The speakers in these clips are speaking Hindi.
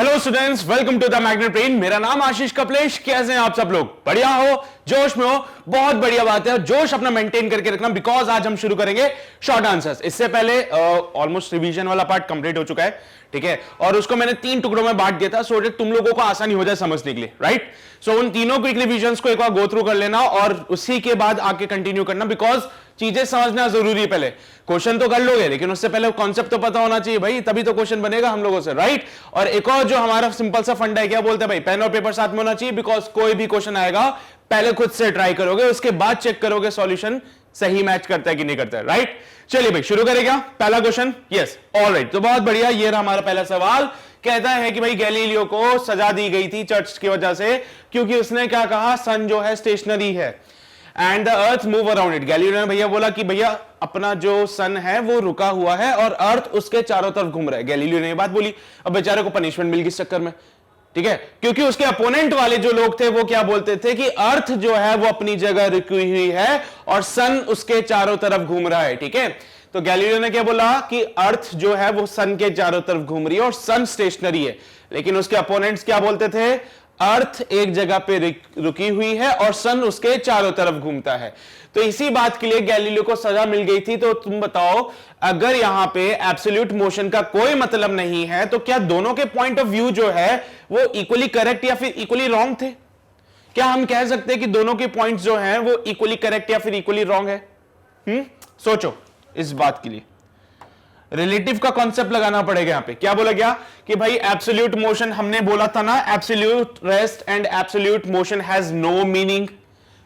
Hello students, welcome to the Magnet Brain. मेरा नाम आशीष कपलेश। कैसे हैं आप सब लोग? बढ़िया हो, जोश में हो? बहुत बढ़िया बात है। जोश अपना मेंटेन करके रखना, बिकॉज आज हम शुरू करेंगे शॉर्ट आंसर्स। इससे पहले ऑलमोस्ट रिवीजन वाला पार्ट कंप्लीट हो चुका है, ठीक है, और उसको मैंने 3 टुकड़ों में बांट दिया था सो दैट तुम लोगों को आसानी हो जाए समझने के लिए, राइट? सो उन तीनों क्विक रिवीजन को एक बार गो थ्रू कर लेना और उसी के बाद आके कंटिन्यू करना, बिकॉज चीजें समझना जरूरी है। पहले क्वेश्चन तो कर लोगे, लेकिन उससे पहले कॉन्सेप्ट तो पता होना चाहिए भाई, तभी तो क्वेश्चन बनेगा हम लोगों से, राइट? और एक और जो हमारा सिंपल सा फंडा है, क्या बोलते हैं भाई, पेन और पेपर साथ में होना चाहिए, बिकॉज कोई भी क्वेश्चन आएगा पहले खुद से ट्राई करोगे, उसके बाद चेक करोगे सॉल्यूशन सही मैच करता है कि नहीं करता है, राइट? चलिए भाई शुरू करें क्या? पहला क्वेश्चन, यस, ऑलराइट, तो बहुत बढ़िया। ये रहा हमारा पहला सवाल। कहता है कि भाई गैलीलियो को सजा दी गई थी चर्च की वजह से, क्योंकि उसने क्या कहा, सन जो है स्टेशनरी है and the earth move around it. Galileo ने भैया बोला कि भैया अपना जो सन है वो रुका हुआ है और अर्थ उसके चारों तरफ घूम रहा है। गैलीलियो ने ये बात बोली। अब बेचारे को पनिशमेंट मिल गई इस चक्कर में, ठीक है, क्योंकि उसके अपोनेंट वाले जो लोग थे वो क्या बोलते थे कि अर्थ जो है वो अपनी जगह रुकी हुई है और सन उसके चारों तरफ घूम रहा है, ठीक है। तो गैलीलियो ने क्या बोला कि अर्थ जो है वो सन के चारों तरफ घूम रही है और सन स्टेशनरी है, लेकिन उसके अपोनेंट्स क्या बोलते थे, अर्थ एक जगह पे रुकी हुई है और सन उसके चारों तरफ घूमता है। तो इसी बात के लिए गैलीलियो को सजा मिल गई थी। तो तुम बताओ, अगर यहां पे एब्सोल्यूट मोशन का कोई मतलब नहीं है तो क्या दोनों के पॉइंट ऑफ व्यू जो है वो इक्वली करेक्ट या फिर इक्वली रॉन्ग थे? क्या हम कह सकते हैं कि दोनों के पॉइंट्स जो हैं वो इक्वली करेक्ट या फिर इक्वली रॉन्ग है? सोचो इस बात के लिए। रिलेटिव का कॉन्सेप्ट लगाना पड़ेगा यहां पे। क्या बोला गया कि भाई एब्सोल्यूट मोशन, हमने बोला था ना, absolute rest and absolute motion has no meaning.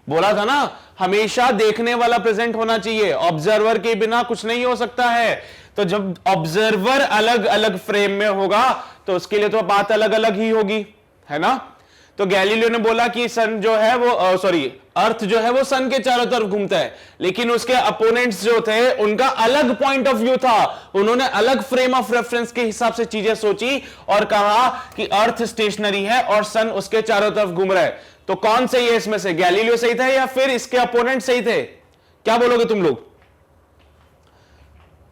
बोला था ना, हमेशा देखने वाला प्रेजेंट होना चाहिए, ऑब्जर्वर के बिना कुछ नहीं हो सकता है। तो जब ऑब्जर्वर अलग अलग फ्रेम में होगा तो उसके लिए तो बात अलग अलग ही होगी, है ना? तो गैलीलियो ने बोला कि सन जो है वो अर्थ जो है वो सन के चारों तरफ घूमता है, लेकिन उसके अपोनेंट्स जो थे उनका अलग पॉइंट ऑफ व्यू था। उन्होंने अलग फ्रेम ऑफ रेफरेंस के हिसाब से चीजें सोची और कहा कि अर्थ स्टेशनरी है और सन उसके चारों तरफ घूम रहा है। तो कौन सही है इसमें से? गैलीलियो सही था या फिर इसके अपोनेंट सही थे? क्या बोलोगे तुम लोग?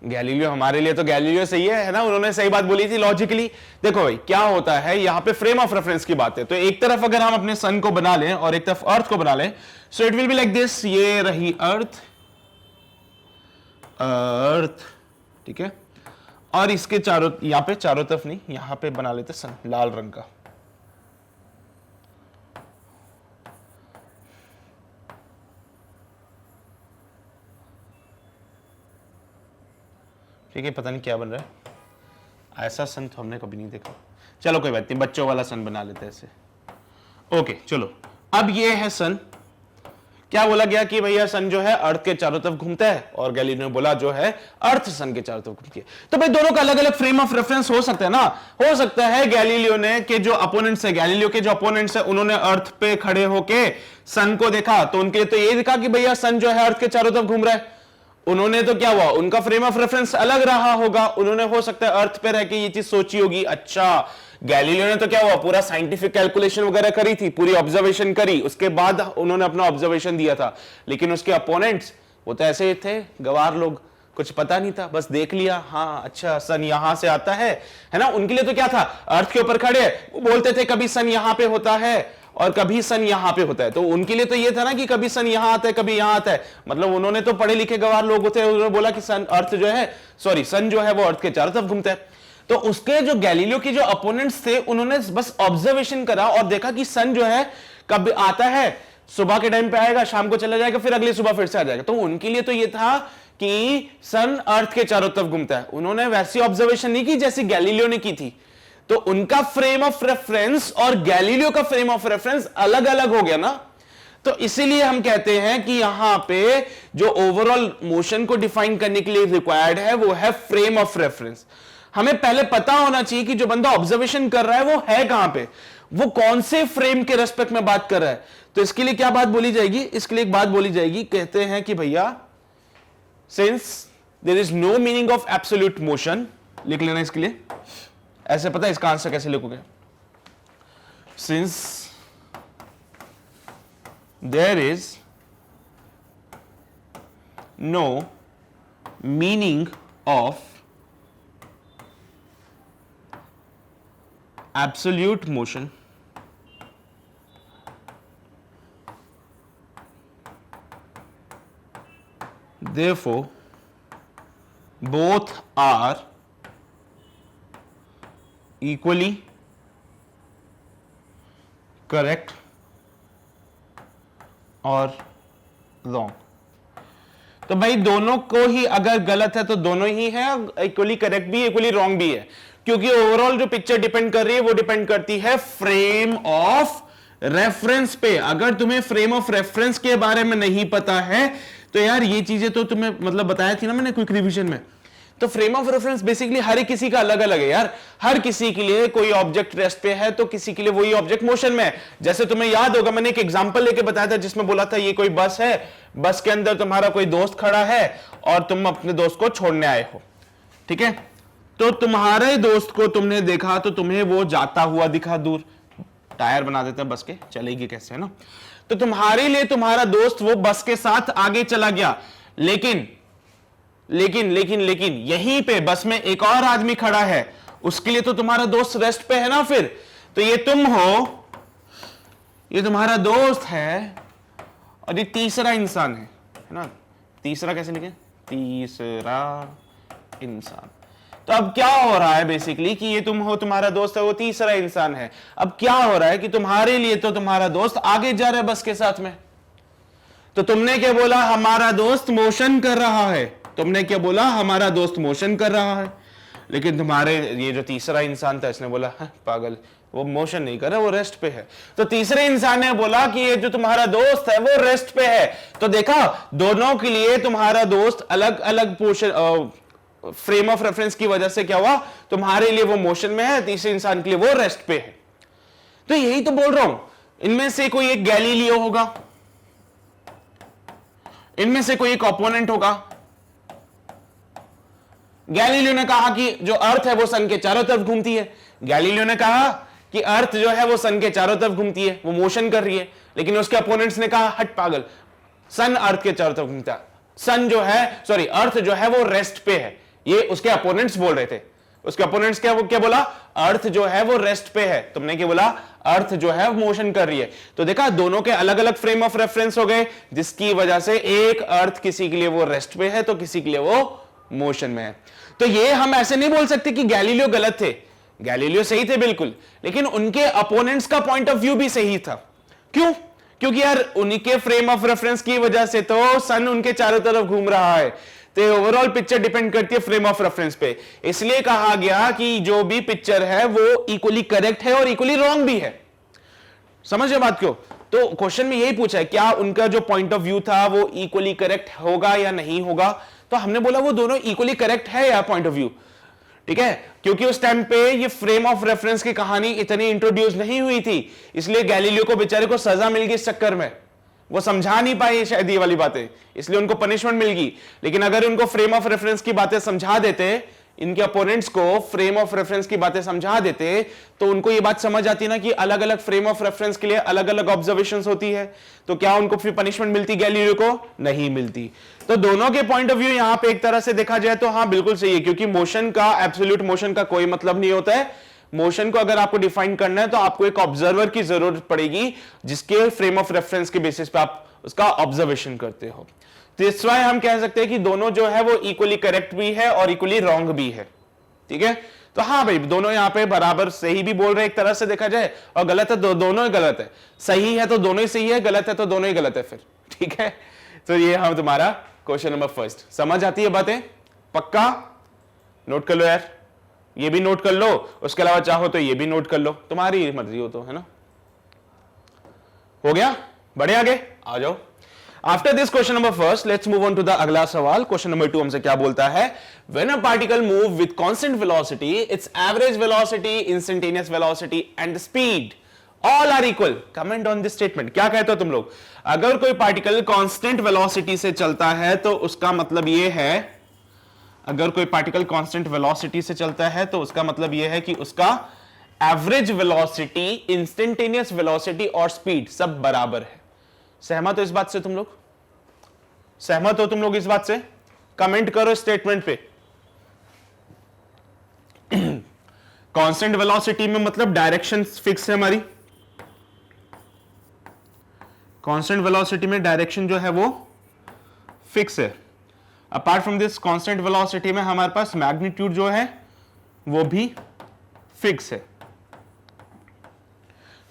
गैलीलियो, हमारे लिए तो गैलीलियो सही है ना? उन्होंने सही बात बोली थी लॉजिकली। देखो भाई क्या होता है, यहां पे फ्रेम ऑफ रेफरेंस की बात है। तो एक तरफ अगर हम अपने सन को बना लें और एक तरफ अर्थ को बना लें, so it will be like this. ये रही अर्थ, अर्थ, ठीक है, और इसके चारों, यहां पे चारों तरफ नहीं, यहां पे बना लेते सन लाल रंग का। ठीक है, पता नहीं क्या बन रहा है, ऐसा सन तो हमने कभी नहीं देखा। चलो कोई बात नहीं, बच्चों वाला सन बना लेते हैं ऐसे। ओके चलो, अब ये है सन। क्या बोला गया कि भैया सन जो है अर्थ के चारों तरफ घूमता है, और गैलीलियो ने बोला जो है अर्थ सन के चारों तरफ घूमती है। तो भाई दोनों का अलग अलग फ्रेम ऑफ रेफरेंस हो सकता है ना? हो सकता है गैलीलियो ने के जो अपोनेंट्स है, गैलीलियो के जो अपोनेंट्स है, उन्होंने अर्थ पे खड़े होके सन को देखा तो उनके लिए तो ये दिखा कि भैया सन जो है अर्थ के चारों तरफ घूम रहा है। उन्होंने तो क्या हुआ, उनका फ्रेम ऑफ रेफरेंस अलग रहा होगा, उन्होंने हो सकता है अर्थ पे रह के ये चीज सोची होगी। अच्छा, गैलीलियो ने तो क्या हुआ, पूरा साइंटिफिक कैलकुलेशन वगैरह करी थी, पूरी ऑब्जर्वेशन करी, उसके बाद उन्होंने अपना ऑब्जर्वेशन दिया था। लेकिन उसके अपोनेंट्स वो तो ऐसे ही थे, गवार लोग, कुछ पता नहीं था, बस देख लिया, हाँ अच्छा सन यहां से आता है ना? उनके लिए तो क्या था, अर्थ के ऊपर खड़े बोलते थे कभी सन यहां पे होता है और कभी सन यहां पे होता है। तो उनके लिए तो ये था ना कि कभी सन यहां आता है कभी यहां आता है, मतलब उन्होंने तो पढ़े लिखे गवार लोग होते हैं, उन्होंने बोला कि सन अर्थ जो है, सॉरी सन जो है वो अर्थ के चारों तरफ घूमता है। तो उसके जो गैलीलियो के जो अपोनेंट्स थे उन्होंने बस ऑब्जर्वेशन करा और देखा कि सन जो है कब आता है, सुबह के टाइम पे आएगा, शाम को चला जाएगा, फिर अगली सुबह फिर से आ जाएगा। तो उनके लिए तो ये था कि सन अर्थ के चारों तरफ घूमता है। उन्होंने वैसी ऑब्जर्वेशन नहीं की जैसी गैलीलियो ने की थी। तो उनका फ्रेम ऑफ रेफरेंस और गैलीलियो का फ्रेम ऑफ रेफरेंस अलग अलग हो गया ना? तो इसीलिए हम कहते हैं कि यहां पे जो ओवरऑल मोशन को डिफाइन करने के लिए रिक्वायर्ड है वो है फ्रेम ऑफ रेफरेंस। हमें पहले पता होना चाहिए कि जो बंदा ऑब्जर्वेशन कर रहा है वो है कहां पे, वो कौन से फ्रेम के रेस्पेक्ट में बात कर रहा है। तो इसके लिए क्या बात बोली जाएगी, इसके लिए एक बात बोली जाएगी, कहते हैं कि भैया since there is no meaning of absolute motion, लिख लेना इसके लिए, ऐसे पता है इसका आंसर कैसे लिखोगे, since there is no meaning of absolute motion therefore both are equally correct और wrong। तो भाई दोनों को ही अगर गलत है तो दोनों ही है, इक्वली करेक्ट भी इक्वली रॉन्ग भी है, क्योंकि ओवरऑल जो पिक्चर डिपेंड कर रही है वो डिपेंड करती है फ्रेम ऑफ रेफरेंस पे। अगर तुम्हें फ्रेम ऑफ रेफरेंस के बारे में नहीं पता है तो यार ये चीजें तो तुम्हें मतलब बताया थी ना मैंने क्विक रिवीजन में। तो फ्रेम ऑफ रेफरेंस बेसिकली हर एक किसी का अलग अलग है यार। हर किसी के लिए कोई ऑब्जेक्ट रेस्ट पे है तो किसी के लिए वही ऑब्जेक्ट मोशन में है। जैसे तुम्हें याद होगा मैंने एक एग्जांपल लेके बताया था जिसमें बोला था ये कोई बस है, बस के अंदर तुम्हारा कोई दोस्त खड़ा है और तुम अपने दोस्त को छोड़ने आए हो, ठीक है। तो तुम्हारे दोस्त को तुमने देखा तो तुम्हें वो जाता हुआ दिखा दूर, टायर बना देते हैं बस के, चलेगी कैसे, है ना। तो तुम्हारे लिए तुम्हारा दोस्त वो बस के साथ आगे चला गया, लेकिन लेकिन लेकिन लेकिन यहीं पे बस में एक और आदमी खड़ा है, उसके लिए तो तुम्हारा दोस्त रेस्ट पे है ना। फिर तो ये तुम हो, ये तुम्हारा दोस्त है और ये तीसरा इंसान है ना। तीसरा कैसे लिखे, तीसरा इंसान। तो अब क्या हो रहा है बेसिकली कि ये तुम हो, तुम्हारा दोस्त है, वो तीसरा इंसान है। अब क्या हो रहा है कि तुम्हारे लिए तो तुम्हारा दोस्त आगे जा रहा है बस के साथ में, तो तुमने क्या बोला, हमारा दोस्त मोशन कर रहा है। तुमने क्या बोला, हमारा दोस्त मोशन कर रहा है। लेकिन तुम्हारे ये जो तीसरा इंसान था इसने बोला पागल, वो मोशन नहीं कर रहा, वो रेस्ट पे है। तो तीसरे इंसान ने बोला कि ये जो तुम्हारा दोस्त है वो रेस्ट पे है। तो देखा, दोनों के लिए तुम्हारा दोस्त अलग अलग पोर्शन फ्रेम ऑफ रेफरेंस की वजह से क्या हुआ, तुम्हारे लिए वो मोशन में है, तीसरे इंसान के लिए वो रेस्ट पे है। तो यही तो बोल रहा हूं, इनमें से कोई एक गैलीलियो होगा, इनमें से कोई एक ओपोनेंट होगा। गैलीलियो ने कहा कि जो अर्थ है वो सन के चारों तरफ घूमती है। गैलीलियो ने कहा कि अर्थ जो है वो सन के चारों तरफ घूमती है, वो मोशन कर रही है। लेकिन उसके अपोनेंट्स ने कहा हट पागल, सन अर्थ के चारों तरफ घूमता है, सन जो है सॉरी अर्थ जो है वो रेस्ट पे है। ये उसके अपोनेंट्स बोल रहे थे। उसके अपोनेंट्स क्या बोला, अर्थ जो है वो रेस्ट पे है। तुमने क्या बोला, अर्थ जो है मोशन कर रही है। तो देखा, दोनों के अलग अलग फ्रेम ऑफ रेफरेंस हो गए, जिसकी वजह से एक अर्थ किसी के लिए वो रेस्ट पे है तो किसी के लिए वो मोशन में है। तो ये हम ऐसे नहीं बोल सकते कि गैलीलियो गलत थे, गैलीलियो सही थे बिल्कुल, लेकिन उनके अपोनेंट्स का पॉइंट ऑफ व्यू भी सही था। क्यों? क्योंकि यार उनके फ्रेम ऑफ रेफरेंस की वजह से तो सन उनके चारों तरफ घूम रहा है। तो ओवरऑल पिक्चर डिपेंड करती है फ्रेम ऑफ रेफरेंस पे। इसलिए कहा गया कि जो भी पिक्चर है वो इक्वली करेक्ट है और इक्वली रॉन्ग भी है। समझ बात क्यों? तो क्वेश्चन में यही पूछा है, क्या उनका जो पॉइंट ऑफ व्यू था वो इक्वली करेक्ट होगा या नहीं होगा। तो हमने बोला वो दोनों इक्वली करेक्ट है यार पॉइंट ऑफ व्यू, ठीक है। क्योंकि उस टाइम पे ये फ्रेम ऑफ रेफरेंस की कहानी इतनी इंट्रोड्यूस नहीं हुई थी, इसलिए गैलीलियो को बेचारे को सजा मिल गई इस चक्कर में। वो समझा नहीं पाए शायद ये वाली बातें, इसलिए उनको पनिशमेंट मिल गई। लेकिन अगर उनको फ्रेम ऑफ रेफरेंस की बातें समझा देते, इनके अपोनेंट्स को फ्रेम ऑफ रेफरेंस की बातें समझा देते, तो उनको ये बात समझ आती ना कि अलग अलग फ्रेम ऑफ रेफरेंस के लिए अलग अलग ऑब्जर्वेशंस होती है। तो क्या उनको फिर पनिशमेंट मिलती गैलीलियो को? नहीं मिलती। तो दोनों के पॉइंट ऑफ व्यू यहां पे एक तरह से देखा जाए तो हाँ बिल्कुल सही है, क्योंकि मोशन का, एब्सोल्यूट मोशन का कोई मतलब नहीं होता है। मोशन को अगर आपको डिफाइन करना है तो आपको एक ऑब्जर्वर की जरूरत पड़ेगी जिसके फ्रेम ऑफ रेफरेंस के बेसिस पे आप उसका ऑब्जर्वेशन करते हो। तो इस वाय हम कह सकते हैं कि दोनों जो है वो इक्वली करेक्ट भी है और इक्वली रॉन्ग भी है, ठीक है। तो हाँ भाई, दोनों यहां पे बराबर सही भी बोल रहे हैं एक तरह से देखा जाए, और गलत है तो दोनों ही गलत है। सही है तो दोनों ही सही है, गलत है तो दोनों ही गलत है फिर, ठीक है। तो ये हम तुम्हारा क्वेश्चन नंबर फर्स्ट। समझ आती है बातें? पक्का नोट कर लो यार, ये भी नोट कर लो, उसके अलावा चाहो तो ये भी नोट कर लो, तुम्हारी मर्जी हो तो, है ना। हो गया, बढ़े आगे आ जाओ। After this question number first, let's move on to the अगला सवाल। क्वेश्चन नंबर 2 हमसे क्या बोलता है, when a particle move with constant velocity, it's average velocity, instantaneous velocity and speed all are equal, comment on this statement. क्या कहते हो तुम लोग? अगर कोई पार्टिकल कांस्टेंट वेलोसिटी से चलता है तो उसका मतलब ये है, अगर कोई पार्टिकल कांस्टेंट वेलोसिटी से चलता है तो उसका मतलब यह है कि उसका एवरेज वेलोसिटी, इंस्टेंटेनियस वेलोसिटी और स्पीड सब बराबर है। सहमत हो इस बात से तुम लोग? सहमत हो तुम लोग इस बात से? कमेंट करो स्टेटमेंट पे। कांस्टेंट वेलोसिटी में मतलब डायरेक्शन फिक्स है हमारी, कांस्टेंट वेलोसिटी में डायरेक्शन जो है वो फिक्स है। Apart from this constant velocity में हमारे पास मैग्नीट्यूड जो है वो भी फिक्स है।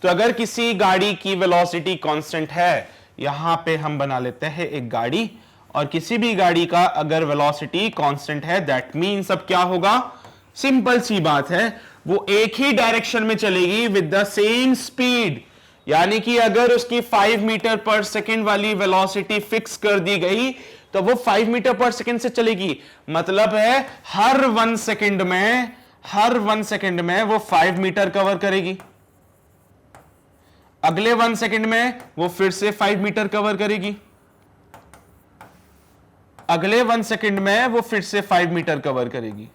तो अगर किसी गाड़ी की वेलोसिटी कांस्टेंट है, यहां पे हम बना लेते हैं एक गाड़ी, और किसी भी गाड़ी का अगर वेलोसिटी कांस्टेंट है, दैट मींस अब क्या होगा, सिंपल सी बात है, वो एक ही डायरेक्शन में चलेगी विद द सेम स्पीड। यानी कि अगर उसकी 5 मीटर पर सेकेंड वाली वेलोसिटी फिक्स कर दी गई तो वो 5 मीटर पर सेकेंड से चलेगी। मतलब है हर 1 सेकेंड में वो 5 मीटर कवर करेगी, अगले 1 सेकेंड में वो फिर से 5 मीटर कवर करेगी, अगले 1 सेकेंड में वो फिर से 5 मीटर कवर करेगी।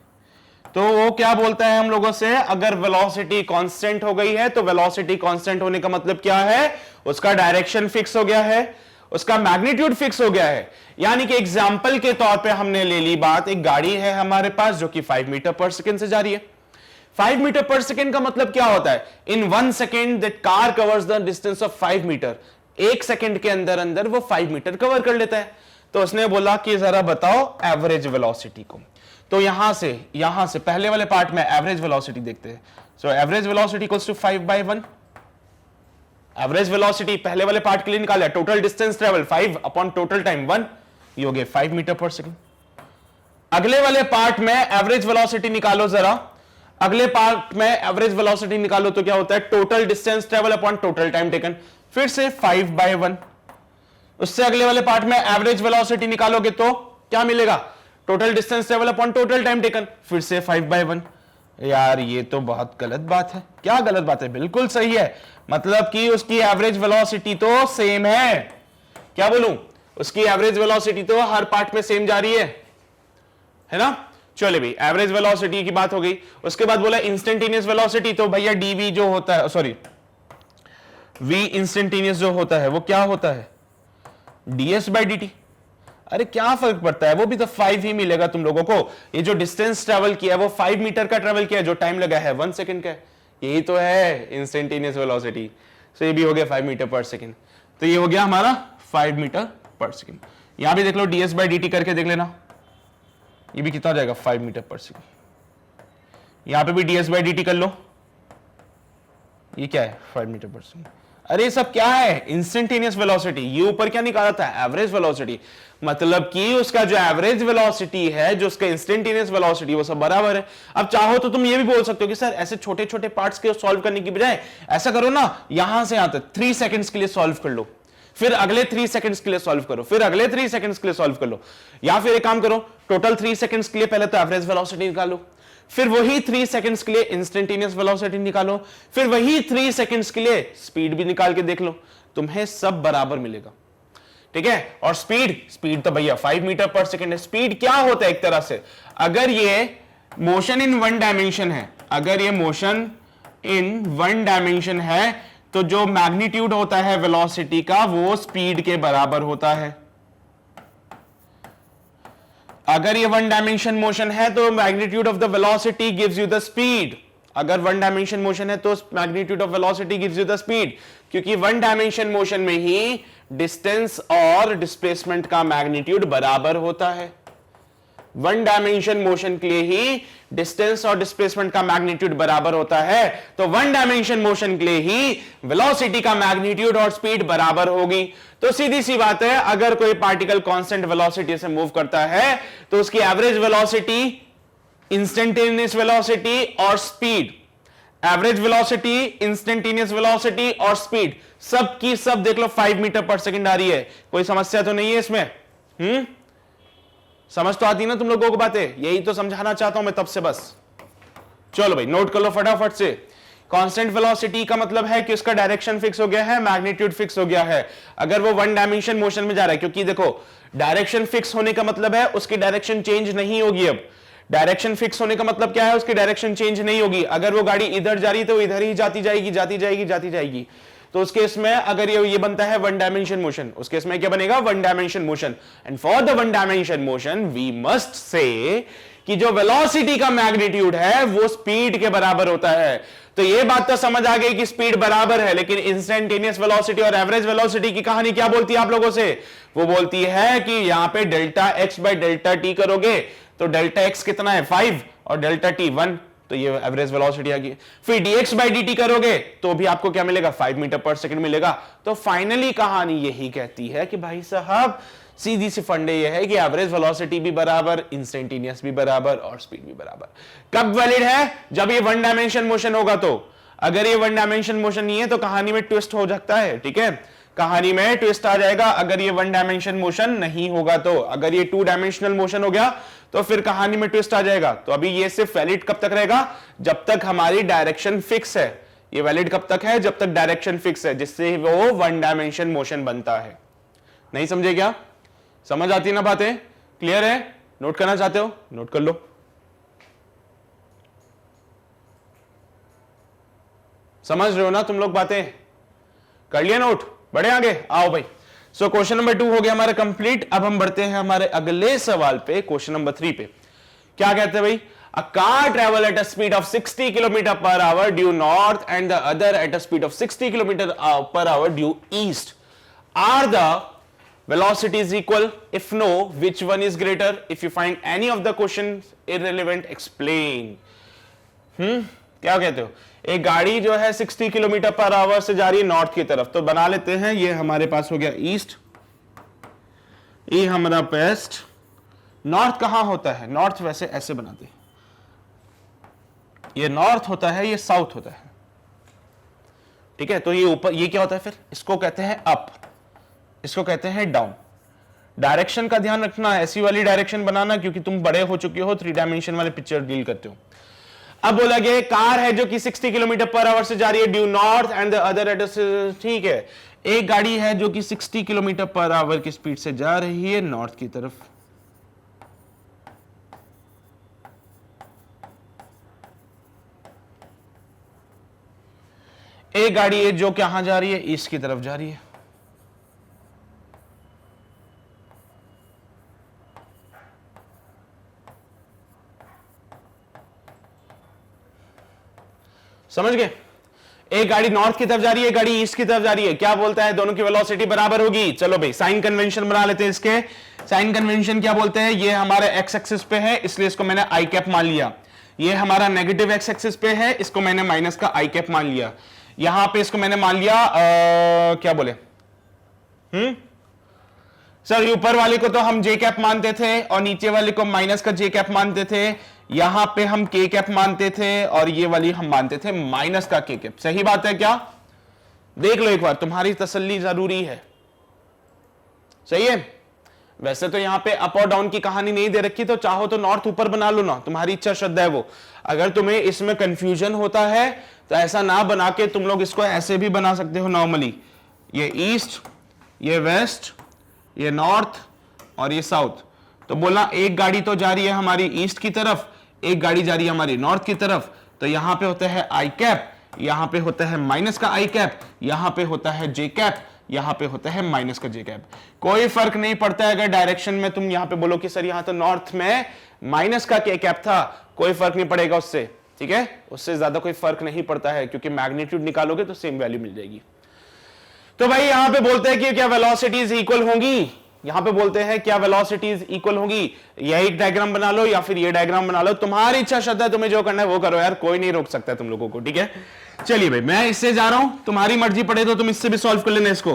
तो वो क्या बोलता है हम लोगों से, अगर वेलोसिटी कांस्टेंट हो गई है तो वेलोसिटी कांस्टेंट होने का मतलब क्या है, उसका डायरेक्शन फिक्स हो गया है, उसका मैग्नीट्यूड फिक्स हो गया है। यानी कि एग्जांपल के तौर पे हमने ले ली बात, एक गाड़ी है हमारे पास जो कि 5 मीटर पर सेकेंड से जा रही है। 5 मीटर पर सेकेंड का मतलब क्या होता है, in 1 second that car covers the distance of 5 metre. 1 second के अंदर अंदर वो 5 मीटर कवर कर लेता है। तो उसने बोला कि जरा बताओ एवरेज वेलोसिटी को। तो यहां से पहले वाले पार्ट में एवरेज वेलोसिटी देखते हैं। So average velocity equals to 5/1। Average velocity पहले वाले पार्ट के लिए निकाला, total distance travel 5 upon total time 1, ये हो गया 5 मीटर पर सेकेंड। अगले वाले पार्ट में एवरेज वेलोसिटी निकालो जरा, अगले पार्ट में एवरेज वेलोसिटी निकालो तो क्या होता है, total distance travel upon total time taken, फिर से 5/1। उससे अगले वाले पार्ट में एवरेज वेलोसिटी निकालोगे तो क्या मिलेगा, total distance travel upon total time taken, फिर से 5/1। यार ये तो बहुत गलत बात है। क्या गलत बात है, बिल्कुल सही है। मतलब कि उसकी एवरेज वेलोसिटी तो सेम है, क्या बोलूं, उसकी एवरेज वेलोसिटी तो हर पार्ट में सेम जा रही है ना। चलिए भाई, एवरेज वेलोसिटी की बात हो गई। उसके बाद बोला इंस्टेंटेनियस वेलोसिटी, तो भैया डीवी जो होता है, सॉरी वी इंस्टेंटेनियस जो होता है वो क्या होता है, ds/dt। अरे क्या फर्क पड़ता है, वो भी तो 5 ही मिलेगा तुम लोगों को। ये जो डिस्टेंस ट्रेवल किया है वो 5 मीटर का ट्रेवल किया है, जो टाइम लगा है 1 सेकंड का है, यही तो है इंस्टेंटेनियस वेलोसिटी। सो ये भी हो गया 5 मीटर पर सेकंड। तो ये हो गया हमारा 5 मीटर पर सेकंड। यहां भी देख लो ds/dt करके देख लेना, ये भी कितना हो जाएगा 5 मीटर पर सेकंड। यहां पे भी ds/dt कर लो, ये क्या है 5 मीटर पर सेकंड। अरे ये सब क्या है, इंस्टेंटेनियस वेलोसिटी। ये ऊपर क्या निकाला था, एवरेज वेलोसिटी। मतलब कि उसका जो एवरेज वेलोसिटी है, जो उसका इंस्टेंटेनियस वेलोसिटी, वो सब बराबर है। अब चाहो तो तुम ये भी बोल सकते हो कि सर ऐसे छोटे छोटे पार्ट्स के सॉल्व करने की बजाय ऐसा करो ना, यहां से यहां तक 3 सेकंड्स के लिए सॉल्व कर लो, फिर अगले 3 सेकंड्स के लिए सॉल्व करो, फिर अगले 3 सेकंड्स के लिए सॉल्व कर लो। या फिर एक काम करो, टोटल 3 सेकंड्स के लिए पहले तो एवरेज वेलोसिटी निकालो, फिर वही 3 सेकंड्स के लिए इंस्टेंटेनियस वेलोसिटी निकालो, फिर वही 3 सेकंड्स के लिए स्पीड भी निकाल के देख लो, तुम्हें सब बराबर मिलेगा। ठीक है। और स्पीड तो भैया 5 मीटर पर सेकंड है। स्पीड क्या होता है, एक तरह से अगर ये मोशन इन 1 डायमेंशन है, अगर ये मोशन इन 1 डायमेंशन है तो जो मैग्नीट्यूड होता है वेलोसिटी का वो स्पीड के बराबर होता है। अगर ये 1 डायमेंशन मोशन है तो magnitude of the velocity gives you the speed. अगर 1 डायमेंशन मोशन है तो magnitude of velocity gives you the speed, क्योंकि 1 डायमेंशन मोशन में ही डिस्टेंस और डिस्प्लेसमेंट का मैग्नीट्यूड बराबर होता है। 1 डायमेंशन मोशन के लिए ही डिस्टेंस और डिस्प्लेसमेंट का मैग्नीट्यूड बराबर होता है, तो 1 डायमेंशन मोशन के लिए ही वेलोसिटी का मैग्नीट्यूड और स्पीड बराबर होगी। तो सीधी सी बात है, अगर कोई पार्टिकल कांस्टेंट वेलोसिटी से मूव करता है तो उसकी एवरेज वेलोसिटी, इंस्टेंटेनियस वेलोसिटी और speed, average velocity, instantaneous velocity और स्पीड, सब की सब देख लो 5 मीटर पर सेकंड आ रही है। कोई समस्या तो नहीं है इसमें? समझ तो आती ना तुम लोगों को बातें, यही तो समझाना चाहता हूं मैं तब से। बस चलो भाई नोट कर लो फटाफट से। कांस्टेंट वेलोसिटी का मतलब है कि उसका डायरेक्शन फिक्स हो गया है, मैग्नीट्यूड फिक्स हो गया है। अगर वो 1 डायमेंशन मोशन में जा रहा है, क्योंकि देखो डायरेक्शन फिक्स होने का मतलब है उसकी डायरेक्शन चेंज नहीं होगी। अब डायरेक्शन फिक्स होने का मतलब क्या है, उसकी डायरेक्शन चेंज नहीं होगी। अगर वो गाड़ी इधर जा रही है तो इधर ही जाती जाएगी, जाती जाएगी, जाती जाएगी। तो उस केस में अगर ये बनता है 1 डायमेंशन मोशन, उस केस में क्या बनेगा, 1 dimension motion. And for the 1 dimension motion we must say कि जो वेलोसिटी का मैग्नीट्यूड है वो स्पीड के बराबर होता है। तो ये बात तो समझ आ गई कि स्पीड बराबर है, लेकिन इंस्टेंटेनियस वेलोसिटी और एवरेज वेलोसिटी की कहानी क्या बोलती है आप लोगों से? वो बोलती है कि यहां पे delta x bye delta T करोगे तो डेल्टा एक्स कितना है 5 और डेल्टा टी 1, तो ये एवरेज वेलोसिटी आ गई। फिर dx बाई dt करोगे तो भी आपको क्या मिलेगा 5 मीटर पर सेकंड मिलेगा। तो फाइनली कहानी यही कहती है कि भाई साहब सीधी सी फंडे ये है कि एवरेज वेलोसिटी भी बराबर, इंस्टेंटेनियस भी बराबर और स्पीड भी बराबर। कब वैलिड है? जब ये वन डायमेंशन मोशन होगा। तो अगर ये वन डायमेंशन मोशन नहीं है तो कहानी में ट्विस्ट हो सकता है, ठीक है, कहानी में ट्विस्ट आ जाएगा अगर ये वन डायमेंशन मोशन नहीं होगा। तो अगर ये टू डायमेंशनल मोशन हो गया तो फिर कहानी में ट्विस्ट आ जाएगा। तो अभी ये सिर्फ वैलिड कब तक रहेगा? जब तक हमारी डायरेक्शन फिक्स है। ये वैलिड कब तक है? जब तक डायरेक्शन फिक्स है, जिससे वो वन डायमेंशन मोशन बनता है। नहीं समझे क्या? समझ आती है ना बातें? क्लियर है? नोट करना चाहते हो? नोट कर लो। समझ रहे हो ना तुम लोग बातें? कर लिया नोट? बढ़े आगे आओ भाई। सो क्वेश्चन नंबर 2 हो गया हमारा कंप्लीट। अब हम बढ़ते हैं हमारे अगले सवाल पे, क्वेश्चन नंबर 3 पे। क्या कहते हैं भाई? A car travel at a speed of 60 kilometre per hour due north and the other at a speed of 60 kilometre per hour due east. Are the velocities equal? If no, which one is greater? If you find any of the questions irrelevant, explain. क्या कहते हो? एक गाड़ी जो है 60 किलोमीटर पर आवर से जा रही है नॉर्थ की तरफ, तो बना लेते हैं ये हमारे पास हो गया ईस्ट, ये हमारा वेस्ट। नॉर्थ कहां होता है? नॉर्थ वैसे ऐसे बनाते हैं, ये नॉर्थ होता है, ये साउथ होता है, ठीक है। तो ये ऊपर, ये क्या होता है फिर? इसको कहते हैं अप, इसको कहते हैं डाउन। डायरेक्शन का ध्यान रखना, ऐसी वाली डायरेक्शन बनाना, क्योंकि तुम बड़े हो चुके हो, 3 डायमेंशन वाले पिक्चर डील करते हो। अब बोला गया कार है जो कि 60 किलोमीटर पर आवर से जा रही है due north and the other eight, ठीक है। एक गाड़ी है जो कि 60 किलोमीटर पर आवर की स्पीड से जा रही है नॉर्थ की तरफ, एक गाड़ी है जो कहां जा रही है? ईस्ट की तरफ जा रही है। समझ गए? एक गाड़ी नॉर्थ की तरफ जा रही है, एक गाड़ी ईस्ट की तरफ जा रही है। क्या बोलता है? दोनों की वेलोसिटी बराबर होगी। चलो भाई साइन कन्वेंशन बना लेते हैं इसके। साइन कन्वेंशन क्या बोलते हैं? ये हमारे एक्स एक्सिस पे है, इसलिए इसको मैंने आई कैप मान लिया। ये हमारा नेगेटिव एक्स एक्सिस पे है, इसको मैंने माइनस का आई कैप मान लिया। यहां पे इसको मैंने मान लिया क्या बोले सर, ऊपर वाले को तो हम जे कैप मानते थे और नीचे वाले को माइनस का जे कैप मानते थे। यहां पे हम के कैप मानते थे और ये वाली हम मानते थे माइनस का के कैप। सही बात है क्या? देख लो एक बार, तुम्हारी तसल्ली जरूरी है। सही है? वैसे तो यहां पे अप और डाउन की कहानी नहीं दे रखी, तो चाहो तो नॉर्थ ऊपर बना लो ना, तुम्हारी इच्छा श्रद्धा है वो। अगर तुम्हें इसमें कंफ्यूजन होता है तो ऐसा ना बना के तुम लोग इसको ऐसे भी बना सकते हो नॉर्मली। ये ईस्ट, ये वेस्ट, ये नॉर्थ और ये साउथ। तो बोला एक गाड़ी तो जा रही है हमारी ईस्ट की तरफ, एक गाड़ी जा रही है हमारी नॉर्थ की तरफ। तो यहां पे होता है आई कैप, यहां पे होता है माइनस का आई कैप, यहां पे होता है जे कैप, यहां पे होता है माइनस का जे कैप। कोई फर्क नहीं पड़ता है अगर डायरेक्शन में तुम यहां पे बोलो कि सर यहां तो नॉर्थ में माइनस का के कैप था, कोई फर्क नहीं पड़ेगा उससे, ठीक है। उससे ज्यादा कोई फर्क नहीं पड़ता है, क्योंकि मैग्नीट्यूड निकालोगे तो सेम वैल्यू मिल जाएगी। तो भाई यहां पे बोलते हैं कि क्या वेलोसिटीज इक्वल होंगी? यहां पे बोलते हैं क्या वेलोसिटीज इक्वल होंगी? यही डायग्राम बना लो या फिर ये डायग्राम बना लो, तुम्हारी इच्छा श्रद्धा है, तुम्हें जो करना है वो करो यार, कोई नहीं रोक सकता तुम लोगों को, ठीक है। चलिए भाई मैं इससे जा रहा हूं, तुम्हारी मर्जी पड़े तो तुम इससे भी सॉल्व कर लेना इसको।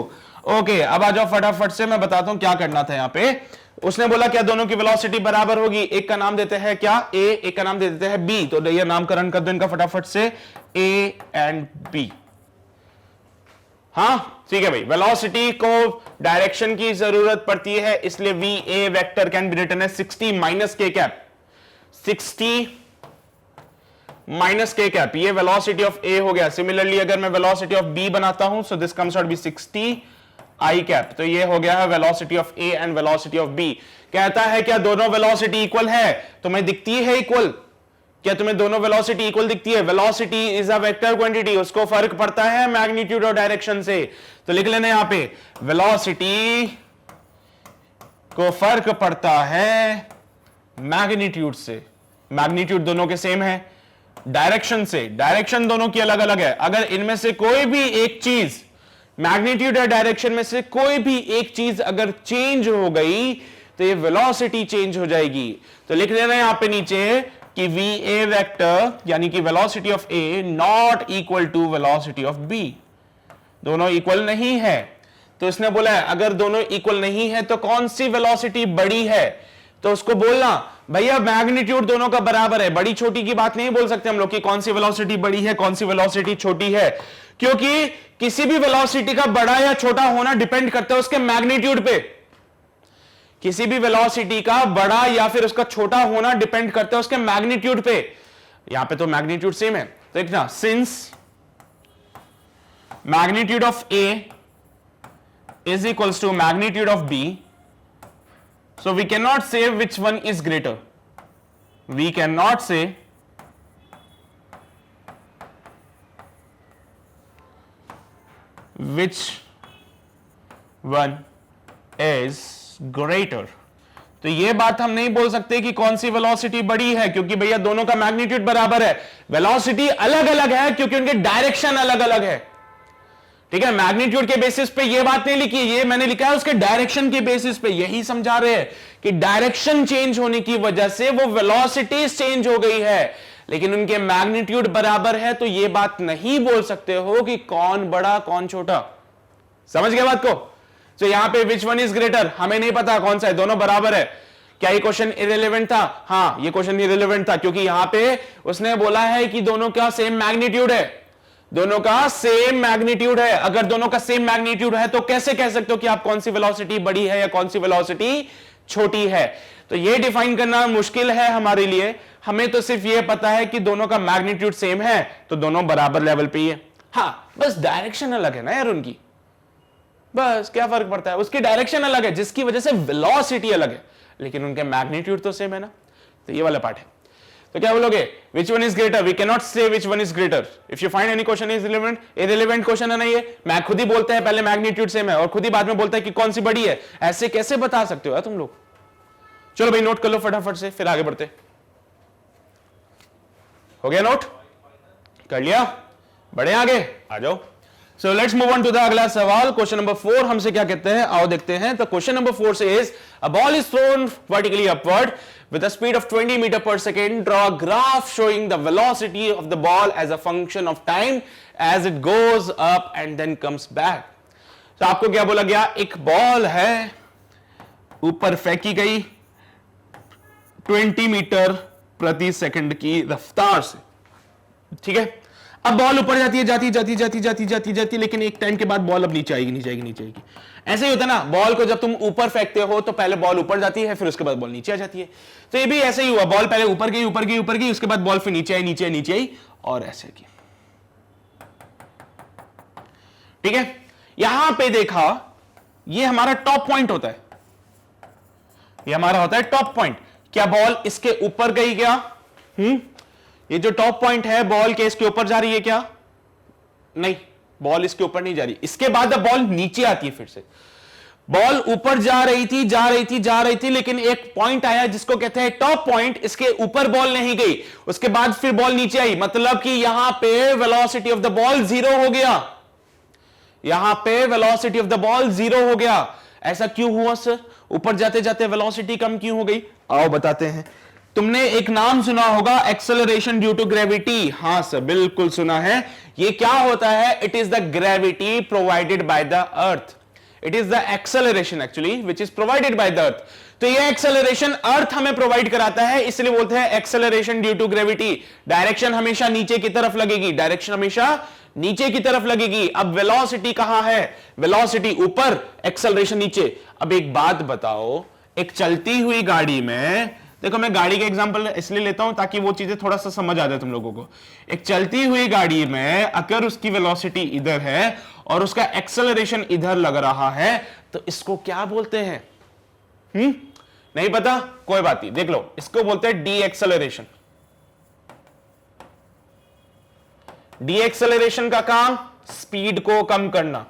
ओके अब आ जाओ फटाफट से, मैं बताता हूं क्या करना था। यहां पे उसने बोला क्या दोनों की वेलोसिटी बराबर होगी। एक का नाम देते हैं क्या? ए, एक का नाम दे देते हैं बी। तो ये नामकरण कर दो इनका फटाफट से, ए एंड बी। हाँ ठीक है भाई, वेलोसिटी को डायरेक्शन की जरूरत पड़ती है, इसलिए V A vector can be written as 60 minus K cap, 60 minus K cap. ये वेलोसिटी ऑफ ए हो गया। सिमिलरली अगर मैं वेलोसिटी ऑफ बी बनाता हूं, so this comes out be 60 I cap. तो ये हो गया है velocity of A and velocity of B. कहता है क्या दोनों वेलोसिटी इक्वल है? तुम्हें दिखती है इक्वल? क्या तुम्हें दोनों वेलोसिटी इक्वल दिखती है? Velocity is a vector quantity, उसको फर्क पड़ता है मैग्नीट्यूड और डायरेक्शन से। तो लिख लेना यहां पे वेलोसिटी को फर्क पड़ता है मैग्नीट्यूड से। मैग्नीट्यूड दोनों के सेम है, डायरेक्शन से, डायरेक्शन दोनों की अलग अलग है। अगर इनमें से कोई भी एक चीज, मैग्नीट्यूड या डायरेक्शन में से कोई भी एक चीज अगर चेंज हो गई तो ये वेलोसिटी चेंज हो जाएगी। तो लिख देना यहां पे नीचे कि वी ए वेक्टर यानी कि velocity of A not equal to velocity of B, दोनों इक्वल नहीं है। तो इसने बोला है अगर दोनों इक्वल नहीं है तो कौन सी वेलोसिटी बड़ी है, तो उसको बोलना भैया मैग्नीट्यूड दोनों का बराबर है। बड़ी छोटी की बात नहीं बोल सकते हम लोग कि कौन सी वेलोसिटी बड़ी है कौन सी वेलोसिटी छोटी है, क्योंकि किसी भी वेलोसिटी का बड़ा या छोटा होना डिपेंड करता है उसके मैग्नीट्यूड पे। किसी भी वेलोसिटी का बड़ा या फिर उसका छोटा होना डिपेंड करता है उसके मैग्नीट्यूड पे। यहां पे तो मैग्नीट्यूड सेम है, तो देखना since magnitude of A is equals to magnitude of B, so we cannot say which one is greater. We cannot say which one is greater. तो ये बात हम नहीं बोल सकते कि कौन सी वेलोसिटी बड़ी है, क्योंकि भैया दोनों का मैग्नीट्यूड बराबर है। वेलोसिटी अलग अलग है क्योंकि उनके डायरेक्शन अलग अलग है। ठीक है, मैग्नीट्यूड के बेसिस पे ये बात नहीं लिखी, ये मैंने लिखा है उसके डायरेक्शन के बेसिस पे। यही समझा रहे हैं कि डायरेक्शन चेंज होने की वजह से वो वेलोसिटी चेंज हो गई है, लेकिन उनके मैग्नीट्यूड बराबर है। तो ये बात नहीं बोल सकते हो कि कौन बड़ा कौन छोटा। समझ गए बात को? तो यहां पे विच वन इज ग्रेटर हमें नहीं पता कौन सा है, दोनों बराबर है। क्या ये क्वेश्चन इररिलेवेंट था? हाँ, ये क्वेश्चन इररिलेवेंट था, क्योंकि यहां पे उसने बोला है कि दोनों का सेम मैग्नीट्यूड है, दोनों का सेम मैग्नीट्यूड है। अगर दोनों का सेम मैग्नीट्यूड है तो कैसे कह सकते हो कि आप कौन सी वेलोसिटी बड़ी है या कौन सी वेलोसिटी छोटी है? तो ये डिफाइन करना मुश्किल है हमारे लिए। हमें तो सिर्फ ये पता है कि दोनों का मैग्नीट्यूड सेम है तो दोनों बराबर लेवल पे ही है। हाँ, बस डायरेक्शन अलग है ना यार उनकी, बस क्या फर्क पड़ता है, उसकी डायरेक्शन अलग है जिसकी वजह से वेलोसिटी अलग है, लेकिन उनके मैग्नीट्यूड तो सेम है ना। तो ये वाला पार्ट है। तो क्या बोलोगे? Which one is greater? We can not say which one is greater. If you find any question is relevant, irrelevant question है ना ये। मैं खुद ही बोलते हैं पहले मैग्नीट्यूड सेम है और खुद ही बाद में बोलता है कि कौन सी बड़ी है। ऐसे कैसे बता सकते हो यार तुम लोग? चलो भाई नोट कर लो फटाफट से, फिर आगे बढ़ते। हो गया नोट? कर लिया? बढ़े आगे आ जाओ। So let's move on to the अगला सवाल। क्वेश्चन नंबर 4 हमसे क्या कहते हैं, आओ देखते हैं। तो क्वेश्चन नंबर 4 से is a ball is thrown vertically upward with a speed of 20 meter per second. Draw a graph showing the velocity of the ball as a function of time as it goes up and then comes back. तो आपको क्या बोला गया? एक बॉल है ऊपर फेंकी गई 20 मीटर प्रति सेकंड की रफ्तार से, ठीक है। अब बॉल ऊपर जाती है, जाती, लेकिन एक टाइम के बाद बॉल अब नीचे आएगी। ऐसे ही होता है ना, बॉल को जब तुम ऊपर फेंकते हो तो पहले बॉल ऊपर जाती है, फिर उसके बाद बॉल नीचे आ जाती है। तो ये भी ऐसे ही हुआ, बॉल पहले ऊपर गई, उसके बाद बॉल फिर नीचे आई और ऐसे की। ठीक है, यहां पे देखा, ये हमारा टॉप पॉइंट होता है, ये हमारा होता है टॉप पॉइंट। क्या बॉल इसके ऊपर गई क्या? ये जो टॉप पॉइंट है, बॉल के इसके ऊपर जा रही है क्या? नहीं, बॉल इसके ऊपर नहीं जा रही। इसके बाद अब बॉल नीचे आती है। फिर से बॉल ऊपर जा रही थी, लेकिन एक पॉइंट आया जिसको कहते हैं टॉप पॉइंट। इसके ऊपर बॉल नहीं गई, उसके बाद फिर बॉल नीचे आई, मतलब कि यहां पे वेलोसिटी ऑफ द बॉल 0 हो गया। यहां पे वेलोसिटी ऑफ द बॉल 0 हो गया। ऐसा क्यों हुआ सर? ऊपर जाते जाते वेलोसिटी कम क्यों हो गई? आओ बताते हैं। तुमने एक नाम सुना होगा, एक्सेलरेशन ड्यू टू ग्रेविटी। हां सर, बिल्कुल सुना है। ये क्या होता है? It is the gravity provided by the earth. It is the acceleration actually which is provided by the earth. तो ये एक्सेलरेशन अर्थ हमें प्रोवाइड कराता है, इसलिए बोलते हैं acceleration due to gravity. Direction हमेशा नीचे की तरफ लगेगी, डायरेक्शन हमेशा नीचे की तरफ लगेगी। अब वेलोसिटी कहां है? वेलोसिटी ऊपर, एक्सेलरेशन नीचे। अब एक बात बताओ, एक चलती हुई गाड़ी में, देखो मैं गाड़ी का एग्जांपल इसलिए लेता हूं ताकि वो चीजें थोड़ा सा समझ आ जाए तुम लोगों को। एक चलती हुई गाड़ी में अगर उसकी वेलोसिटी इधर है और उसका एक्सेलरेशन इधर लग रहा है, तो इसको क्या बोलते हैं? नहीं पता? कोई बात नहीं, देख लो, इसको बोलते हैं डी एक्सेलरेशन। डी एक्सेलरेशन का काम स्पीड को कम करना।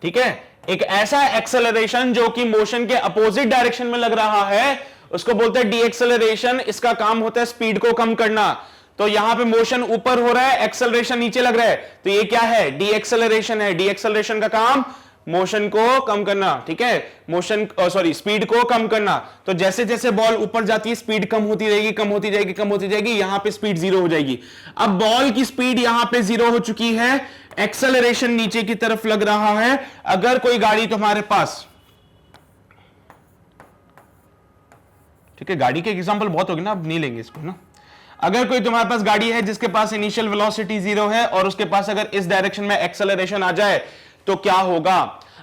ठीक है, एक ऐसा एक्सेलरेशन जो कि मोशन के अपोजिट डायरेक्शन में लग रहा है उसको बोलते हैं डी एक्सेलरेशन। इसका काम होता है स्पीड को कम करना। तो यहां पे मोशन ऊपर हो रहा है, एक्सेलरेशन नीचे लग रहा है, तो ये क्या है? डी एक्सेलरेशन है। डी एक्सेलरेशन का काम मोशन को कम करना, ठीक है, मोशन सॉरी स्पीड को कम करना। तो जैसे जैसे बॉल ऊपर जाती है स्पीड कम होती रहेगी, कम होती जाएगी, कम होती जाएगी, यहां पे स्पीड जीरो हो जाएगी। अब बॉल की स्पीड यहां पे जीरो हो चुकी है, एक्सेलरेशन नीचे की तरफ लग रहा है। अगर कोई गाड़ी तुम्हारे पास, ठीक है, गाड़ी के एग्जांपल बहुत हो गए ना, अब नहीं लेंगे इसको ना। अगर कोई तुम्हारे पास गाड़ी है जिसके पास इनिशियल वेलोसिटी जीरो है और उसके पास अगर इस डायरेक्शन में एक्सेलरेशन आ जाए तो क्या होगा?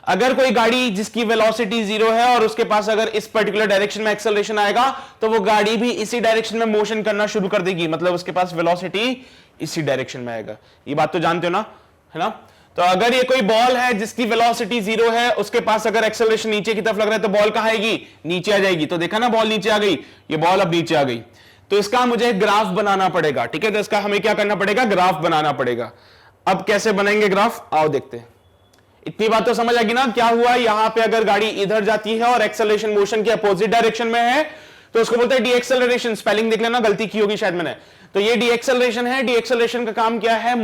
अगर कोई गाड़ी जिसकी वेलोसिटी जीरो है और उसके पास अगर इस पर्टिकुलर डायरेक्शन में एक्सेलरेशन आएगा तो वो गाड़ी भी इसी डायरेक्शन में मोशन करना शुरू कर देगी, मतलब उसके पास वेलोसिटी इसी डायरेक्शन में आएगा। ये बात तो जानते हो ना, है ना? तो अगर ये कोई बॉल है जिसकी वेलोसिटी जीरो है, उसके पास अगर एक्सेलरेशन नीचे की तरफ लग रहा है तो बॉल कहां आएगी? नीचे आ जाएगी। तो देखा ना, बॉल नीचे आ गई, ये बॉल अब नीचे आ गई। तो इसका मुझे ग्राफ बनाना पड़ेगा, ठीक है? तो इसका हमें क्या करना पड़ेगा? ग्राफ बनाना पड़ेगा। अब कैसे बनाएंगे ग्राफ, आओ देखते हैं। इतनी बात तो समझ आएगी ना क्या हुआ? यहां पे अगर गाड़ी इधर जाती है और एक्सेलरेशन मोशन के अपोजिट डायरेक्शन में है तो उसको बोलते हैं डी एक्सेलरेशन। स्पेलिंग देख लेना, गलती की होगी शायद मैंने। तो ये डी एक्सेलरेशन है। डी एक्सेलरेशन का काम क्या है?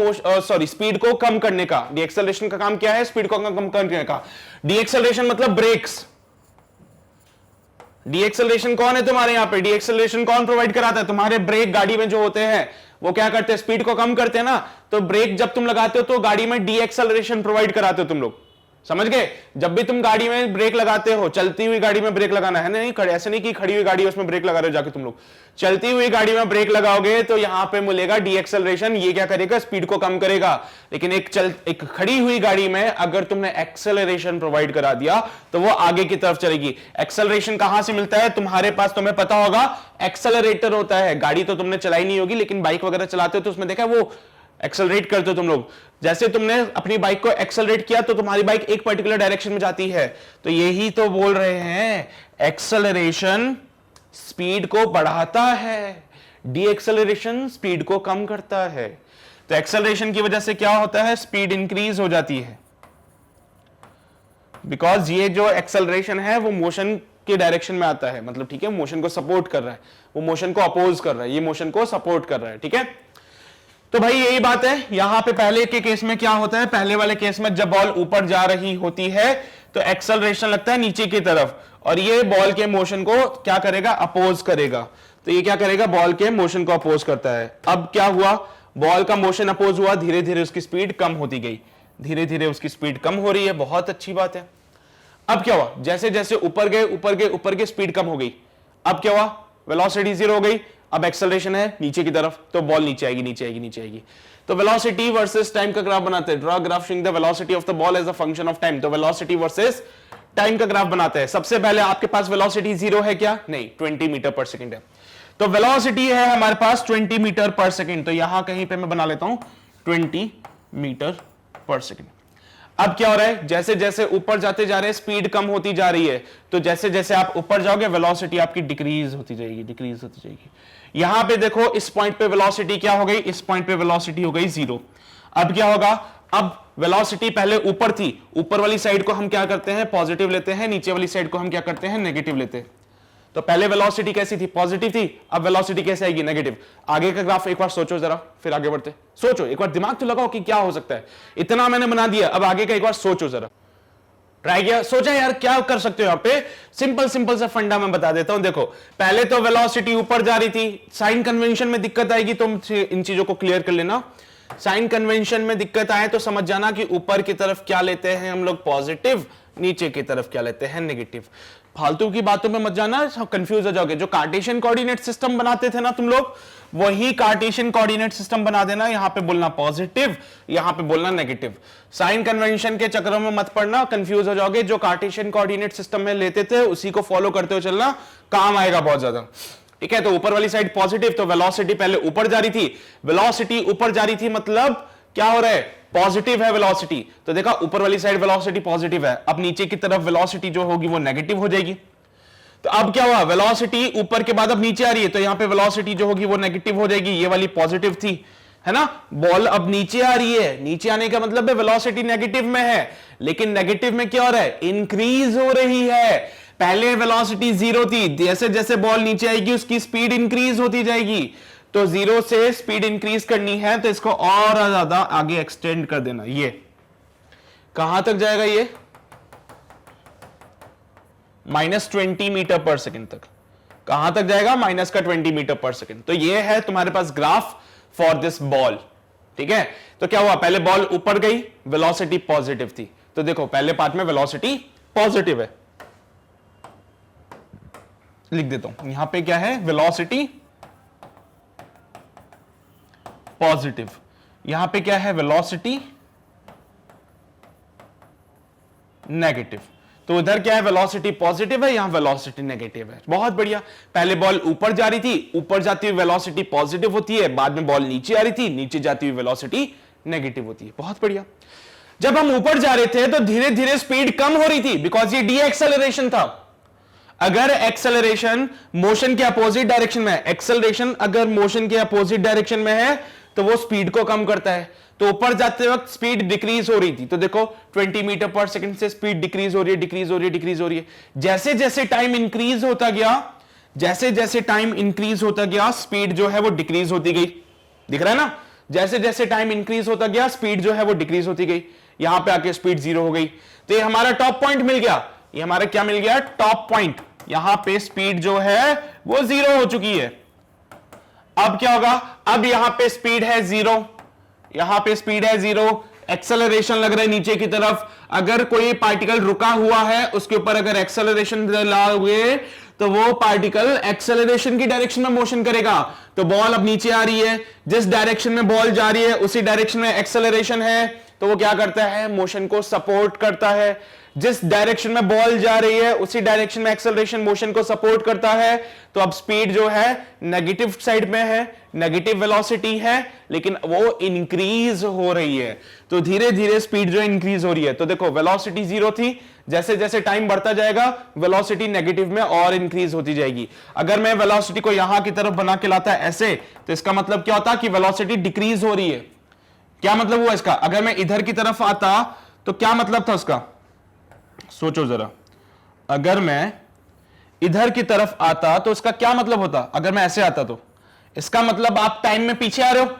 सॉरी स्पीड को कम करने का। डी एक्सेलरेशन का काम क्या है? स्पीड को कम करने का। डी एक्सेलरेशन मतलब ब्रेक्स। डी एक्सेलरेशन कौन है तुम्हारे यहां पे? डी एक्सेलरेशन कौन प्रोवाइड कराता है? तुम्हारे ब्रेक गाड़ी में जो होते हैं वो क्या करते हैं? स्पीड को कम करते हैं ना। तो ब्रेक जब तुम लगाते हो तो गाड़ी में डी एक्सेलरेशन प्रोवाइड कराते हो तुम लोग, समझ गए? जब भी तुम गाड़ी में ब्रेक लगाते हो, चलती हुई गाड़ी में ब्रेक लगाना है, नहीं ऐसे नहीं कि खड़ी हुई गाड़ी उसमें ब्रेक लगा रहे हो जाके तुम लोग। चलती हुई गाड़ी में ब्रेक लगाओगे तो यहां पे मिलेगा डी एक्सेलरेशन। ये क्या करेगा? स्पीड को कम करेगा। लेकिन एक खड़ी हुई गाड़ी में अगर तुमने एक्सेलरेशन प्रोवाइड करा दिया तो वो आगे की तरफ चलेगी। एक्सेलरेशन कहां से मिलता है? तुम्हारे पास, तुम्हें पता होगा, एक्सेलरेटर होता है। गाड़ी तो तुमने चलाई नहीं होगी, लेकिन बाइक वगैरह चलाते हो तो उसमें देखा वो एक्सेलरेट करते हो तुम लोग। जैसे तुमने अपनी बाइक को एक्सेलरेट किया तो तुम्हारी बाइक एक पर्टिकुलर डायरेक्शन में जाती है। तो यही तो बोल रहे हैं, एक्सेलरेशन स्पीड को बढ़ाता है, डी एक्सेलरेशन स्पीड को कम करता है। तो एक्सेलरेशन की वजह से क्या होता है? स्पीड इंक्रीज हो जाती है, बिकॉज ये जो एक्सेलरेशन है वो मोशन के डायरेक्शन में आता है, मतलब ठीक है, मोशन को सपोर्ट कर रहा है, वो मोशन को अपोज कर रहा है, ये मोशन को सपोर्ट कर रहा है, ठीक है? तो भाई यही बात है। यहां पे पहले के केस में क्या होता है? पहले वाले केस में जब बॉल ऊपर जा रही होती है तो एक्सेलरेशन लगता है नीचे की तरफ, और ये बॉल के मोशन को क्या करेगा? अपोज करेगा। तो ये क्या करेगा? बॉल के मोशन को अपोज करता है। अब क्या हुआ? बॉल का मोशन अपोज हुआ, धीरे धीरे उसकी स्पीड कम होती गई, धीरे धीरे उसकी स्पीड कम हो रही है, बहुत अच्छी बात है। अब क्या हुआ? जैसे जैसे ऊपर गए ऊपर गए ऊपर गए, स्पीड कम हो गई। अब क्या हुआ? वेलोसिटी जीरो हो गई। अब एक्सेलरेशन है नीचे की तरफ, तो बॉल नीचे आएगी, नीचे आएगी, नीचे आएगी। तो वेलोसिटी वर्सेस टाइम का ग्राफ बनाते हैं। Draw graph showing the velocity of the ball as a function of time. तो वेलोसिटी वर्सेस टाइम का ग्राफ बनाते हैं। सबसे पहले आपके पास वेलोसिटी जीरो है क्या? नहीं, 20 मीटर पर सेकंड है। तो वेलोसिटी है हमारे पास 20 मीटर पर सेकंड। तो यहां कहीं पे मैं बना लेता हूं 20 मीटर पर सेकंड। अब क्या हो रहा है? जैसे जैसे ऊपर जाते जा रहे हैं स्पीड कम होती जा रही है, तो जैसे जैसे आप ऊपर जाओगे वेलोसिटी आपकी डिक्रीज होती जाएगी, डिक्रीज होती जाएगी। यहां पे देखो, इस पॉइंट पे वेलोसिटी क्या हो गई? इस पॉइंट पे वेलोसिटी हो गई जीरो। अब क्या होगा? अब वेलोसिटी पहले ऊपर थी, ऊपर वाली साइड को हम क्या करते हैं? पॉजिटिव लेते हैं, नीचे वाली साइड को हम क्या करते हैं? नेगेटिव लेते हैं। तो पहले वेलोसिटी कैसी थी? पॉजिटिव थी। अब वेलोसिटी कैसे आएगी? नेगेटिव। आगे का ग्राफ एक बार सोचो जरा, फिर आगे बढ़ते। सोचो एक बार, दिमाग तो लगाओ कि क्या हो सकता है। इतना मैंने बना दिया, अब आगे का एक बार सोचो जरा। ट्राई किया, सोचा यार क्या कर सकते हो? यहाँ पे सिंपल सिंपल सा फंडा मैं बता देता हूं। देखो, पहले तो वेलोसिटी ऊपर जा रही थी, साइन कन्वेंशन में दिक्कत आएगी, तो इन चीजों को क्लियर कर लेना। साइन कन्वेंशन में दिक्कत आए तो समझ जाना कि ऊपर की तरफ क्या लेते हैं हम लोग? पॉजिटिव। नीचे की तरफ क्या लेते हैं? नेगेटिव। फालतू की बातों में मत जाना, कंफ्यूज हो जाओगे। जो कार्टेशियन कोऑर्डिनेट सिस्टम बनाते थे ना तुम लोग, वही कार्टेशियन कोऑर्डिनेट सिस्टम बना देना। यहां पे बोलना पॉजिटिव, यहां पे बोलना नेगेटिव। साइन कन्वेंशन के चक्करों में मत पड़ना, कंफ्यूज हो जाओगे। जो कार्टेशियन कोऑर्डिनेट सिस्टम में लेते थे उसी को फॉलो करते हुए चलना, काम आएगा बहुत ज्यादा, ठीक है? तो ऊपर वाली साइड पॉजिटिव, तो वेलोसिटी पहले ऊपर जा रही थी, वेलोसिटी ऊपर जा रही थी मतलब क्या हो रहा है? पॉजिटिव है वेलोसिटी। तो देखा, ऊपर वाली साइड वेलोसिटी पॉजिटिव है, अब नीचे की तरफ वेलोसिटी जो होगी वो नेगेटिव हो जाएगी। तो अब क्या हुआ? वेलोसिटी ऊपर के बाद अब नीचे आ रही है, तो यहां पे वेलोसिटी जो होगी वो नेगेटिव हो जाएगी। ये वाली पॉजिटिव थी, है ना, बॉल अब नीचे आ रही है, नीचे आने का मतलब है वेलोसिटी नेगेटिव में है, लेकिन नेगेटिव में क्या हो रहा है, इंक्रीज हो रही है। पहले वेलोसिटी 0 थी, जैसे जैसे बॉल नीचे आएगी उसकी स्पीड इंक्रीज होती जाएगी, तो 0 से स्पीड इंक्रीज करनी है तो इसको और ज्यादा आगे एक्सटेंड कर देना। ये कहां तक जाएगा, ये -20 मीटर पर सेकेंड तक, कहां तक जाएगा, माइनस का 20 मीटर पर सेकेंड। तो ये है तुम्हारे पास ग्राफ फॉर दिस बॉल, ठीक है। तो क्या हुआ, पहले बॉल ऊपर गई, वेलोसिटी पॉजिटिव थी, तो देखो पहले पार्ट में वेलोसिटी पॉजिटिव है, लिख देता हूं यहां पे क्या है, वेलोसिटी पॉजिटिव, यहां पे क्या है, वेलोसिटी नेगेटिव। तो इधर क्या है, वेलोसिटी पॉजिटिव है, यहां वेलोसिटी नेगेटिव है। बहुत बढ़िया, पहले बॉल ऊपर जा रही थी, ऊपर जाती हुई वेलोसिटी पॉजिटिव होती है, बाद में बॉल नीचे आ रही थी, नीचे जाती हुई वेलोसिटी नेगेटिव होती है। बहुत बढ़िया। जब हम ऊपर जा रहे थे तो धीरे धीरे स्पीड कम हो रही थी, बिकॉज ये डी एक्सेलरेशन था। अगर एक्सेलरेशन मोशन के अपोजिट डायरेक्शन में है, एक्सेलरेशन अगर मोशन के अपोजिट डायरेक्शन में है तो वो स्पीड को कम करता है। तो ऊपर जाते वक्त स्पीड डिक्रीज हो रही थी, तो देखो 20 मीटर पर सेकंड से स्पीड डिक्रीज हो रही है, डिक्रीज हो रही है, डिक्रीज हो रही है। जैसे जैसे टाइम इंक्रीज होता गया, जैसे जैसे टाइम इंक्रीज होता गया, स्पीड जो है वो डिक्रीज होती गई। दिख रहा है ना, जैसे जैसे टाइम इंक्रीज होता गया स्पीड जो है वो डिक्रीज होती गई। यहां पे आके स्पीड 0 हो गई, तो ये हमारा टॉप पॉइंट मिल गया। ये हमारा क्या मिल गया, टॉप पॉइंट। यहां पे स्पीड जो है वो 0 हो चुकी है। अब क्या होगा, अब यहां पे स्पीड है 0, यहां पे स्पीड है 0, एक्सेलरेशन लग रहा है नीचे की तरफ। अगर कोई पार्टिकल रुका हुआ है उसके ऊपर अगर एक्सेलरेशन लाओगे तो वो पार्टिकल एक्सेलरेशन की डायरेक्शन में मोशन करेगा। तो बॉल अब नीचे आ रही है, जिस डायरेक्शन में बॉल जा रही है उसी डायरेक्शन में एक्सेलरेशन है, तो वो क्या करता है, मोशन को सपोर्ट करता है। जिस डायरेक्शन में बॉल जा रही है उसी डायरेक्शन में एक्सेलरेशन मोशन को सपोर्ट करता है। तो अब स्पीड जो है नेगेटिव साइड में है, नेगेटिव वेलोसिटी है, लेकिन वो इंक्रीज हो रही है। तो धीरे धीरे स्पीड जो इंक्रीज हो रही है। तो देखो वेलोसिटी 0 थी, जैसे जैसे टाइम बढ़ता जाएगा वेलोसिटी नेगेटिव में और इंक्रीज होती जाएगी। अगर मैं वेलोसिटी को यहां की तरफ बना के लाता ऐसे, तो इसका मतलब क्या होता कि वेलोसिटी डिक्रीज हो रही है। क्या मतलब हुआ इसका, अगर मैं इधर की तरफ आता तो क्या मतलब था उसका, सोचो जरा। अगर मैं इधर की तरफ आता तो इसका क्या मतलब होता, अगर मैं ऐसे आता तो इसका मतलब आप टाइम में पीछे आ रहे हो।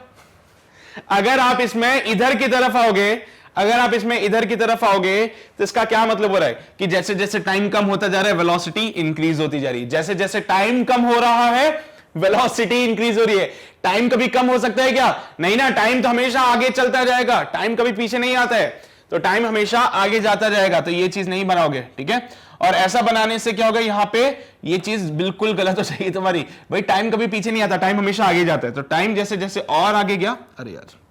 अगर आप इसमें इधर की तरफ आओगे, अगर आप इसमें इधर की तरफ आओगे तो इसका क्या मतलब हो रहा है कि जैसे जैसे टाइम कम होता जा रहा है वेलोसिटी इंक्रीज होती जा रही है। जैसे जैसे टाइम कम हो रहा है वेलोसिटी इंक्रीज हो रही है। टाइम कभी कम हो सकता है क्या, नहीं ना, टाइम तो हमेशा आगे चलता जाएगा, टाइम कभी पीछे नहीं आता है, तो टाइम हमेशा आगे जाता जाएगा। तो ये चीज नहीं बनाओगे, ठीक है। और ऐसा बनाने से क्या होगा, यहां पे ये चीज बिल्कुल गलत हो जाएगी तुम्हारी। भाई टाइम कभी पीछे नहीं आता, टाइम हमेशा आगे जाता है। तो टाइम जैसे जैसे और आगे गया, अरे यार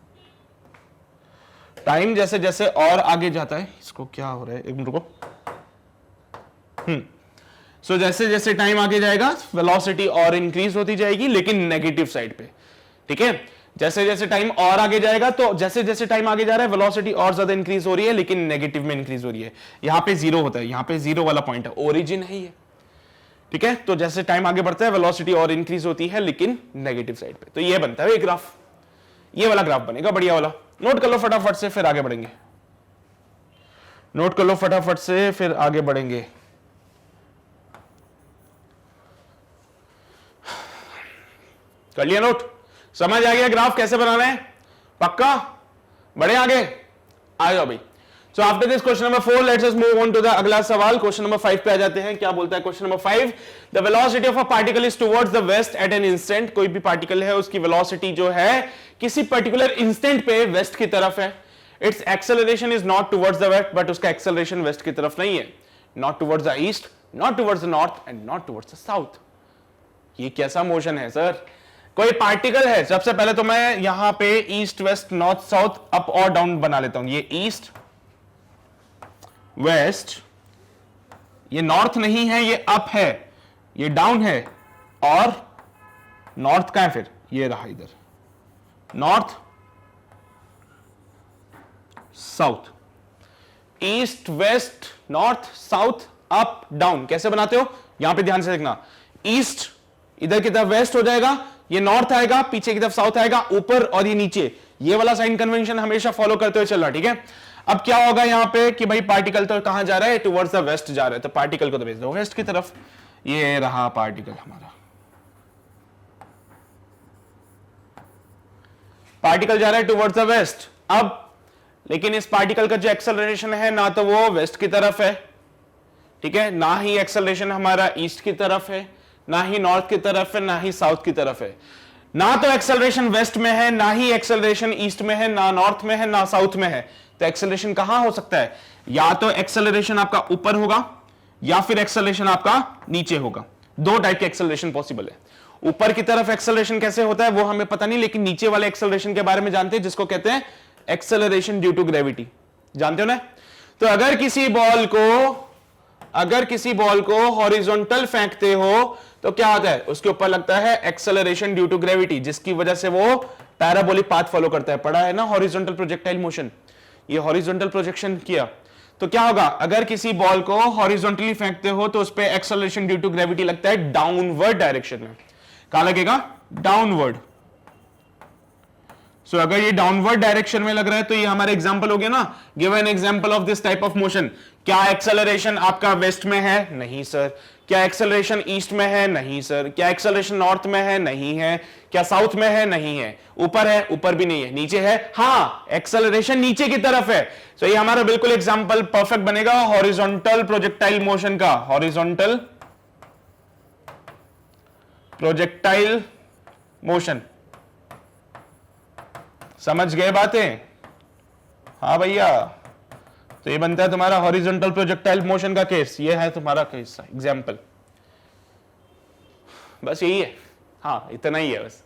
टाइम जैसे जैसे और आगे जाता है, इसको क्या हो रहा है, एक मिनट रुको। सो जैसे जैसे टाइम आगे जाएगा वेलोसिटी और इंक्रीज होती जाएगी, लेकिन नेगेटिव साइड पे, ठीक है। जैसे जैसे टाइम और आगे जाएगा, तो जैसे जैसे टाइम आगे जा रहा है वेलोसिटी और ज्यादा इंक्रीज हो रही है, लेकिन नेगेटिव में इंक्रीज हो रही है। यहां पे 0 होता है, यहां पे 0 वाला पॉइंट है, ओरिजिन है ये, ठीक है। तो जैसे टाइम आगे बढ़ता है वेलोसिटी और इंक्रीज होती है, लेकिन नेगेटिव साइड पे। तो ये बनता है ये ग्राफ, ये वाला ग्राफ बनेगा बढ़िया वाला। नोट कर लो फटाफट से, फिर आगे बढ़ेंगे। नोट कर लो फटाफट से, फिर आगे बढ़ेंगे। कर लिया नोट, समझ आ गया ग्राफ कैसे बनाना है, पक्का। बढ़े आगे, आ जाओ भाई। So after this question number 4 let's us move on to the अगला सवाल। क्वेश्चन नंबर 5 पे आ जाते हैं। क्या बोलता है question number 5, the velocity of a particle is towards the west at an instant. कोई भी पार्टिकल है उसकी वेलोसिटी जो है किसी पर्टिकुलर इंस्टेंट पे वेस्ट की तरफ है। It's acceleration is not towards the west, but उसका एक्सेलरेशन वेस्ट की तरफ नहीं है। Not towards the east, not towards the north and not towards the south. ये कैसा मोशन है सर, कोई पार्टिकल है। सबसे पहले तो मैं यहां पे east west north south up और डाउन बना लेता हूं। ये ईस्ट वेस्ट, ये नॉर्थ नहीं है, ये अप है, ये डाउन है, और नॉर्थ का है फिर ये रहा इधर, north south, east west north south up down. कैसे बनाते हो, यहां पे ध्यान से देखना। ईस्ट इधर की तरफ वेस्ट हो जाएगा, ये नॉर्थ आएगा, पीछे की तरफ साउथ आएगा, ऊपर और ये नीचे, ये वाला साइन कन्वेंशन हमेशा फॉलो करते हुए चल रहा, ठीक है। अब क्या होगा यहां पे कि भाई पार्टिकल तो कहां जा रहा है, टुवर्ड्स द वेस्ट जा रहा है, तो पार्टिकल को तो भेज दो वेस्ट की तरफ। ये रहा पार्टिकल हमारा, पार्टिकल जा रहा है टुवर्ड्स द वेस्ट। अब लेकिन इस पार्टिकल का जो एक्सेलरेशन है ना तो वो वेस्ट की तरफ है, ठीक है, ना ही एक्सेलरेशन हमारा ईस्ट की तरफ है, ना ही नॉर्थ की तरफ है, ना ही साउथ की तरफ है। ना तो एक्सेलरेशन वेस्ट में है, ना ही एक्सेलरेशन ईस्ट में है, ना नॉर्थ में है, ना साउथ में है। तो एक्सेलरेशन कहां हो सकता है, या तो एक्सेलरेशन आपका ऊपर होगा या फिर एक्सेलरेशन आपका नीचे होगा। दो टाइप के एक्सेलरेशन पॉसिबल है। ऊपर की तरफ एक्सेलरेशन कैसे होता है वो हमें पता नहीं, लेकिन नीचे वाले एक्सेलरेशन के बारे में जानते हैं, जिसको कहते हैं एक्सेलरेशन ड्यू टू ग्रेविटी, जानते हो ना। तो अगर किसी बॉल को हॉरिजॉन्टल फेंकते हो तो क्या होता है, उसके ऊपर लगता है एक्सेलरेशन ड्यू टू ग्रेविटी, जिसकी वजह से वो पैराबोलिक पाथ फॉलो करता है। पढ़ा है ना हॉरिजॉन्टल प्रोजेक्टाइल मोशन, ये हॉरिजॉन्टल प्रोजेक्शन किया तो क्या होगा, अगर किसी बॉल को हॉरिजॉन्टली फेंकते हो तो उस पे एक्सेलरेशन ड्यू टू ग्रेविटी लगता है डाउनवर्ड डायरेक्शन में। कहां लगेगा, डाउनवर्ड। सो अगर ये डाउनवर्ड डायरेक्शन में लग रहा है तो ये हमारा एग्जांपल हो गया ना, give an example of this type of motion. क्या एक्सेलरेशन आपका वेस्ट में है, नहीं सर। क्या एक्सेलरेशन ईस्ट में है, नहीं सर। क्या एक्सेलरेशन नॉर्थ में है, नहीं है। क्या साउथ में है, नहीं है। ऊपर है, ऊपर भी नहीं है। नीचे है, हाँ एक्सेलरेशन नीचे की तरफ है। सो ये हमारा बिल्कुल एग्जांपल परफेक्ट बनेगा हॉरिजॉन्टल प्रोजेक्टाइल मोशन का, हॉरिजॉन्टल प्रोजेक्टाइल मोशन। समझ गए बातें, हाँ भैया। तो ये बनता है तुम्हारा हॉरिजॉन्टल प्रोजेक्टाइल मोशन का केस, ये है तुम्हारा केस एग्जांपल। बस यही है, हाँ इतना ही है बस।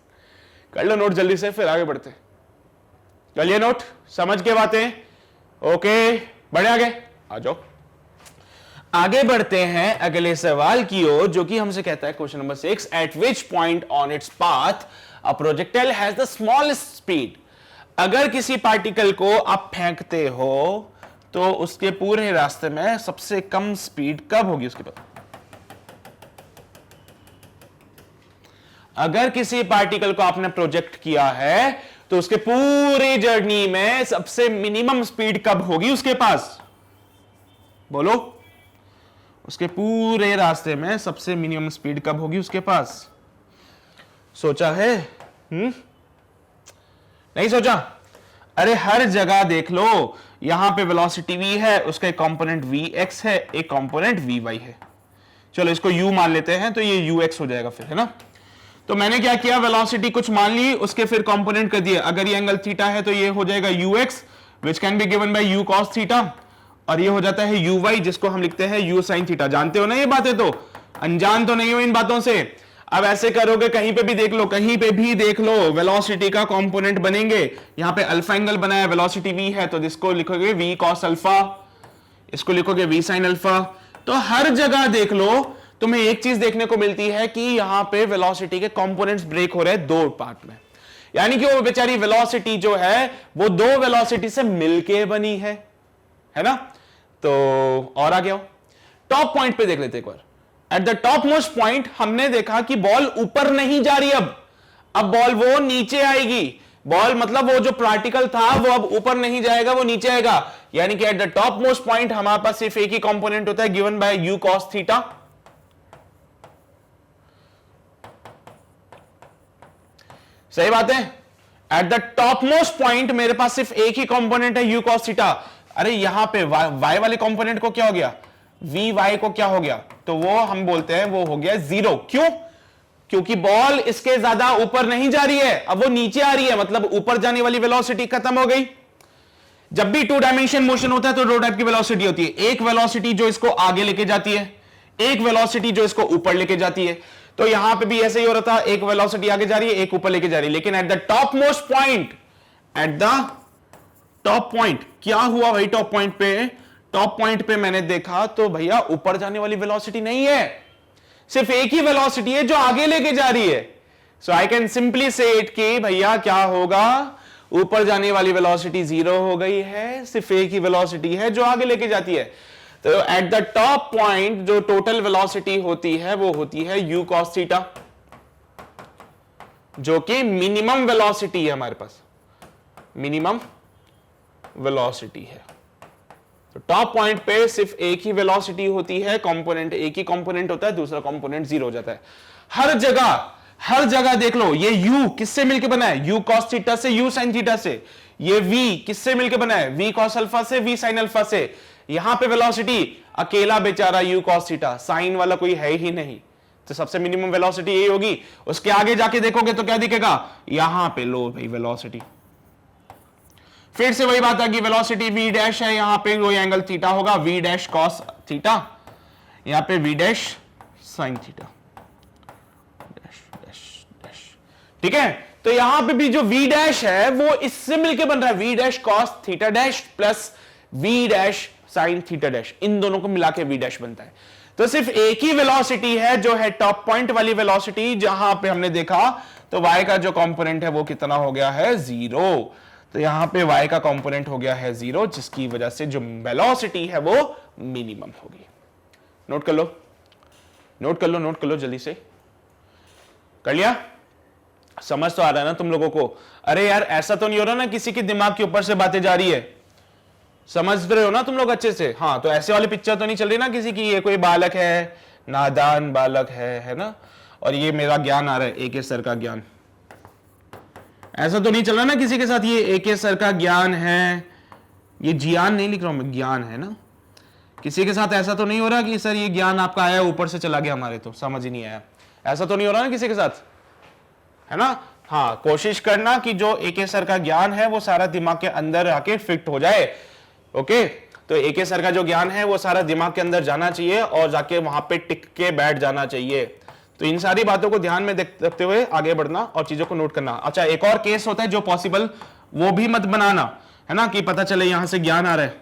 कर लो नोट जल्दी से, फिर आगे बढ़ते। चलिए नोट, समझ के बातें, ओके बढ़े आगे, आ जाओ। आगे बढ़ते हैं अगले सवाल की ओर, जो कि हमसे कहता है question number 6, eight which point on its path a projectile has the smallest speed. अगर किसी पार्टिकल को आप फेंकते हो तो उसके पूरे रास्ते में सबसे कम स्पीड कब होगी उसके पास। अगर किसी पार्टिकल को आपने प्रोजेक्ट किया है तो उसके पूरे जर्नी में सबसे मिनिमम स्पीड कब होगी उसके पास, बोलो। उसके पूरे रास्ते में सबसे मिनिमम स्पीड कब होगी उसके पास, सोचा है? नहीं सोचा? अरे हर जगह देख लो, यहां पे वेलोसिटी v है, उसका एक कंपोनेंट vx है, एक कंपोनेंट vy है। चलो इसको u मान लेते हैं तो ये ux हो जाएगा फिर, है ना। तो मैंने क्या किया, वेलोसिटी कुछ मान ली, उसके फिर कंपोनेंट कर दिए। अगर ये एंगल थीटा है तो ये हो जाएगा ux, which can be given by u cos theta, और ये हो जाता है uy, जिसको हम लिखते हैं u sin थीटा। जानते हो ना ये बातें, तो अनजान तो नहीं हो इन बातों से। अब ऐसे करोगे, कहीं पे भी देख लो, कहीं पे भी देख लो, वेलोसिटी का कंपोनेंट बनेंगे। यहां पे अल्फा एंगल बनाया, वेलोसिटी v है तो इसको लिखोगे v cos अल्फा, इसको लिखोगे v sin अल्फा। तो हर जगह देख लो, तुम्हें एक चीज देखने को मिलती है कि यहां पे वेलोसिटी के कंपोनेंट्स ब्रेक हो रहे हैं दो पार्ट में, यानी कि वो बेचारी वेलोसिटी जो है वो दो वेलोसिटी से मिलके बनी है ना। तो और आगे आओ, टॉप पॉइंट पे देख लेते एक बार। At the top most point हमने देखा कि बॉल ऊपर नहीं जा रही, अब बॉल वो नीचे आएगी। बॉल मतलब वो जो पार्टिकल था वो अब ऊपर नहीं जाएगा, वो नीचे आएगा। यानी कि eight the top most point हमारे पास सिर्फ एक ही कंपोनेंट होता है, given by u cos theta. सही बात है। Eight the top most point मेरे पास सिर्फ एक ही कंपोनेंट है u cos थीटा। अरे यहां पे y वाले कंपोनेंट को क्या हो गया, vy को क्या हो गया, तो वो हम बोलते हैं वो हो गया जीरो। क्यों? क्योंकि बॉल इसके ज्यादा ऊपर नहीं जा रही है, अब वो नीचे आ रही है, मतलब ऊपर जाने वाली वेलोसिटी खत्म हो गई। जब भी टू डायमेंशन मोशन होता है तो दो टाइप की वेलोसिटी होती है, एक वेलोसिटी जो इसको आगे लेके जाती है, एक वेलोसिटी जो इसको ऊपर लेके जाती है। तो यहां पे भी ऐसे ही हो रहा था, एक वेलोसिटी आगे जा रही है, एक ऊपर लेके जा रही है। लेकिन eight the top most point, eight the top point क्या हुआ भाई, टॉप पॉइंट पे मैंने देखा तो भैया ऊपर जाने वाली वेलोसिटी नहीं है, सिर्फ एक ही वेलोसिटी है जो आगे लेके जा रही है। सो आई कैन सिंपली से इट कि भैया क्या होगा, ऊपर जाने वाली वेलोसिटी जीरो हो गई है, सिर्फ एक ही वेलोसिटी है जो आगे लेके जाती है। तो एट द टॉप पॉइंट जो टोटल वेलोसिटी होती है वो होती है u cos थीटा। जो कि मिनिमम वेलोसिटी है हमारे पास, मिनिमम वेलोसिटी है। तो टॉप पॉइंट पे सिर्फ एक ही वेलोसिटी होती है, कंपोनेंट एक ही कंपोनेंट होता है, दूसरा कंपोनेंट जीरो हो जाता है। हर जगह देख लो, ये u किससे मिलकर बना है, u cos थीटा से, u sin थीटा से। ये v किससे मिलकर बना है, v cos अल्फा से, v sin अल्फा से। यहां पे वेलोसिटी अकेला बेचारा u cos थीटा, साइन वाला कोई है ही नहीं, तो सबसे मिनिमम वेलोसिटी यही होगी। उसके आगे जाके देखोगे तो क्या दिखेगा, यहां पे लो भाई वेलोसिटी, फिर से वही बात है कि वेलोसिटी v डैश है, यहां पे कोई एंगल थीटा होगा, v डैश cos थीटा, यहां पे v डैश sin थीटा, ठीक है। तो यहां पे भी जो v डैश है वो इससे मिलके बन रहा है, v dash cos theta dash plus v dash sin theta dash, इन दोनों को मिला के v डैश बनता है। तो सिर्फ एक ही वेलोसिटी है जो है टॉप पॉइंट वाली वेलोसिटी, जहां पे हमने देखा तो y का जो कंपोनेंट है वो कितना हो गया है, 0। तो यहां पे y का कंपोनेंट हो गया है 0, जिसकी वजह से जो वेलोसिटी है वो मिनिमम होगी। नोट कर लो, नोट कर लो, नोट कर लो, जल्दी से कर लिया। समझ तो आ रहा है ना तुम लोगों को? अरे यार ऐसा तो नहीं हो रहा ना किसी के दिमाग के ऊपर से बातें जा रही है, समझ रहे हो ना तुम लोग अच्छे से? हाँ, तो ऐसे वाली पिक्चर तो नहीं चल रही ना किसी की, ये कोई बालक है, नादान बालक है ना, और ये मेरा ज्ञान आ रहा है, एके सर का ज्ञान। ऐसा तो नहीं चल रहा ना किसी के साथ, ये एके सर का ज्ञान है, ये ज्ञान नहीं लिख रहा हूं मैं, ज्ञान है ना। किसी के साथ ऐसा तो नहीं हो रहा कि सर ये ज्ञान आपका आया ऊपर से चला गया हमारे, तो समझ ही नहीं आया, ऐसा तो नहीं हो रहा ना किसी के साथ, है ना? हाँ, कोशिश करना कि जो एके सर का ज्ञान है वो सारा दिमाग के अंदर आके फिट हो जाए। ओके, तो एके सर का जो ज्ञान है वो सारा दिमाग के अंदर जाना चाहिए और जाके वहां पे टिक के बैठ जाना चाहिए। तो इन सारी बातों को ध्यान में रखते हुए आगे बढ़ना और चीजों को नोट करना। अच्छा, एक और केस होता है जो पॉसिबल, वो भी मत बनाना, है ना, कि पता चले यहां से ज्ञान आ रहा है,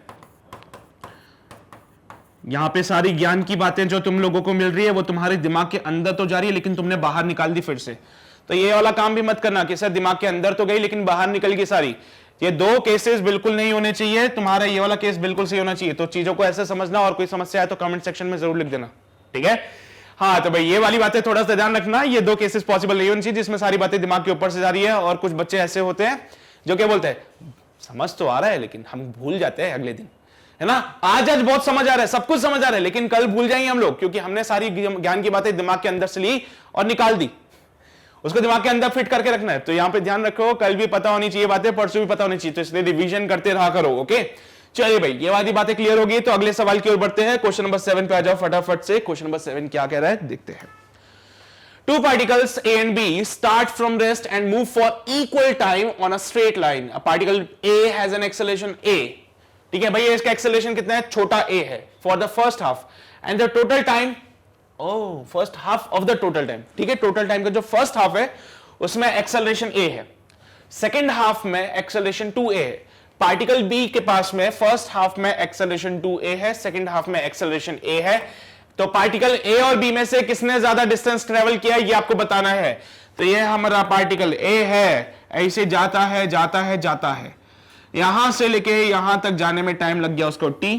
यहां पे सारी ज्ञान की बातें जो तुम लोगों को मिल रही है वो तुम्हारे दिमाग के अंदर तो जा रही है लेकिन तुमने बाहर निकाल दी फिर से। तो ये वाला काम भी मत करना कि सर दिमाग के अंदर तो गई लेकिन बाहर निकल गई सारी। ये दो केसेस बिल्कुल नहीं होने चाहिए, तुम्हारा ये वाला केस बिल्कुल सही होना चाहिए। तो चीजों को ऐसे समझना, और कोई समस्या है तो कमेंट सेक्शन में जरूर लिख देना, ठीक है? हाँ, तो भाई ये वाली बातें थोड़ा सा ध्यान रखना, ये दो केसेस पॉसिबल नहीं होनी चाहिए जिसमें सारी बातें दिमाग के ऊपर से जा रही है। और कुछ बच्चे ऐसे होते हैं जो क्या बोलते हैं, समझ तो आ रहा है लेकिन हम भूल जाते हैं अगले दिन, है ना। आज बहुत समझ आ रहा है, सब कुछ समझ आ रहा है, लेकिन कल भूल जाएंगे हम लोग, क्योंकि हमने सारी ज्ञान की बातें दिमाग के अंदर से ली और निकाल दी, उसको दिमाग के अंदर फिट करके रखना है। तो यहां पे ध्यान रखो, कल भी पता होनी चाहिए बातें, परसों भी पता होनी चाहिए, तो इसलिए रिवीजन करते रहा करो। ओके, चलिए भाई, ये वाली बातें क्लियर होगी तो अगले सवाल की ओर बढ़ते हैं। क्वेश्चन नंबर 7 पे आ जाओ फटाफट से। क्वेश्चन नंबर 7 क्या कह रहा है देखते हैं। Two particles A and B start from rest and move for equal time on a straight line. A particle A has an acceleration A. ठीक है भाई, इसका acceleration कितना है, छोटा a है, for the first half and the total time, first half of the total time, ठीक है, total time का जो first half है उसमें acceleration a है, second half में acceleration 2a है। पार्टिकल B के पास में फर्स्ट हाफ में acceleration 2a है, second half में acceleration a है। तो पार्टिकल A और B में से किसने ज्यादा डिस्टेंस ट्रेवल किया ये आपको बताना है। तो ये हमारा पार्टिकल A है, ऐसे जाता है जाता है जाता है, यहां से लेके यहां तक जाने में टाइम लग गया उसको t।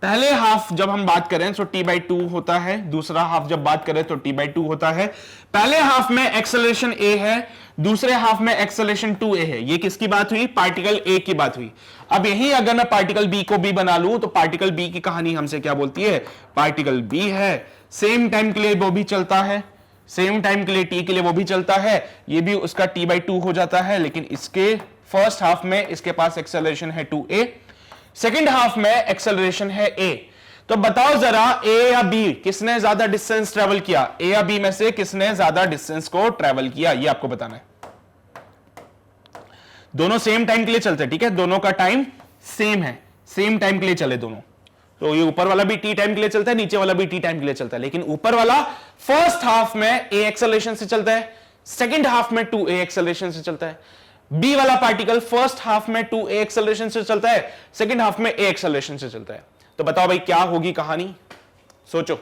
पहले हाफ जब हम बात करें तो t/2 होता है, दूसरा हाफ जब बात करें तो t/2 होता है। पहले हाफ में एक्सेलरेशन a है, दूसरे हाफ में एक्सेलरेशन 2a है। ये किसकी बात हुई, पार्टिकल A की बात हुई। अब यही अगर मैं पार्टिकल B को B बना लूं तो पार्टिकल B की कहानी हमसे क्या बोलती है, पार्टिकल B है, सेम टाइम के लिए वो भी चलता है, सेम टाइम के लिए t के लिए वो भी चलता है, ये भी उसका t/2 हो जाता है, लेकिन इसके फर्स्ट हाफ में इसके पास एक्सेलरेशन है 2a, सेकेंड हाफ में एक्सेलरेशन है a। तो बताओ जरा a या b किसने ज्यादा डिस्टेंस ट्रेवल किया, a या b में से किसने ज्यादा डिस्टेंस को ट्रेवल किया, ये आपको बताना है। दोनों सेम टाइम के लिए चलते हैं, ठीक है, दोनों का टाइम सेम है, सेम टाइम के लिए चले दोनों। तो ये ऊपर वाला भी t टाइम के लिए चलता है, नीचे वाला भी t टाइम के लिए चलता है, लेकिन ऊपर वाला फर्स्ट हाफ में a एक्सेलरेशन से चलता है, सेकेंड हाफ में 2a एक्सेलरेशन से चलता है। B वाला पार्टिकल फर्स्ट हाफ में 2a एक्सेलरेशन से चलता है, सेकेंड हाफ में a एक्सेलरेशन से चलता है। तो बताओ भाई क्या होगी कहानी, सोचो।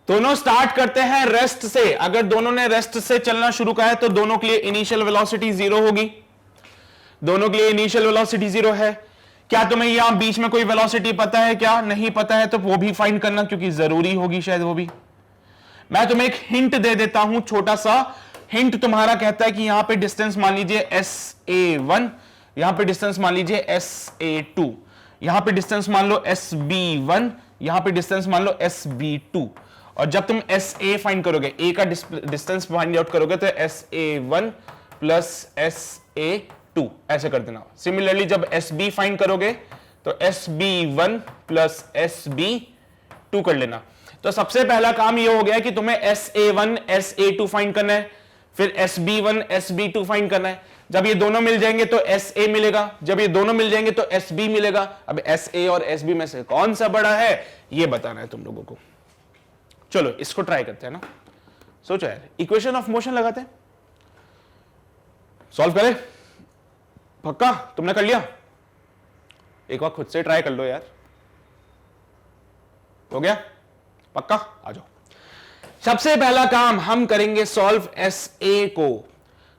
दोनों स्टार्ट करते हैं रेस्ट से, अगर दोनों ने रेस्ट से चलना शुरू किया है तो दोनों के लिए इनिशियल वेलोसिटी 0 होगी, दोनों के लिए इनिशियल वेलोसिटी 0 है। क्या तुम्हें यहां बीच में कोई वेलोसिटी पता है, क्या नहीं पता है तो वो भी फाइंड करना, क्योंकि जरूरी होगी शायद वो भी। मैं तुम्हें एक हिंट दे देता हूं, छोटा सा हिंट तुम्हारा कहता है कि यहां पे डिस्टेंस मान लीजिए SA1, यहां पे डिस्टेंस मान लीजिए SA2, यहां पे डिस्टेंस मान लो SB1, यहां पे डिस्टेंस मान लो SB2, और जब तुम SA फाइंड करोगे, A का डिस्टेंस फाइंड आउट करोगे तो SA1 प्लस SA2 ऐसे कर देना। सिमिलरली जब SB फाइंड करोगे तो SB1 प्लस SB2 कर लेना। तो सबसे पहला काम ये हो गया कि तुम्हें SA1 SA2 फाइंड करना है, फिर SB1 SB2 फाइंड करना है। जब ये दोनों मिल जाएंगे तो SA मिलेगा, जब ये दोनों मिल जाएंगे तो SB मिलेगा। अब SA और SB में से कौन सा बड़ा है ये बताना है तुम लोगों को। चलो इसको ट्राई करते हैं ना। सोचो यार, इक्वेशन ऑफ मोशन लगाते हैं, सॉल्व करें। पक्का तुमने कर लिया? एक बार खुद से ट्राई कर लो यार। हो गया? पक्का? आ जाओ। सबसे पहला काम हम करेंगे सॉल्व SA को।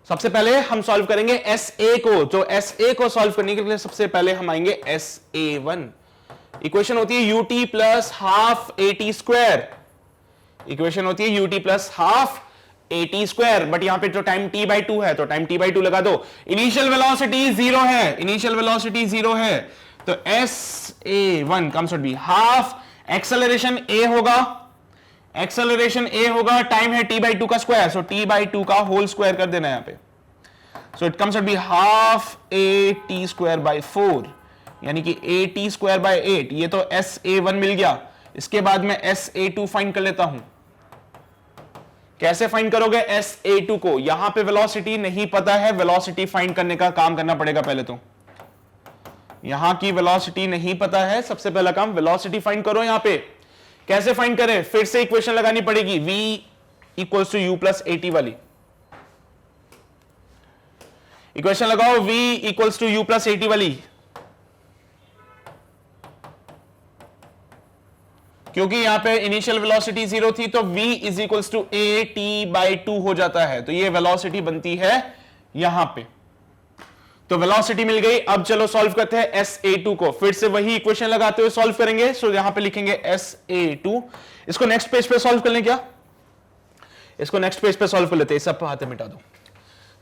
सबसे पहले हम सॉल्व करेंगे SA को। तो SA को सॉल्व करने के लिए सबसे पहले हम आएंगे SA1। इक्वेशन होती है UT plus half AT square. Equation होती है UT plus half AT square, but यहां पे तो टाइम T/2 है तो टाइम T/2 लगा दो। इनिशियल वेलोसिटी 0 है, इनिशियल वेलोसिटी 0 है, तो SA1 comes out be half acceleration A होगा, एक्सेलरेशन A होगा, टाइम है T/2 का स्क्वायर, सो T/2 का होल स्क्वायर कर देना यहां पे। So it comes out be half AT square by 4, यानी कि AT स्क्वायर बाय 8। ये तो SA1 मिल गया। इसके बाद मैं SA2 फाइंड कर लेता हूं। कैसे फाइंड करोगे SA2 को? यहां पे वेलोसिटी नहीं पता है, वेलोसिटी फाइंड करने का काम करना पड़ेगा पहले तो। यहां की वेलोसिटी नहीं पता है, सबसे पहला काम वेलोसिटी फाइंड करो। यहां पे कैसे फाइंड करें? फिर से इक्वेशन लगानी पड़ेगी, V equals to U plus AT वाली इक्वेशन लगाओ। V equals to U plus AT वाली, क्योंकि यहां पे इनिशियल वेलोसिटी 0 थी तो V is equals to AT/2 हो जाता है, तो ये वेलोसिटी बनती है यहां पे। तो वेलोसिटी मिल गई। अब चलो सॉल्व करते हैं SA2 को। फिर से वही इक्वेशन लगाते हुए सॉल्व करेंगे। सो यहां पे लिखेंगे SA2। इसको नेक्स्ट पेज पे सॉल्व कर लें क्या? इसको नेक्स्ट पेज पे सॉल्व कर लेते हैं, सब बातें मिटा दो।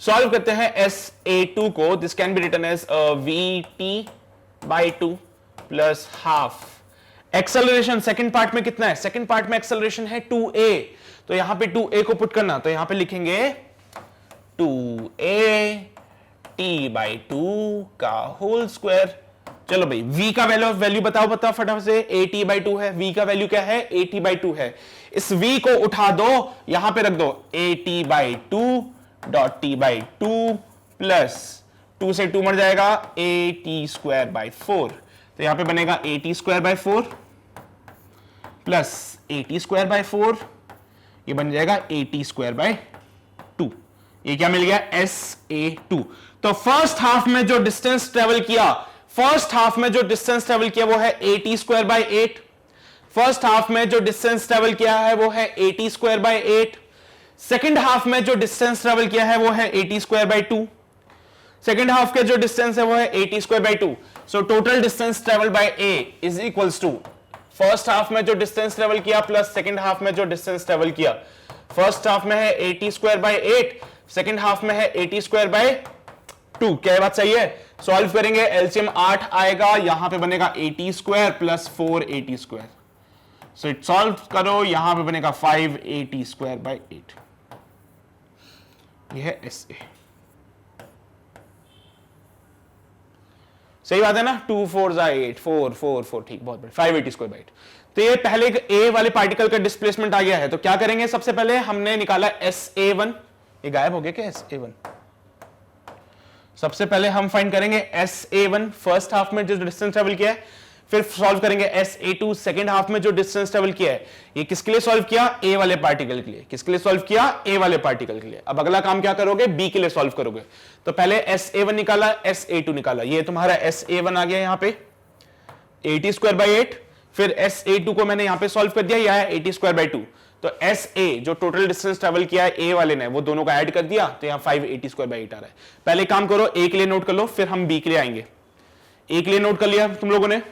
सॉल्व करते हैं SA2 को। This can be written as VT/2 plus half. Acceleration second part में कितना है? सेकंड पार्ट में एक्सेलरेशन है 2a, तो यहां पे 2a को पुट करना, तो यहां पे लिखेंगे 2a T/2 का होल स्क्वायर। चलो भाई, v का वैल्यू बताओ फटाफट से। AT/2 है, v का वैल्यू क्या है? AT/2 है। इस v को उठा दो, यहां पे रख दो AT/2 डॉट T/2 प्लस 2 से 2 मर जाएगा AT स्क्वायर बाय 4, तो यहां पे बनेगा AT square by 4 plus AT square by 4, ये बन जाएगा AT स्क्वायर बाय 2। ये क्या मिल गया? SA2। तो फर्स्ट हाफ में जो डिस्टेंस ट्रेवल किया, फर्स्ट हाफ में जो डिस्टेंस ट्रेवल किया वो है AT square by 8। First half में जो डिस्टेंस ट्रेवल किया है वो है AT square by 8। Second half में जो डिस्टेंस ट्रेवल किया है वो है AT square by 2। Second half के जो डिस्टेंस है वो है AT square by 2। So total distance travel by A is equals to first half में जो डिस्टेंस ट्रेवल किया प्लस सेकेंड हाफ में जो डिस्टेंस ट्रेवल किया। फर्स्ट हाफ में है AT square by 8, second half में है AT स्क्वायर बाय 2। क्या बात सही है? सॉल्व करेंगे, एलसीएम 8 आएगा, यहां पे बनेगा AT square plus 4AT square. So it solve करो, यहां पे बनेगा 5AT स्क्वायर बाय 8। यह है SA। सही बात है ना? 2 4 8 4 4 4, ठीक, बहुत बढ़िया। 580 स्क्वायर बाय 8। तो ये पहले A वाले पार्टिकल का डिस्प्लेसमेंट आ गया है, तो क्या करेंगे? सबसे पहले हमने निकाला SA1। ये गायब हो गया क्या SA1? सबसे पहले हम फाइंड करेंगे SA1 फर्स्ट हाफ में जो डिस्टेंस ट्रेवल किया है, फिर सॉल्व करेंगे SA2 सेकंड हाफ में जो डिस्टेंस ट्रेवल किया है। ये किसके लिए सॉल्व किया? A वाले पार्टिकल के लिए। किसके लिए सॉल्व किया? A वाले पार्टिकल के लिए। अब अगला काम क्या करोगे? B के लिए सॉल्व करोगे। तो पहले SA1 निकाला, SA2 निकाला, ये तुम्हारा SA1 आ गया यहां पे AT स्क्वायर बाय 8। फिर SA2 को मैंने यहां पे सॉल्व कर दिया, यह है AT स्क्वायर बाय 2। तो SA जो टोटल डिस्टेंस ट्रेवल किया है A वाले ने, वो दोनों का ऐड कर दिया, तो यहां 580 स्क्वायर बाय 8 आ रहा है। पहले काम करो, A के लिए नोट कर लो, फिर हम B के लिए आएंगे। A के लिए नोट कर लिया तुम लोगों ने?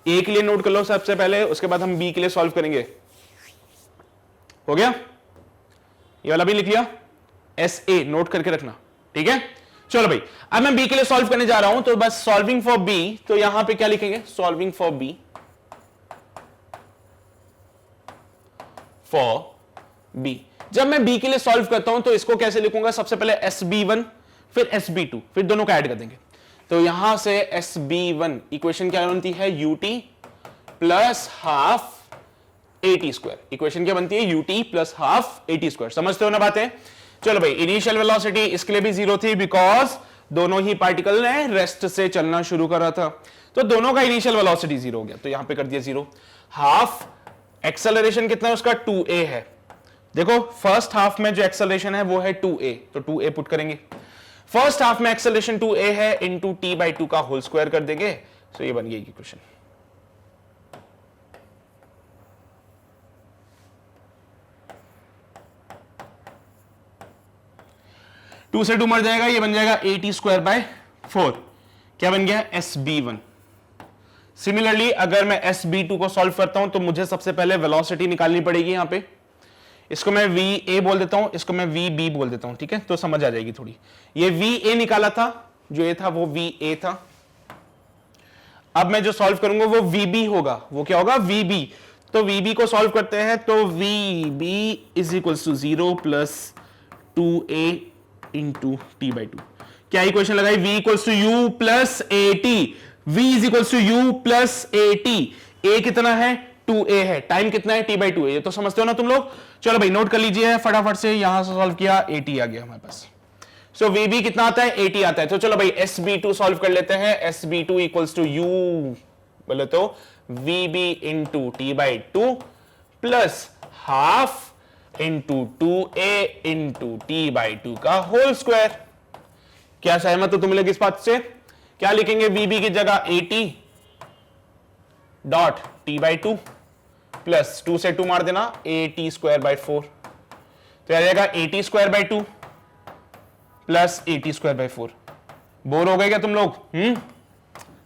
A के लिए नोट कर लो सबसे पहले, उसके बाद हम B के लिए सॉल्व करेंगे। हो गया? ये वाला भी लिख लिया? एस ए नोट करके रखना, ठीक है। चलो भाई, अब मैं बी के लिए सॉल्व करने जा रहा हूं, तो बस सॉल्विंग फॉर बी, तो यहां पे क्या लिखेंगे, solving for B, for B. जब मैं बी के लिए सॉल्व करता हूं तो इसको कैसे लिखूंगा, सबसे पहले एस बी वन फिर एस बी टू, फिर दोनों का ऐड कर देंगे। तो यहां से एस बी वन इक्वेशन क्या बनती है, UT plus half A T square. Equation क्या बनती है, UT plus half A T square. समझते हो ना बातें। चलो भाई, इनिशियल वेलोसिटी इसके लिए भी जीरो थी, बिकॉज दोनों ही पार्टिकल ने रेस्ट से चलना शुरू करा था, तो दोनों का इनिशियल वेलोसिटी जीरो हो गया, तो यहां पे कर दिया जीरो। हाफ एक्सेलरेशन कितना है उसका, 2a है। देखो फर्स्ट हाफ में जो एक्सेलरेशन है वो है 2a, तो 2a पुट करेंगे। फर्स्ट हाफ में एक्सेलरेशन 2a है, इंटू t/2 का होल स्क्वायर कर देंगे, तो ये बन गई इक्वेशन। टू से 2 मर जाएगा, ये बन जाएगा at²/4। क्या बन गया, SB1। सिमिलरली अगर मैं SB2 को सॉल्व करता हूं तो मुझे सबसे पहले वेलोसिटी निकालनी पड़ेगी। यहां पे इसको मैं VA बोल देता हूं, इसको मैं VB बोल देता हूं, ठीक है, तो समझ आ जाएगी थोड़ी। ये VA निकाला था, जो ये था वो VA था। अब मैं जो सॉल्व करूंगा वो VB होगा, वो क्या होगा, VB। तो VB को सॉल्व करते हैं, तो VB is equals to 0 plus 2a into t/2। क्या इक्वेशन लगाई, V equals to U plus AT। V is equals to U plus AT। A कितना है, 2a है, टाइम कितना है, t/2 है, ये तो समझते हो ना तुम लोग। चलो भाई नोट कर लीजिए फटाफट से, यहां से सॉल्व किया, AT आ गया हमारे पास। सो VB कितना आता है, AT आता है। तो चलो भाई SB2 सॉल्व कर लेते हैं। SB2 इक्वल्स टू U बोले तो VB into t/2 plus half into 2a into t/2 का होल स्क्वायर। क्या सहमत हो तुम लोग इस बात से। क्या लिखेंगे, VB की जगह AT डॉट t/2 प्लस 2 से 2 मार देना, AT²/4। तो आ जाएगा AT²/2 प्लस AT²/4। बोर हो गए क्या तुम लोग,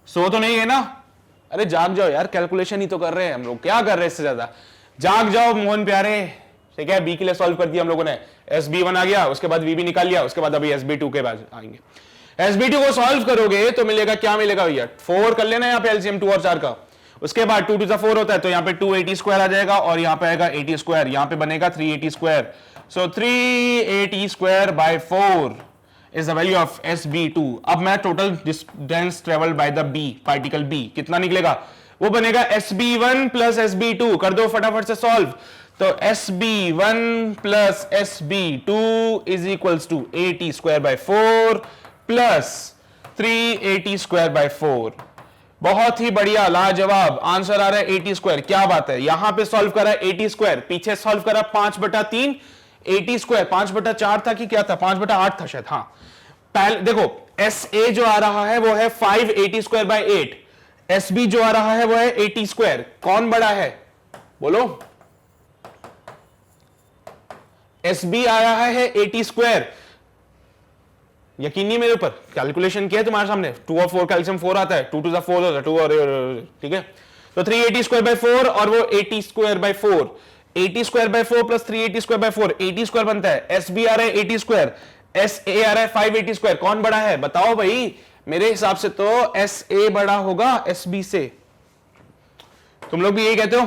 सो तो नहीं है ना। अरे जाग जाओ यार, कैलकुलेशन ही तो कर रहे हैं हम लोग, क्या कर रहे हैं इससे ज्यादा। जाग जाओ मोहन प्यारे, ठीक है। बी के लिए सॉल्व कर दिया हम लोगों ने, SB1 आ गया, उसके बाद VB निकाल लिया, उसके बाद अभी SB2 के बाद आएंगे। SB2 को सॉल्व करोगे तो मिलेगा, क्या मिलेगा भैया, 4 कर लेना यहाँ पे LCM 2 और 4 का। उसके बाद 2 to the 4 होता है, तो यहाँ पे 280² आ जाएगा, और यहाँ पे आएगा 80², यहाँ पे बनेगा 380²। सो 380²/4 is the value of SB2। अब मैं total distance travelled by the B, particle B कितना निकलेगा, वो बनेगा SB1 प्लस SB2। कर दो फटाफट से सॉल्व। तो SB1 plus SB2 is equals to 80²/4 plus 380²/4। बहुत ही बढ़िया, लाजवाब आंसर आ रहा है 80²। क्या बात है, यहां पे सॉल्व करा 80², पीछे सॉल्व करा 5/3। 80² 5/4 था कि क्या था, 5/8 था शायद। हाँ पहले देखो, SA जो आ रहा है वो है 580²/8, SB जो आ रहा है वो है 80²। कौन बड़ा है बोलो, SB आ रहा है 80²। यकीन नहीं मेरे ऊपर, कैलकुलेशन किया है तुम्हारे सामने। 2 और 4 कैल्शियम 4 आता है, 2 to the 4 होता है, 2 और, ठीक है। तो 380²/4 और वो 80²/4, 80²/4 प्लस 380²/4, 80² बनता है। SB आ रहा है 80², SA आ रहा है 580²। कौन बड़ा है बताओ भाई, मेरे हिसाब से तो SA बड़ा होगा SB से। तुम लोग भी यही कहते हो,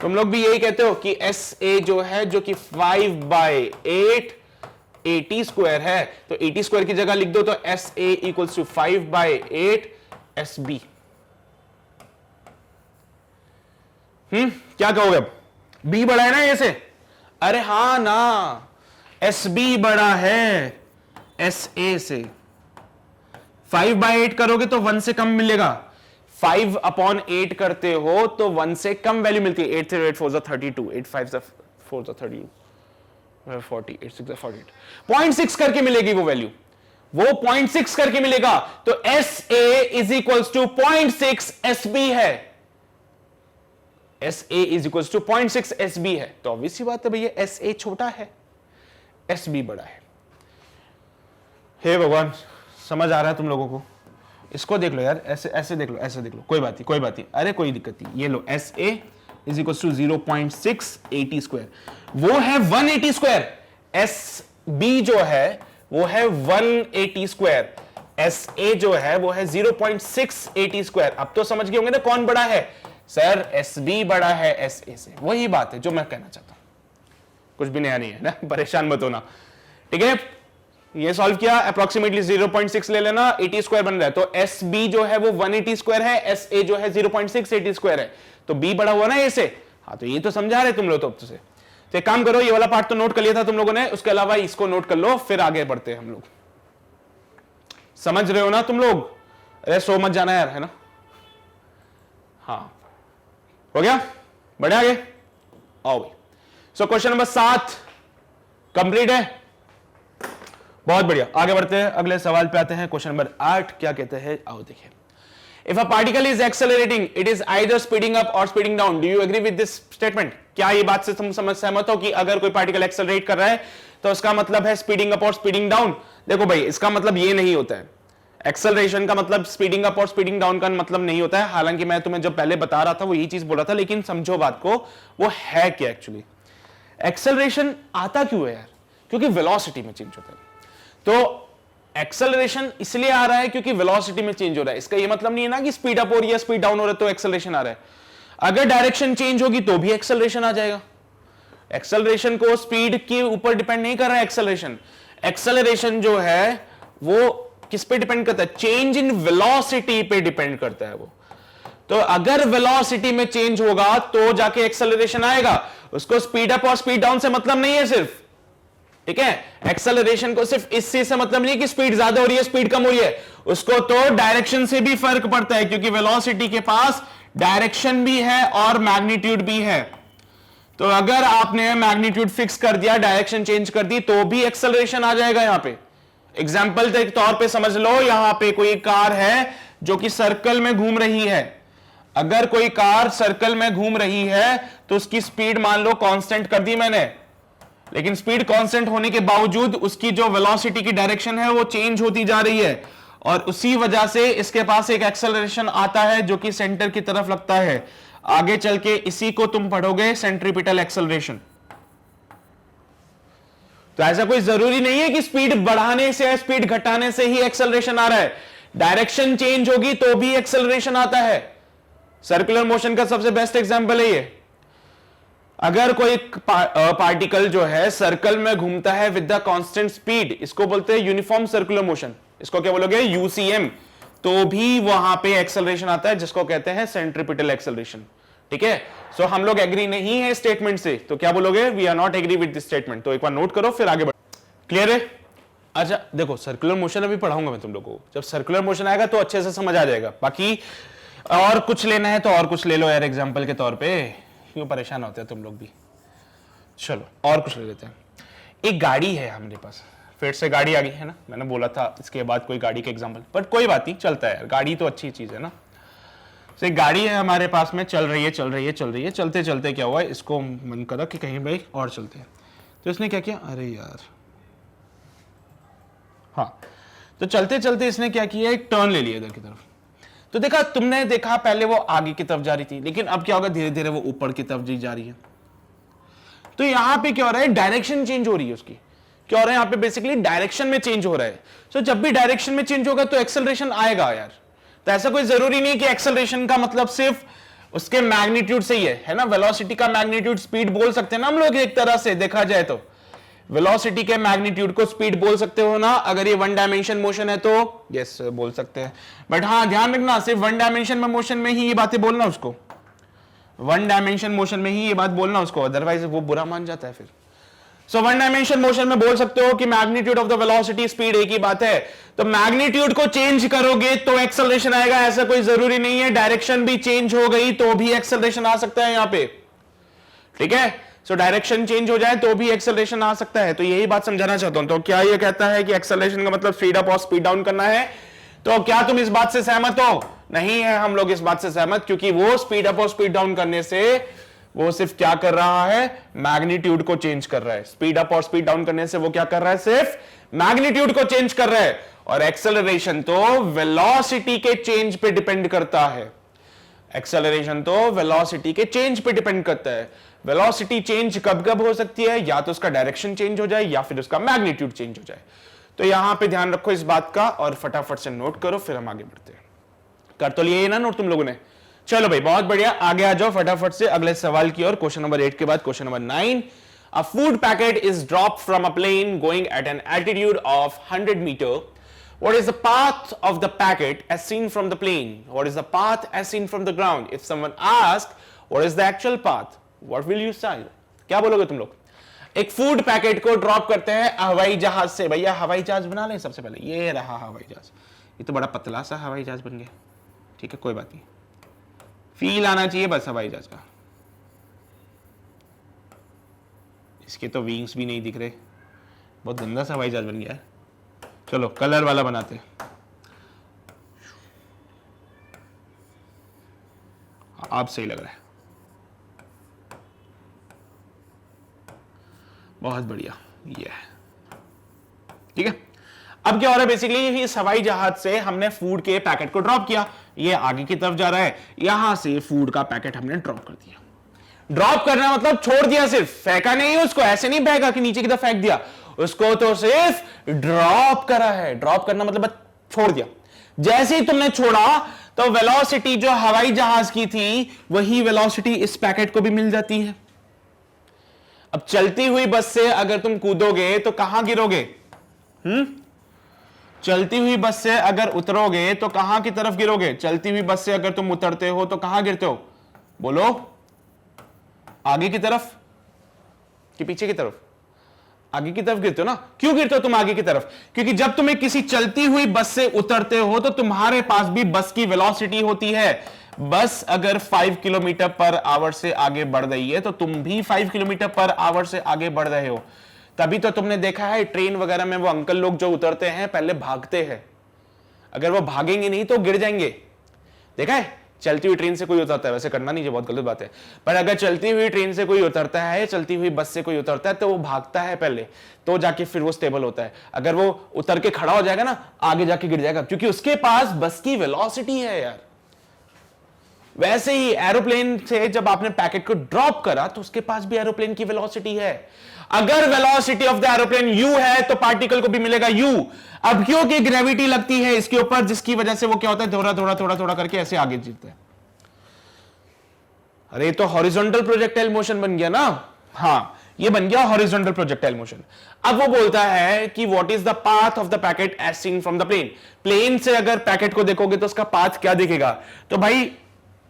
तुम लोग भी यही कहते हो कि SA जो है, जो कि 5/8 80² है, तो 80² की जगह लिख दो, तो SA इक्वल्स टू 5/8 SB। क्या कहोगे अब, B बड़ा है ना ए से। अरे हाँ ना, SB बड़ा है SA से। 5/8 करोगे तो 1 से कम मिलेगा, 5/8 करते हो तो 1 से कम वैल्यू मिलती है। 8 से 8 4 32, 8 5 4 32, 40, 8 6 48, 0.6 करके मिलेगी वो वैल्यू, वो 0.6 करके मिलेगा। तो SA is equals to 0.6 SB है। SA is equals to 0.6 SB है। तो ऑब्वियस सी बात है भैया, SA छोटा है, SB बड़ा है। हे भगवान, समझ आ रहा है तुम लोगों को। इसको देख लो यार, ऐसे ऐसे देख लो, ऐसे देख लो, कोई बात नहीं, कोई बात नहीं, अरे कोई दिक्कत नहीं। ये लो, SA इज इक्वल्स टू 0.6 80², वो है 180²। बी जो है वो है 180 स्क्वायर, एस ए जो है वो है 0.680 स्क्वायर। अब तो समझ गए होंगे ना कौन बड़ा है सर, एस बी बड़ा है एस ए से। वही बात है जो मैं कहना चाहता हूं, कुछ भी नया नहीं है ना, परेशान मत होना। ठीक है, ये सॉल्व किया, अप्रोक्सीमेटली 0.6 ले लेना, 80 स्क्वायर बन रहा है। तो एस बी जो है वो 180 स्क्वायर है, एस ए जो है 0.680 स्क्वायर है, तो बी बड़ा हुआ ना ए से। हाँ तो ये तो समझा रहे तुम लोग तो अब से। तो एक काम करो, ये वाला पार्ट तो नोट कर लिया था तुम लोगों ने, उसके अलावा इसको नोट कर लो, फिर आगे बढ़ते हैं हम लोग। समझ रहे हो ना तुम लोग? अरे सो मत जाना यार, है ना? हाँ हो गया, बढ़े आगे आओ भाई। सो क्वेश्चन नंबर 7 कंप्लीट है, बहुत बढ़िया। आगे बढ़ते हैं, अगले सवाल पे आते हैं। क्वेश्चन नंबर 8 क्या कहते हैं, आओ देखिए। If a particle is accelerating, it is either speeding up or speeding down. Do you agree with this statement? क्या ये बात से तुम सहमत हो कि अगर कोई पार्टिकल एक्सेलरेट कर रहा है तो उसका मतलब है स्पीडिंग अप और स्पीडिंग डाउन? देखो भाई, इसका मतलब ये नहीं होता है, एक्सेलरेशन का मतलब स्पीडिंग अप और स्पीडिंग डाउन का मतलब नहीं होता है। हालांकि मैं तुम्हें जब पहले बता रहा था वो यही चीज बोल रहा था, लेकिन समझो बात को, वो है क्या एक्चुअली। एक्सेलरेशन आता क्यों है यार? क्योंकि वेलोसिटी में चेंज होता है। तो एक्सेलरेशन इसलिए आ रहा है क्योंकि वेलोसिटी में चेंज हो रहा है। इसका ये मतलब नहीं है ना कि स्पीड अप हो रही है स्पीड डाउन हो रहा है तो एक्सेलरेशन आ रहा है। अगर डायरेक्शन चेंज होगी तो भी एक्सेलरेशन आ जाएगा। एक्सेलरेशन को स्पीड के ऊपर डिपेंड नहीं कर रहा है। एक्सेलरेशन जो है वो किस पे डिपेंड करता है? चेंज इन वेलोसिटी पे डिपेंड करता है वो। तो अगर वेलोसिटी में चेंज होगा तो जाके एक्सेलरेशन आएगा। उसको स्पीड अप और स्पीड डाउन से मतलब नहीं है सिर्फ, ठीक है? एक्सेलरेशन को सिर्फ इस चीज से मतलब नहीं कि स्पीड ज्यादा हो रही है स्पीड कम हो रही है, उसको तो डायरेक्शन से भी फर्क पड़ता है, क्योंकि वेलोसिटी के पास डायरेक्शन भी है और मैग्नीट्यूड भी है। तो अगर आपने मैग्नीट्यूड फिक्स कर दिया, डायरेक्शन चेंज कर दी, तो भी एक्सेलरेशन आ जाएगा। यहां पे एग्जाम्पल के तौर पे समझ लो, यहां पे कोई कार है जो कि सर्कल में घूम रही है। अगर कोई कार सर्कल में घूम रही है तो उसकी स्पीड मान लो कांस्टेंट कर दी मैंने, लेकिन स्पीड कांस्टेंट होने के बावजूद उसकी जो वेलोसिटी की डायरेक्शन है वो चेंज होती जा रही है, और उसी वजह से इसके पास एक एक्सेलरेशन आता है जो कि सेंटर की तरफ लगता है। आगे चल के इसी को तुम पढ़ोगे सेंट्रीपिटल एक्सेलरेशन। तो ऐसा कोई जरूरी नहीं है कि स्पीड बढ़ाने से या स्पीड घटाने से ही एक्सेलरेशन आ रहा है। डायरेक्शन चेंज होगी तो भी एक्सेलरेशन आता है। सर्कुलर मोशन का सबसे बेस्ट एग्जांपल है ये। अगर कोई पार्टिकल जो है सर्कल में घूमता है विद द कांस्टेंट स्पीड, इसको बोलते हैं यूनिफॉर्म सर्कुलर मोशन, इसको क्या बोलोगे? यूसीएम। तो भी वहां पे एक्सेलरेशन आता है जिसको कहते हैं सेंट्रीपिटल एक्सेलरेशन। ठीक है? सो हम लोग एग्री नहीं है स्टेटमेंट से, तो क्या बोलोगे? We are not agree with this statement. तो एक बार नोट करो फिर आगे बढ़ो। क्लियर है? अच्छा देखो, सर्कुलर मोशन अभी पढ़ाऊंगा मैं तुम लोगों को। जब सर्कुलर मोशन आएगा तो अच्छे से समझ आ जाएगा। बाकी और कुछ लेना है तो और कुछ ले लो यार, एग्जाम्पल के तौर पर। क्यों परेशान होते हैं तुम लोग भी? चलो और कुछ ले लेते हैं। एक गाड़ी है हमारे पास, फिर से गाड़ी आ गई है ना। मैंने बोला था इसके बाद कोई गाड़ी के एग्जांपल, बट कोई बात नहीं, चलता है यार, गाड़ी तो अच्छी चीज है ना। तो एक गाड़ी है हमारे पास में, चल रही है। चलते चलते क्या हुआ, इसको मन करा कि कहीं भाई और चलते हैं। तो इसने क्या किया, अरे यार, हाँ, तो चलते चलते इसने क्या किया, एक टर्न ले लिया इधर की तरफ। तो देखा, तुमने देखा पहले वो आगे की तरफ जा रही थी, लेकिन अब क्या होगा, धीरे धीरे वो ऊपर की तरफ जा रही है। तो यहां पे क्या हो रहा है, डायरेक्शन चेंज हो रही है उसकी। क्या हो रहा है यहाँ पे, बेसिकली डायरेक्शन में चेंज हो रहा है। सो जब भी डायरेक्शन में चेंज होगा तो एक्सेलरेशन आएगा यार। तो ऐसा कोई जरूरी नहीं कि एक्सेलरेशन का मतलब सिर्फ उसके मैग्नीट्यूड से ही है ना। वेलोसिटी का मैग्नीट्यूड स्पीड बोल सकते हैं ना हम लोग, एक तरह से देखा जाए तो वेलोसिटी के मैग्नीट्यूड को स्पीड बोल सकते हो ना। अगर ये वन डायमेंशन मोशन है तो यस बोल सकते हैं, बट हाँ ध्यान रखना, सिर्फ वन डायमेंशन में मोशन में ही ये बातें बोलना उसको, वन डायमेंशन मोशन में ही ये बात बोलना उसको, अदरवाइज वो बुरा मान जाता है फिर। सो वन डायमेंशन मोशन में बोल सकते हो कि magnitude of the velocity speed एक ही बात है। तो मैग्नीट्यूड को चेंज करोगे तो एक्सेलरेशन आएगा, ऐसा कोई जरूरी नहीं है। डायरेक्शन भी चेंज हो गई तो भी एक्सेलरेशन आ सकता है यहाँ पे, ठीक है। सो डायरेक्शन चेंज हो जाए तो भी एक्सेलरेशन आ सकता है। तो यही बात समझाना चाहता हूं। तो क्या ये कहता है कि एक्सेलरेशन का मतलब स्पीड अप और स्पीड डाउन करना है? तो क्या तुम इस बात से सहमत हो? नहीं है हम लोग इस बात से सहमत, क्योंकि वो स्पीड अप और स्पीड डाउन करने से वो सिर्फ क्या कर रहा है, मैग्नीट्यूड को चेंज कर रहा है। स्पीड अप और स्पीड डाउन करने से वो क्या कर रहा है, सिर्फ मैग्नीट्यूड को चेंज कर रहा है। और एक्सेलरेशन तो वेलोसिटी के चेंज पे डिपेंड करता है। एक्सेलरेशन तो वेलोसिटी के चेंज पे डिपेंड करता है। वेलोसिटी चेंज कब कब हो सकती है, या तो उसका डायरेक्शन चेंज हो जाए या फिर उसका मैग्नीट्यूड चेंज हो जाए। तो यहां पे ध्यान रखो इस बात का और फटाफट से नोट करो, फिर हम आगे बढ़ते हैं। कर तो लिए ना नोट तुम लोगों ने? चलो भाई बहुत बढ़िया, आगे आ जाओ फटाफट से अगले सवाल की ओर। क्वेश्चन नंबर 8 के बाद question number 9। A food packet is dropped from a plane going at an altitude of 100 meter. What is the path of the packet as seen from the plane? What is the path as seen from the ground? If someone asks, what is the actual path? What will you say? क्या बोलोगे तुम लोग? एक फूड पैकेट को ड्रॉप करते हैं हवाई जहाज से। भैया हवाई जहाज बना लें सबसे पहले, ये रहा हवाई जहाज। ये तो बड़ा पतला सा हवाई जहाज बन गया, ठीक है कोई बात नहीं, फील आना चाहिए बस हवाई जहाज का। इसके तो विंग्स भी नहीं दिख रहे, बहुत गंदा सा हवाई जहाज बन गया है। चलो कलर वाला बनाते हैं। आप सही लग रहा है, बहुत बढ़िया, ये है ठीक है। अब क्या हो रहा है बेसिकली, इस हवाई जहाज से हमने फूड के पैकेट को ड्रॉप किया, ये आगे की तरफ जा रहा है, यहां से फूड का पैकेट हमने ड्रॉप कर दिया। ड्रॉप करना मतलब छोड़ दिया, सिर्फ फेंका नहीं उसको, ऐसे नहीं फेंका कि नीचे की तरफ फेंक दिया उसको, तो सिर्फ ड्रॉप करा है। ड्रॉप करना मतलब छोड़ दिया। जैसे ही तुमने छोड़ा तो वेलोसिटी जो हवाई जहाज की थी वही वेलोसिटी इस पैकेट को भी मिल जाती है। अब चलती हुई बस से अगर तुम कूदोगे तो कहां गिरोगे? चलती हुई बस से अगर उतरोगे तो कहां की तरफ गिरोगे? चलती हुई बस से अगर तुम उतरते हो तो कहां गिरते हो? बोलो, आगे की तरफ कि पीछे की तरफ? आगे की तरफ गिरते हो ना। क्यों गिरते हो तुम आगे की तरफ? क्योंकि जब तुम्हें किसी चलती हुई बस से उतरते हो तो तुम्हारे पास भी बस की वेलोसिटी होती है। बस अगर 5 किलोमीटर पर आवर से आगे बढ़ रही है तो तुम भी 5 किलोमीटर पर आवर से आगे बढ़ रहे हो। तभी तो तुमने देखा है ट्रेन वगैरह में वो अंकल लोग जो उतरते हैं पहले भागते हैं, अगर वो भागेंगे नहीं तो गिर जाएंगे। देखा है चलती हुई ट्रेन से कोई उतरता है, वैसे करना नहीं चाहिए, बहुत गलत बात है, पर अगर चलती हुई ट्रेन से कोई उतरता है, चलती हुई बस से कोई उतरता है तो वो भागता है पहले, तो जाके फिर वो स्टेबल होता है। अगर वो उतर के खड़ा हो जाएगा ना आगे जाके गिर जाएगा, क्योंकि उसके पास बस की वेलोसिटी है यार। वैसे ही एरोप्लेन से जब आपने पैकेट को ड्रॉप करा तो उसके पास भी एरोप्लेन की वेलोसिटी है। अगर velocity of the aeroplane u है तो पार्टिकल को भी मिलेगा u। अब क्योंकि ग्रेविटी लगती है इसके ऊपर, जिसकी वजह से वो क्या होता है, थोड़ा थोड़ा थोड़ा थोड़ा करके ऐसे आगे जीतता है। अरे तो हॉरिजॉन्टल प्रोजेक्टाइल मोशन बन गया ना। हाँ ये बन गया हॉरिजॉन्टल प्रोजेक्टाइल मोशन। अब वो बोलता है कि what is the path of the packet as seen from the plane. Plane से अगर पैकेट को देखोगे तो उसका पाथ क्या दिखेगा? तो भाई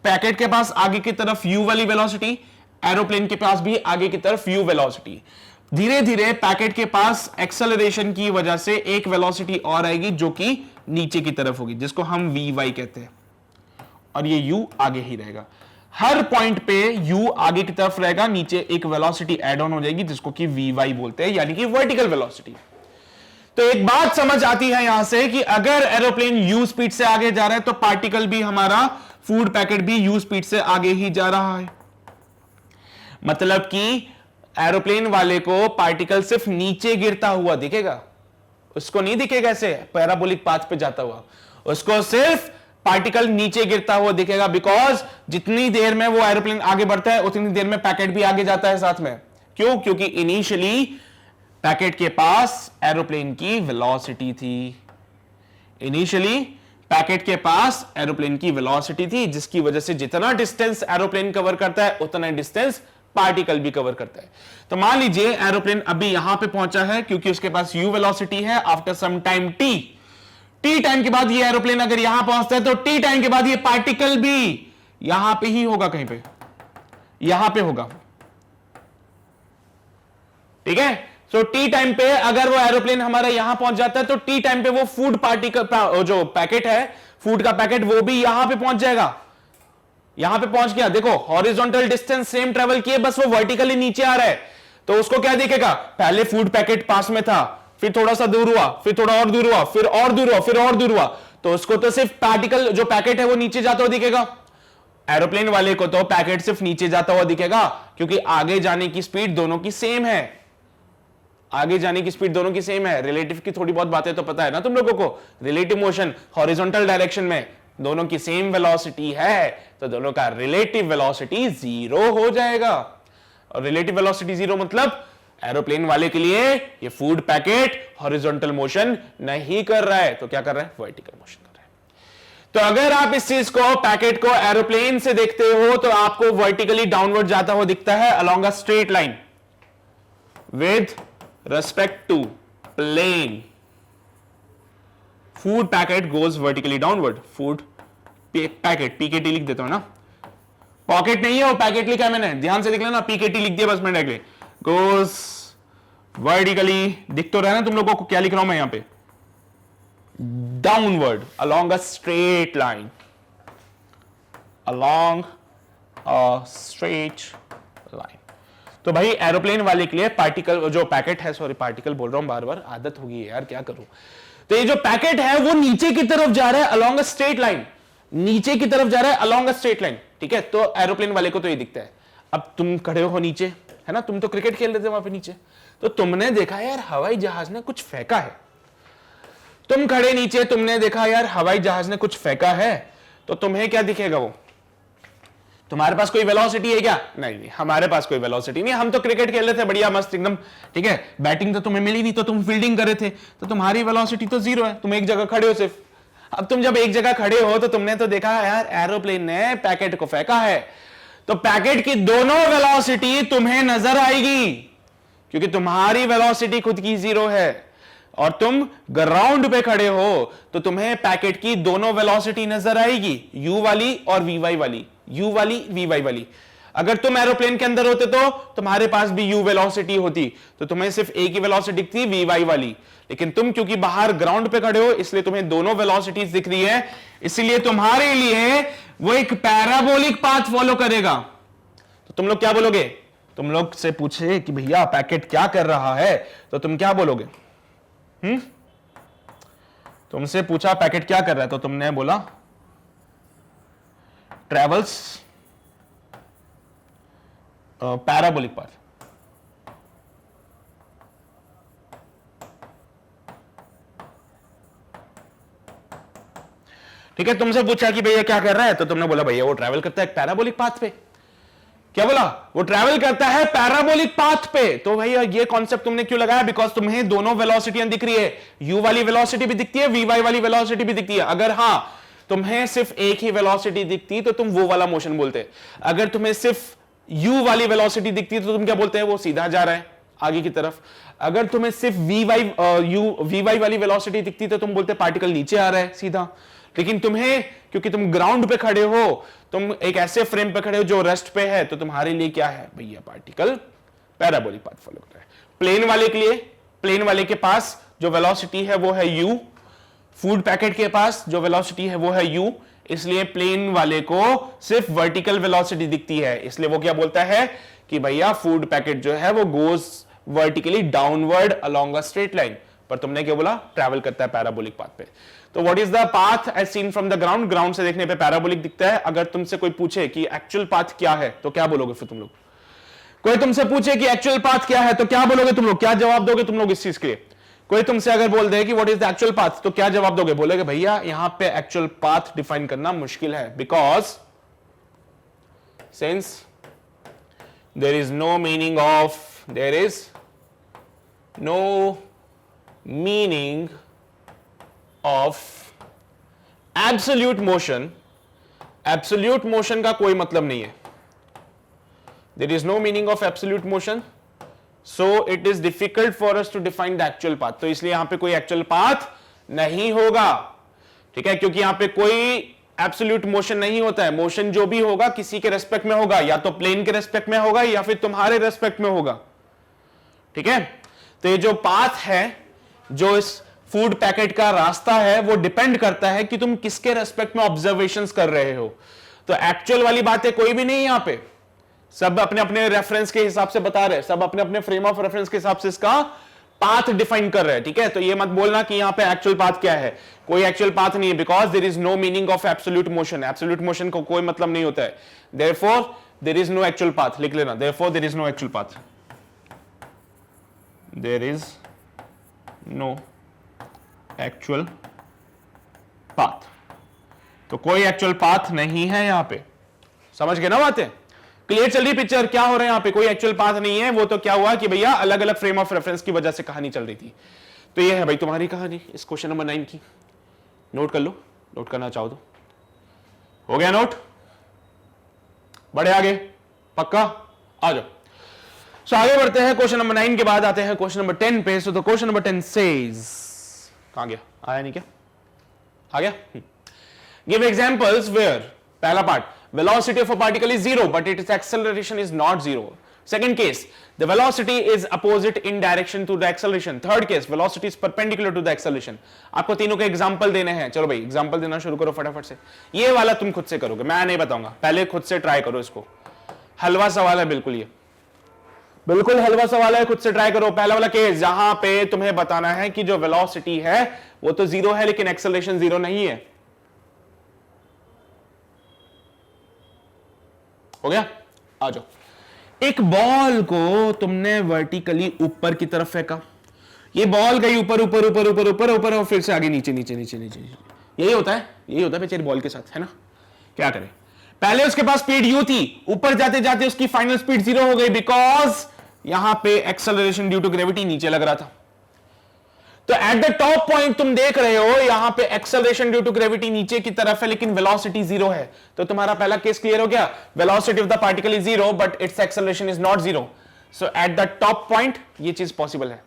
पैकेट के पास आगे की तरफ u वाली वेलोसिटी, एरोप्लेन के पास भी आगे की तरफ u वेलोसिटी। धीरे धीरे पैकेट के पास एक्सेलरेशन की वजह से एक वेलोसिटी और आएगी जो कि नीचे की तरफ होगी, जिसको हम vy कहते हैं, और ये u आगे ही रहेगा। हर पॉइंट पे u आगे की तरफ रहेगा, नीचे एक वेलोसिटी ऐड ऑन हो जाएगी जिसको कि vy बोलते हैं, यानी कि वर्टिकल वेलोसिटी। तो एक बात समझ आती है यहां से कि अगर एरोप्लेन u स्पीड से आगे जा रहा है तो पार्टिकल भी, हमारा फूड पैकेट भी u स्पीड से आगे ही जा रहा है। मतलब कि एरोप्लेन वाले को पार्टिकल सिर्फ नीचे गिरता हुआ दिखेगा, उसको नहीं दिखेगा ऐसे पैराबोलिक पाथ पे जाता हुआ, उसको सिर्फ पार्टिकल नीचे गिरता हुआ दिखेगा। बिकॉज जितनी देर में वो एरोप्लेन आगे बढ़ता है उतनी देर में पैकेट भी आगे जाता है साथ में। क्यों? क्योंकि इनिशियली पैकेट के पास एरोप्लेन की वेलोसिटी थी, इनिशियली पैकेट के पास एरोप्लेन की वेलोसिटी थी, जिसकी वजह से जितना डिस्टेंस एरोप्लेन कवर करता है उतना डिस्टेंस पार्टिकल भी कवर करता है। तो मान लीजिए एरोप्लेन अभी यहां पे पहुंचा है क्योंकि उसके पास u वेलोसिटी है। After some time t time के बाद ये एरोप्लेन अगर यहां पहुंचता है तो t टाइम के बाद ये पार्टिकल भी यहां पे ही होगा, कहीं पे यहां पे होगा, ठीक है। सो टी टाइम पे अगर वो एरोप्लेन हमारा यहां पहुंच जाता है तो टी टाइम पे वो फूड पार्टिकल जो पैकेट है, फूड का पैकेट, वो भी यहां पे पहुंच जाएगा। यहां पे पहुंच गया, देखो हॉरिजॉन्टल डिस्टेंस सेम ट्रेवल किए, बस वो वर्टिकली नीचे आ रहा है, तो उसको क्या दिखेगा? पहले फूड पैकेट पास में था, फिर थोड़ा सा दूर हुआ, फिर थोड़ा और दूर हुआ, फिर और दूर हुआ, फिर और दूर हुआ, तो उसको तो सिर्फ पार्टिकल जो पैकेट है वो नीचे जाता हुआ दिखेगा। एरोप्लेन वाले को तो पैकेट सिर्फ नीचे जाता हुआ दिखेगा, क्योंकि आगे जाने की स्पीड दोनों की सेम है, आगे जाने की स्पीड दोनों की सेम है। रिलेटिव की थोड़ी बहुत बातें तो पता है ना तुम लोगों को, रिलेटिव मोशन हॉरिजॉन्टल डायरेक्शन में दोनों की सेम वेलोसिटी है, तो दोनों का रिलेटिव वेलोसिटी 0 हो जाएगा। और रिलेटिव वेलोसिटी जीरो मतलब एरोप्लेन वाले के लिए ये फूड पैकेट हॉरिजॉन्टल मोशन नहीं कर रहा है, तो क्या कर रहा है? वर्टिकल मोशन कर रहा है। तो अगर आप इस चीज को, पैकेट को एरोप्लेन से देखते हो तो आपको वर्टिकली डाउनवर्ड जाता हुआ दिखता है along a straight line with respect to plane. Food packet goes vertically downward. Food packet, PKT लिख देता हूं ना, पॉकेट नहीं है वो, पैकेट लिखा है मैंने, ध्यान से लिख लेना, पीकेटी लिख दिया बस मैंने अगले। गोज वर्टिकली, दिख तो रहा है ना तुम लोगों को क्या लिख रहा हूं मैं यहां पे? Downward along a straight line, along a straight line. तो भाई एरोप्लेन वाले के लिए पार्टिकल, जो पैकेट है, सॉरी पार्टिकल बोल रहा हूं बार बार, आदत होगी यार क्या करूं। तो ये जो पैकेट है वो नीचे की तरफ जा रहा है अलोंग अ स्ट्रेट लाइन, नीचे की तरफ जा रहा है अलोंग अ स्ट्रेट लाइन, ठीक है। तो एरोप्लेन वाले को तो ये दिखता है। अब तुम खड़े हो नीचे, है ना, तुम तो क्रिकेट खेल रहे थे वहां पे नीचे, तो तुमने देखा यार हवाई जहाज ने कुछ फेंका है। तुम खड़े नीचे, तुमने देखा यार हवाई जहाज ने कुछ फेंका है, तो तुम्हें क्या दिखेगा? वो तुम्हारे पास कोई वेलोसिटी है क्या? नहीं, हमारे पास कोई वेलोसिटी नहीं, हम तो क्रिकेट खेल रहे थे बढ़िया मस्त एकदम, ठीक है। बैटिंग तो तुम्हें मिली नहीं, तो तुम फील्डिंग कर रहे थे, तो तुम्हारी वेलोसिटी तो जीरो है, तुम एक जगह खड़े हो सिर्फ। अब तुम जब एक जगह खड़े हो तो तुमने तो देखा यार एरोप्लेन ने पैकेट को फेंका है, तो पैकेट की दोनों वेलोसिटी तुम्हें नजर आएगी, क्योंकि तुम्हारी वेलोसिटी खुद की जीरो है और तुम ग्राउंड पे खड़े हो, तो तुम्हें पैकेट की दोनों वेलोसिटी नजर आएगी, यू वाली और वी वाई वाली, यू वाली वी वाई वाली। अगर तुम एरोप्लेन के अंदर होते तो तुम्हारे पास भी यू वेलोसिटी होती, तो तुम्हें सिर्फ एक ही वेलोसिटी दिखती वी वाई वाली, लेकिन तुम क्योंकि बाहर ग्राउंड पे खड़े हो इसलिए तुम्हें दोनों वेलोसिटीज दिख रही है, इसलिए तुम्हारे लिए वो एक पैराबोलिक पाथ फॉलो करेगा। तो तुम लोग क्या बोलोगे? तुम लोग से पूछे कि भैया पैकेट क्या कर रहा है, तो तुम क्या बोलोगे? तुमसे पूछा पैकेट क्या कर रहा है, तो तुमने बोला ट्रेवल्स पैराबोलिक पाथ। ठीक है, तुमसे पूछा कि भैया क्या कर रहा है, तो तुमने बोला भैया वो ट्रैवल करता है एक पैराबोलिक पाथ पे। क्या बोला? वो ट्रैवल करता है पैराबोलिक पाथ पे। तो भैया ये कॉन्सेप्ट तुमने क्यों लगाया? बिकॉज तुम्हें दोनों वेलोसिटियां दिख रही है, यू वाली वेलोसिटी भी दिखती है, वी वाई वाली वेलोसिटी भी दिखती है। अगर हां तुम्हें सिर्फ एक ही वेलोसिटी दिखती तो तुम वो वाला मोशन बोलते, अगर तुम्हें सिर्फ यू वाली वेलोसिटी दिखती तो तुम क्या बोलते हैं? वो सीधा जा रहा है आगे की तरफ। अगर तुम्हें सिर्फ वी वाई वाली वेलोसिटी दिखती तो तुम बोलते पार्टिकल नीचे आ रहा है सीधा। लेकिन तुम्हें, क्योंकि तुम ग्राउंड पे खड़े हो, तुम एक ऐसे फ्रेम पे खड़े हो जो रेस्ट पे है, तो तुम्हारे लिए क्या है भैया? पार्टिकल पैराबोलिक पाथ फॉलो कर रहा है। प्लेन वाले के लिए, प्लेन वाले के पास जो वेलोसिटी है वो है यू, फूड पैकेट के पास जो वेलोसिटी है वो है यू, इसलिए प्लेन वाले को सिर्फ वर्टिकल वेलोसिटी दिखती है, इसलिए वो क्या बोलता है कि भैया फूड पैकेट जो है वो goes vertically downward along a straight line. पर तुमने क्या बोला? ट्रैवल करता है पैराबोलिक पाथ पे। तो what is the path as seen from the ground? Ground से देखने पे पैराबोलिक दिखता है। अगर तुमसे कोई पूछे कि एक्चुअल पाथ क्या है, तो क्या बोलोगे फिर तुम लोग? कोई तुमसे पूछे कि एक्चुअल पाथ क्या है, तो क्या बोलोगे तुम लोग? क्या जवाब दोगे तुम लोग इस चीज के? कोई तुमसे अगर बोल दे कि what is the actual path, तो क्या जवाब दोगे? बोलोगे भैया यहां पे एक्चुअल पाथ डिफाइन करना मुश्किल है, because since there is no meaning of, there is no meaning of absolute motion. Absolute motion का कोई मतलब नहीं है। There is no meaning of absolute motion, so it is difficult for us to define the actual path. तो इसलिए यहां पे कोई एक्चुअल पाथ नहीं होगा, ठीक है, क्योंकि यहां पे कोई एब्सोल्यूट मोशन नहीं होता है। मोशन जो भी होगा किसी के रेस्पेक्ट में होगा, या तो प्लेन के रेस्पेक्ट में होगा या फिर तुम्हारे रेस्पेक्ट में होगा, ठीक है। तो ये जो पाथ है, जो इस फूड पैकेट का रास्ता है, वो डिपेंड करता है कि तुम किसके रेस्पेक्ट में ऑब्जर्वेशंस कर रहे हो। तो एक्चुअल वाली बातें कोई भी नहीं यहां पे, सब अपने अपने रेफरेंस के हिसाब से बता रहे हैं, सब अपने अपने फ्रेम ऑफ रेफरेंस के हिसाब से इसका पाथ डिफाइन कर रहे हैं, ठीक है। तो ये मत बोलना कि यहां पे एक्चुअल पाथ क्या है, कोई एक्चुअल पाथ नहीं है, because there is no meaning of absolute motion. Absolute motion को कोई मतलब नहीं होता है, therefore there is no actual path. लिख लेना, therefore there is no actual path, there is no actual path. तो कोई एक्चुअल पाथ नहीं है यहां पे, समझ गए ना बातें? क्लियर चल रही पिक्चर? क्या हो रहा है यहाँ पे? कोई एक्चुअल पाथ नहीं है, वो तो क्या हुआ कि भैया अलग अलग फ्रेम ऑफ रेफरेंस की वजह से कहानी चल रही थी। तो ये है भाई तुम्हारी कहानी इस क्वेश्चन नंबर 9 की। नोट कर लो, नोट करना चाहो तो। हो गया नोट? बढ़े आगे? पक्का? आ जाओ। सो आगे बढ़ते हैं, क्वेश्चन नंबर 9 के बाद आते हैं क्वेश्चन नंबर 10 पे। सो तो क्वेश्चन नंबर 10 सेज, कहां गया? आया नहीं क्या? आ गया? गिव एग्जांपल्स वेयर, पहला part, velocity of a particle is zero but its acceleration is not zero. Second case, the velocity is opposite in direction to the acceleration. Third case, velocity is perpendicular to the acceleration. आपको तीनों के एग्जांपल देने हैं। चलो भाई एग्जांपल देना शुरू करो फटाफट से। ये वाला तुम खुद से करोगे, मैं नहीं बताऊंगा, पहले खुद से ट्राई करो इसको। हलवा सवाल है बिल्कुल, ये बिल्कुल हलवा सवाल है, खुद से ट्राई करो। पहला वाला केस जहां पे तुम्हें बताना है कि जो वेलोसिटी है वो तो जीरो है लेकिन एक्सेलरेशन जीरो नहीं है। हो गया? आ जाओ। एक बॉल को तुमने वर्टिकली ऊपर की तरफ फेंका, ये बॉल गई ऊपर ऊपर ऊपर ऊपर ऊपर ऊपर और फिर से आगे नीचे नीचे नीचे नीचे। यही होता है बेचारी बॉल के साथ, है ना? क्या करें? पहले उसके पास स्पीड यू थी, ऊपर जाते जाते उसकी फाइनल स्पीड जीरो हो गई बिकॉज यहां पे एक्सेलरेशन ड्यू टू ग्रेविटी नीचे लग रहा था। तो एट द टॉप पॉइंट तुम देख रहे हो यहां पे एक्सेलरेशन ड्यू टू ग्रेविटी नीचे की तरफ है लेकिन वेलोसिटी जीरो है। तो तुम्हारा पहला केस क्लियर हो गया, velocity of the particle is zero but it's acceleration is not zero. So eight the top point ये चीज पॉसिबल है।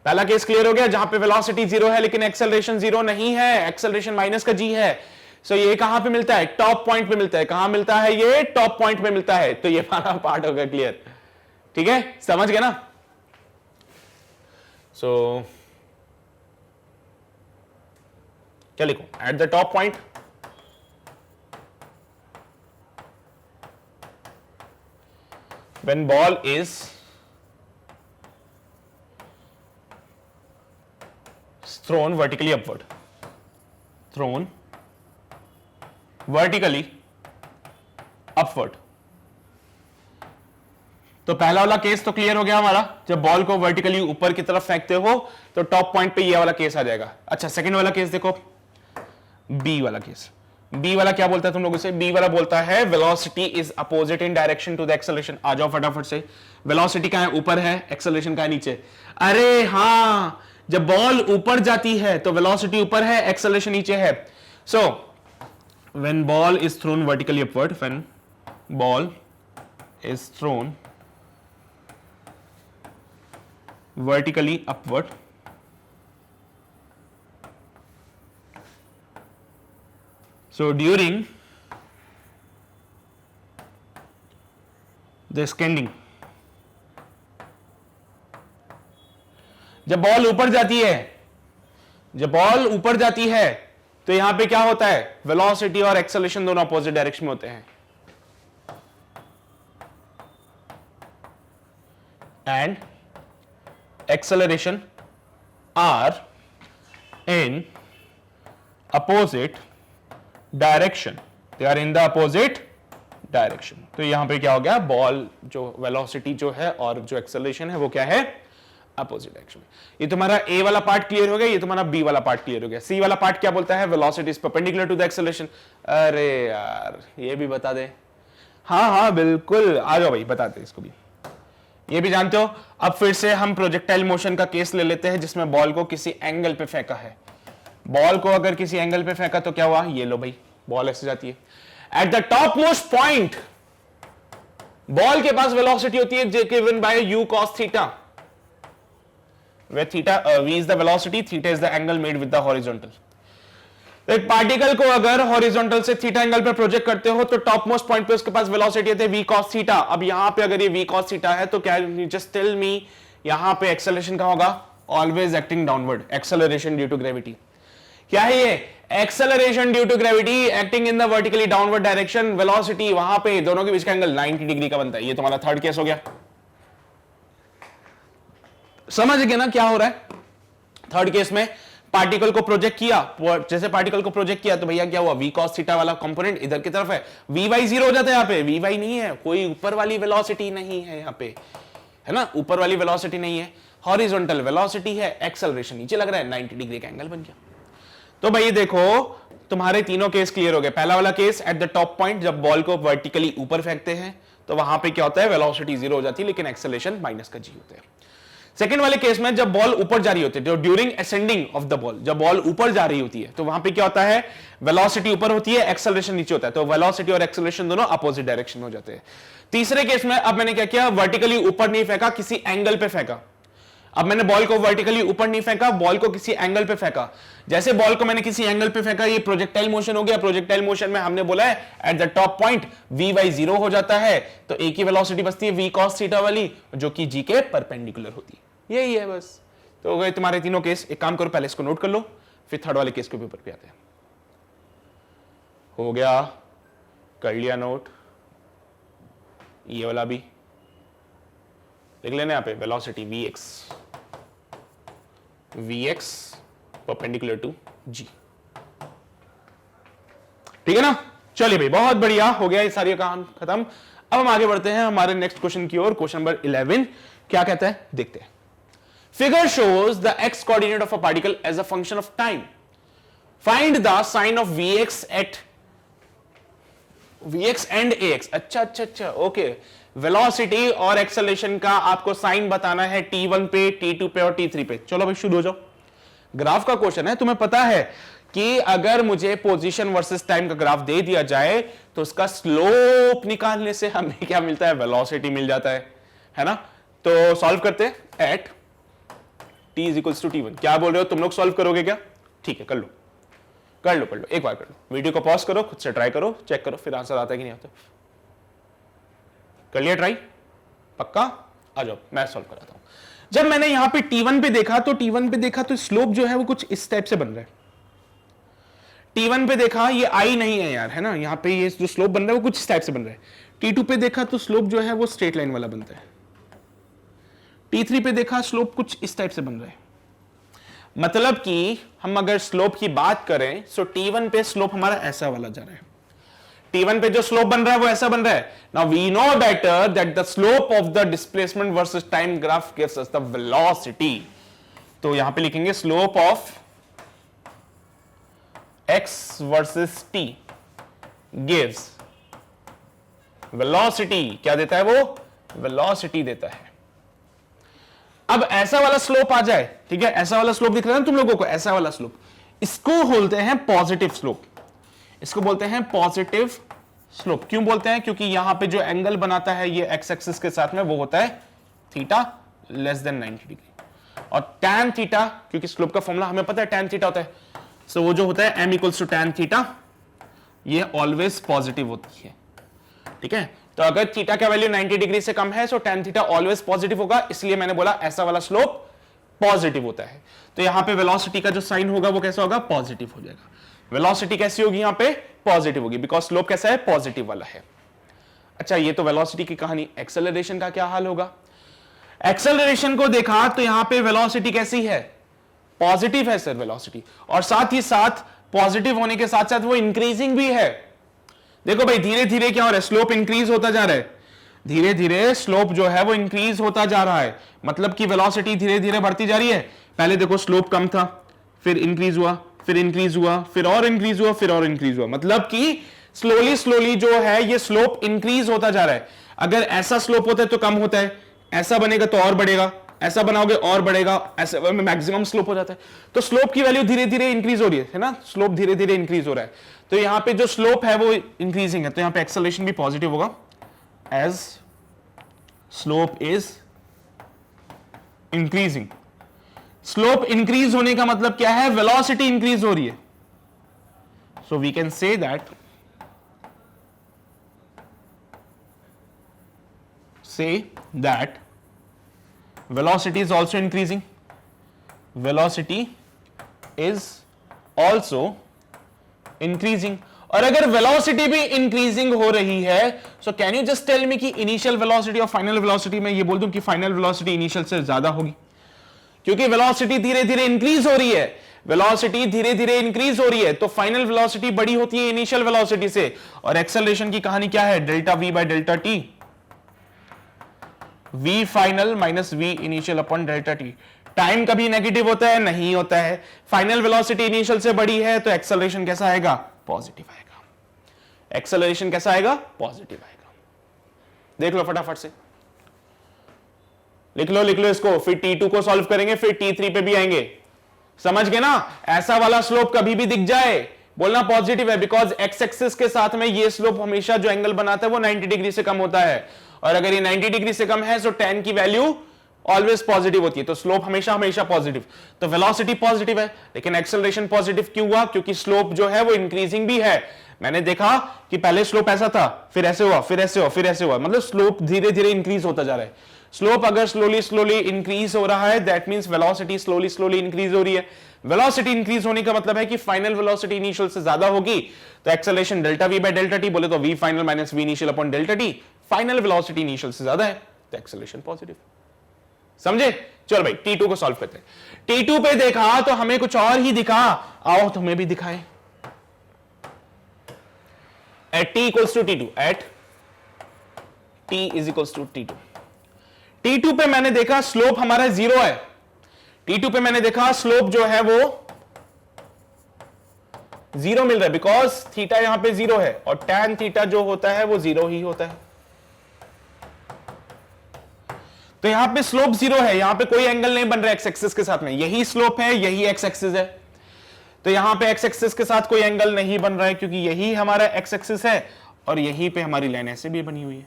पहला केस क्लियर हो गया जहां पे वेलोसिटी जीरो है लेकिन एक्सेलरेशन जीरो नहीं है, एक्सेलरेशन माइनस का जी है। सो ये कहां पे मिलता है? टॉप पॉइंट पे मिलता है। कहां मिलता है? ये टॉप पॉइंट पे मिलता है। तो ये वाला पार्ट हो गया क्लियर। ठीक है, समझ गए ना? सो क्या लिखो? Eight the top point when ball is thrown vertically upward, thrown vertically upward। तो पहला वाला केस तो क्लियर हो गया हमारा, जब बॉल को वर्टिकली ऊपर की तरफ फेंकते हो तो टॉप पॉइंट पे ये वाला केस आ जाएगा। अच्छा, सेकंड वाला केस देखो, बी वाला केस। बी वाला क्या बोलता है तुम लोगों से? बी वाला बोलता है velocity is opposite in direction to the acceleration. आ जाओ फटाफट से, वेलोसिटी कहां है? ऊपर है, एक्सेलरेशन कहां है? नीचे। अरे हां, जब बॉल ऊपर जाती है तो वेलोसिटी ऊपर है, एक्सेलरेशन नीचे है। So when ball is thrown vertically upward, when ball is throne vertically upward, so during the ascending, जब बॉल ऊपर जाती है, जब बॉल ऊपर जाती है तो यहां पे क्या होता है? वेलोसिटी और एक्सेलरेशन दोनों अपोजिट डायरेक्शन में होते हैं and acceleration are in opposite direction, they are in the opposite direction। तो यहां पे क्या हो गया? बॉल जो वेलोसिटी जो है और जो एक्सेलरेशन है वो क्या है? अपोजिट डायरेक्शन में। ये तुम्हारा ए वाला पार्ट क्लियर हो गया, ये तुम्हारा बी वाला पार्ट क्लियर हो गया। सी वाला पार्ट क्या बोलता है? Velocity is perpendicular to the acceleration. अरे यार ये भी बता दे। हाँ हाँ बिल्कुल, आ जाओ भाई बता दे इसको भी, ये भी जानते हो। अब फिर से हम प्रोजेक्टाइल मोशन का केस ले लेते हैं जिसमें बॉल को किसी एंगल पे फेंका है। बॉल को अगर किसी एंगल पे फेंका तो क्या हुआ? ये लो भाई, बॉल ऐसे जाती है। Eight the top most point ball के पास वेलोसिटी होती है given by u cos theta, where theta v is the velocity, theta is the angle made with the horizontal। एक पार्टिकल को अगर हॉरिजॉन्टल से थीटा एंगल पे प्रोजेक्ट करते हो तो टॉप मोस्ट पॉइंट पे उसके पास वेलोसिटी है v cos थीटा। अब यहां पे अगर ये v cos थीटा है तो क्या, जस्ट टेल मी, यहां पे एक्सेलरेशन कहां होगा? Always acting downward, acceleration due to gravity. क्या है ये? Acceleration due to gravity acting in the vertically downward direction. Velocity वहां पे दोनों के बीच का एंगल 90 डिग्री का बनता है। ये तुम्हारा थर्ड केस हो गया। समझ गए ना क्या हो रहा है? थर्ड केस में पार्टिकल को प्रोजेक्ट किया, जैसे पार्टिकल को प्रोजेक्ट किया तो भैया क्या हुआ? v cos थीटा वाला कंपोनेंट इधर की तरफ है, vy जीरो हो जाता है। यहाँ पे vy नहीं है, कोई ऊपर वाली वेलोसिटी नहीं है यहाँ पे, है ना? ऊपर वाली वेलोसिटी नहीं है, हॉरिजॉन्टल वेलोसिटी है, एक्सेलरेशन नीचे लग रहा है, 90 डिग्री का एंगल बन गया। तो भाई देखो तुम्हारे तीनों केस क्लियर हो गए। पहला वाला case at the top point, जब बॉल को वर्टिकली ऊपर फेंकते हैं तो वहां पे क्या होता है, वेलोसिटी जीरो हो जाती है, लेकिन एक्सेलरेशन माइनस का जी होता है। सेकंड वाले केस में जब बॉल ऊपर जा रही होती है, during ascending of the ball, जब बॉल ऊपर जा रही होती है तो वहां पे क्या होता है, वेलोसिटी ऊपर होती है, एक्सेलरेशन नीचे होता है, तो वेलोसिटी और एक्सेलरेशन दोनों अपोजिट डायरेक्शन में हो जाते हैं। तीसरे केस में अब मैंने क्या किया, वर्टिकली ऊपर नहीं फेंका, किसी एंगल पे फेंका। अब मैंने बॉल को वर्टिकली ऊपर नहीं फेंका, बॉल को किसी एंगल पे फेंका। जैसे बॉल को मैंने किसी एंगल पे फेंका, ये प्रोजेक्टाइल मोशन हो गया। प्रोजेक्टाइल मोशन में हमने बोला है eight the top point v by zero हो जाता है, तो एक ही वेलोसिटी बचती है v cos थीटा वाली, जो कि g के परपेंडिकुलर होती है। यही है बस। तो हो गए तुम्हारे तीनों केस। एक काम करो, पहले इसको नोट कर लो, फिर थर्ड वाले केस के ऊपर पे आते हैं। हो गया, कर लिया नोट। ये वाला भी लिख लेना यहां पे, velocity vx perpendicular to g। ठीक है ना। चलिए भाई, बहुत बढ़िया, हो गया ये सारी काम खत्म। अब हम आगे बढ़ते हैं हमारे नेक्स्ट क्वेश्चन की ओर। क्वेश्चन नंबर 11 क्या कहता है, देखते हैं। Figure shows the x coordinate of a particle as a function of time. Find the sign of vx at vx and ax। अच्छा, ओके। वेलोसिटी और एक्सेलरेशन का आपको साइन बताना है t1 पे, t2 पे और t3 पे। चलो भाई शुरू हो जाओ। ग्राफ का क्वेश्चन है। तुम्हें पता है कि अगर मुझे पोजीशन वर्सेस टाइम का ग्राफ दे दिया जाए तो उसका स्लोप निकालने से हमें क्या मिलता है, वेलोसिटी मिल जाता है ना। तो सॉल्व करते हैं। At t is equals to t1। क्या बोल रहे हो तुम लोग, सॉल्व करोगे क्या? ठीक है, कर लो, एक बार कर लो। वीडियो को पॉज करो, खुद से ट्राई करो, चेक करो फिर आंसर आता है कि नहीं आता। कर लिया ट्राई? पक्का? आ जाओ, मैं सॉल्व कराता हूं। जब मैंने यहां पे t1 पे देखा तो स्लोप जो है वो कुछ इस टाइप से बन रहा है। t1 पे देखा, ये i नहीं है यार, है ना, यहां पे ये जो स्लोप बन रहा है वो कुछ इस टाइप से बन रहा है। t2 पे देखा तो स्लोप जो है वो स्ट्रेट लाइन वाला बनता है। t3 पे देखा स्लोप कुछ इस टाइप से बन रहा है। मतलब कि हम अगर स्लोप की बात करें तो t1 पे स्लोप हमारा ऐसा वाला जा रहा है। t1 पे जो स्लोप बन रहा है वो ऐसा बन रहा है। Now we know better that the slope of the displacement versus time graph gives us the velocity. तो यहां पे लिखेंगे slope of x versus t gives velocity. क्या देता है वो? वेलोसिटी देता है। अब ऐसा वाला स्लोप आ जाए, ठीक है, ऐसा वाला स्लोप दिख रहा है ना तुम लोगों को, ऐसा वाला स्लोप, इसको बोलते हैं पॉजिटिव स्लोप। इसको बोलते हैं पॉजिटिव स्लोप। क्यों बोलते हैं? क्योंकि यहां पे जो एंगल बनाता है ये एक्स एक्सिस के साथ में, वो होता है थीटा लेस देन 90 डिग्री। और टैन थीटा, क्योंकि स्लोप का फॉर्मूला हमें पता है टैन थीटा होता है, सो वो जो होता है m equals to tan theta, ये ऑलवेज पॉजिटिव होती है। ठीक है, तो अगर थीटा का वैल्यू 90 डिग्री से कम है तो टैन थीटा ऑलवेज पॉजिटिव होगा, इसलिए मैंने बोला ऐसा वाला स्लोप पॉजिटिव होता है। तो यहां पे वेलोसिटी का जो साइन होगा वो कैसा होगा? पॉजिटिव हो जाएगा। वेलोसिटी कैसी होगी? यहां पे पॉजिटिव होगी, बिकॉज स्लोप कैसा है? पॉजिटिव वाला है। अच्छा, ये तो वेलोसिटी की कहानी। एक्सेलरेशन का क्या हाल होगा? एक्सेलरेशन को देखा तो यहां पे वेलोसिटी कैसी है? पॉजिटिव है सर वेलोसिटी, और साथ ही साथ पॉजिटिव होने के साथ साथ वो इंक्रीजिंग भी है। देखो भाई, धीरे धीरे क्या हो रहा है? स्लोप इंक्रीज होता जा रहा है। धीरे धीरे स्लोप जो है वो इंक्रीज होता जा रहा है, मतलब कि वेलोसिटी धीरे धीरे बढ़ती जा रही है। पहले देखो स्लोप कम था, फिर इंक्रीज हुआ, फिर इंक्रीज हुआ, फिर और इंक्रीज हुआ, फिर और इंक्रीज हुआ, मतलब कि स्लोली स्लोली जो है ये स्लोप इंक्रीज होता जा रहा है। अगर ऐसा स्लोप होता है तो कम होता है, ऐसा बनेगा तो और बढ़ेगा, ऐसा बनाओगे और बढ़ेगा, ऐसे में मैक्सिमम स्लोप हो जाता है। तो स्लोप की वैल्यू धीरे धीरे इंक्रीज हो रही है ना, स्लोप धीरे धीरे इंक्रीज हो रहा है। तो यहां पे जो स्लोप है वो इंक्रीजिंग है, तो यहां पे एक्सेलरेशन भी पॉजिटिव होगा, as slope is increasing. Slope increase होने का मतलब क्या है? वेलोसिटी इंक्रीज हो रही है। So we can say that velocity is also increasing. Velocity is also increasing. और अगर velocity भी increasing हो रही है, so can you just tell me कि initial velocity और final velocity में ये बोल दूं कि final velocity initial से ज्यादा होगी, क्योंकि velocity धीरे धीरे increase हो रही है। वेलोसिटी धीरे धीरे इंक्रीज हो रही है तो फाइनल वेलोसिटी बड़ी होती है इनिशियल वेलोसिटी से। और एक्सेलरेशन की कहानी क्या है? Delta V by delta T, v final minus v initial upon delta T. Time कभी नेगेटिव होता है? नहीं होता है। फाइनल वेलोसिटी इनिशियल से बड़ी है तो एक्सेलरेशन कैसा आएगा? पॉजिटिव आएगा। एक्सेलरेशन कैसा आएगा? पॉजिटिव आएगा। देख लो फटाफट से, लिख लो इसको, फिर T2 को सॉल्व करेंगे, फिर T3 पे भी आएंगे। समझ गए ना? ऐसा वाला स्लोप कभी भी दिख जाए बोलना पॉजिटिव है, बिकॉज एक्स एक्सिस के साथ में ये स्लोप हमेशा जो एंगल बनाता है वो 90 डिग्री से कम होता है, और अगर ये 90 डिग्री से कम है तो tan की वैल्यू ऑलवेज पॉजिटिव होती है, तो स्लोप हमेशा हमेशा पॉजिटिव। तो वेलोसिटी पॉजिटिव है, लेकिन एक्सेलरेशन पॉजिटिव क्यों हुआ? क्योंकि स्लोप जो है वो इंक्रीजिंग भी है। मैंने देखा कि पहले स्लोप ऐसा था, फिर ऐसे हुआ, फिर ऐसे हुआ, फिर ऐसे हुआ, मतलब स्लोप धीरे धीरे इंक्रीज होता जा रहा है। स्लोप अगर स्लोली इंक्रीज हो रहा है, that means velocity slowly increase हो रही है। वेलोसिटी इंक्रीज होने का मतलब है कि फाइनल वेलोसिटी इनिशियल से ज्यादा होगी, तो acceleration delta V by delta T, बोले तो V final minus V initial upon delta T. Final velocity initial से ज्यादा है तो एक्सेलरेशन पॉजिटिव। समझे? चलो भाई T2 को सॉल्व करते हैं। T2 पे देखा तो हमें कुछ और ही दिखा, आओ तुम्हें भी दिखाएं। At T equals to T2, at T is equals to T2, T2 पे मैंने देखा स्लोप हमारा 0 है। T2 पे मैंने देखा स्लोप जो है वो 0 मिल रहा है, बिकॉज थीटा यहां पे 0 है और tan थीटा जो होता है वो 0 ही होता है। तो यहां पे स्लोप 0 है, यहां पे कोई एंगल नहीं बन रहा है एक्स एक्सिस के साथ में, यही स्लोप है, यही एक्स एक्सिस है। तो यहां पे एक्स एक्सिस के साथ कोई एंगल नहीं बन रहा है क्योंकि यही हमारा एक्स एक्सिस है और यहीं पे हमारी लाइन ऐसे भी बनी हुई है।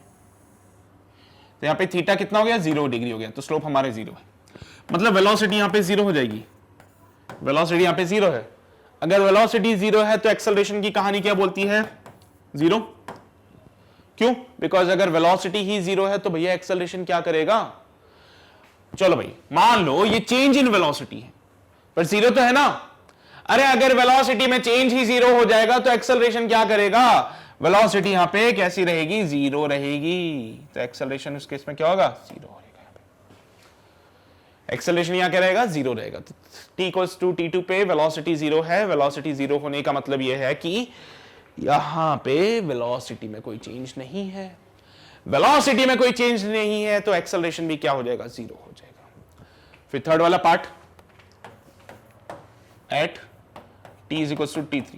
तो यहां पे थीटा कितना हो गया? 0 डिग्री हो गया, तो स्लोप हमारे 0 है, मतलब वेलोसिटी यहां पे 0 हो जाएगी। वेलोसिटी यहां पे 0 है, अगर वेलोसिटी 0 है तो एक्सेलरेशन की कहानी क्या बोलती है? 0। क्यों? बिकॉज अगर वेलोसिटी ही 0 है तो भैया एक्सेलरेशन क्या करेगा? चलो भाई मान लो ये चेंज इन वेलोसिटी है पर 0 तो है ना। अरे अगर वेलोसिटी में चेंज ही 0 हो जाएगा तो एक्सेलरेशन क्या करेगा? वेलोसिटी यहां पे कैसी रहेगी? 0 रहेगी, तो एक्सेलरेशन उस केस में क्या होगा? 0 रहेगा। एक्सेलरेशन यहां क्या रहेगा? 0 रहेगा। तो T इक्वल्स टू T2 पे वेलोसिटी 0 है। वेलोसिटी 0 होने का मतलब यह है कि यहां पे वेलोसिटी में कोई चेंज नहीं है। वेलोसिटी में कोई चेंज नहीं है तो एक्सेलरेशन भी क्या हो जाएगा? 0 हो जाएगा। फिर थर्ड वाला part, at T is equals to T3।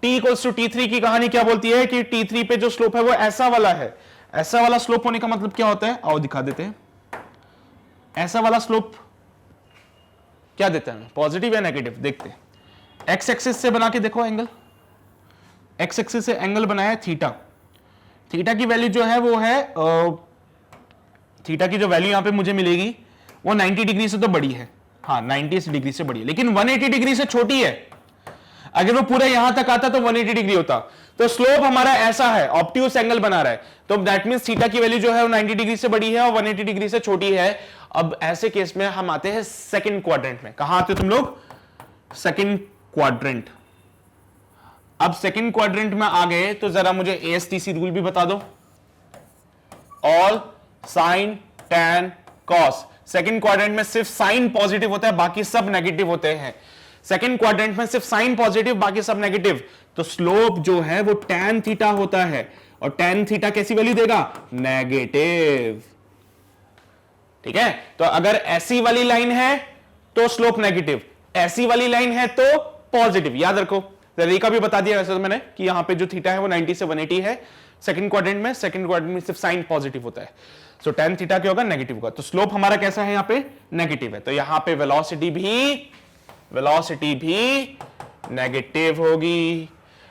T equals to T3 की कहानी क्या बोलती है कि T3 पे जो स्लोप है वो ऐसा वाला है। ऐसा वाला स्लोप होने का मतलब क्या होता है? आओ दिखा देते हैं। ऐसा वाला स्लोप क्या देता है? पॉजिटिव या नेगेटिव? देखते हैं। एक्स एक्सिस से बना के देखो एंगल, एक्स एक्सिस से एंगल बनाया है थीटा। थीटा की वैल्यू जो है वो है थीटा की जो वैल्यू यहां पे मुझे मिलेगी वो 90 डिग्री से तो बड़ी है, हाँ 90 डिग्री से बड़ी है, लेकिन 180 डिग्री से छोटी है। अगर वो पूरा यहां तक आता तो 180 डिग्री होता। तो स्लोप हमारा ऐसा है, ऑब्ट्यूस एंगल बना रहा है, तो दैट मींस थीटा की वैल्यू जो है वो 90 डिग्री से बड़ी है और 180 डिग्री से छोटी है। अब ऐसे केस में हम आते हैं सेकंड क्वाड्रेंट में। कहां आते हो तुम लोग? Second quadrant. अब सेकंड क्वाड्रेंट में आ गए तो जरा मुझे ASTC रूल भी बता दो। All sign tan cos. Second quadrant में सिर्फ साइन पॉजिटिव होता है, बाकी सब नेगेटिव होते हैं। सेकंड क्वाड्रेंट में सिर्फ साइन पॉजिटिव, बाकी सब नेगेटिव। तो स्लोप जो है वो टैन थीटा होता है और टैन थीटा कैसी वैल्यू देगा? नेगेटिव। ठीक है, तो अगर ऐसी वाली लाइन है तो स्लोप नेगेटिव, ऐसी वाली लाइन है तो पॉजिटिव। याद रखो, तरीका भी बता दिया वैसे तो मैंने कि यहां पे जो थीटा है वो 90 से 180 है सेकंड क्वाड्रेंट में। सेकंड क्वाड्रेंट में सिर्फ साइन पॉजिटिव होता है, सो tan थीटा क्या होगा? नेगेटिव होगा। तो स्लोप हमारा कैसा है? यहां पे नेगेटिव है, तो यहां पे वेलोसिटी भी नेगेटिव होगी।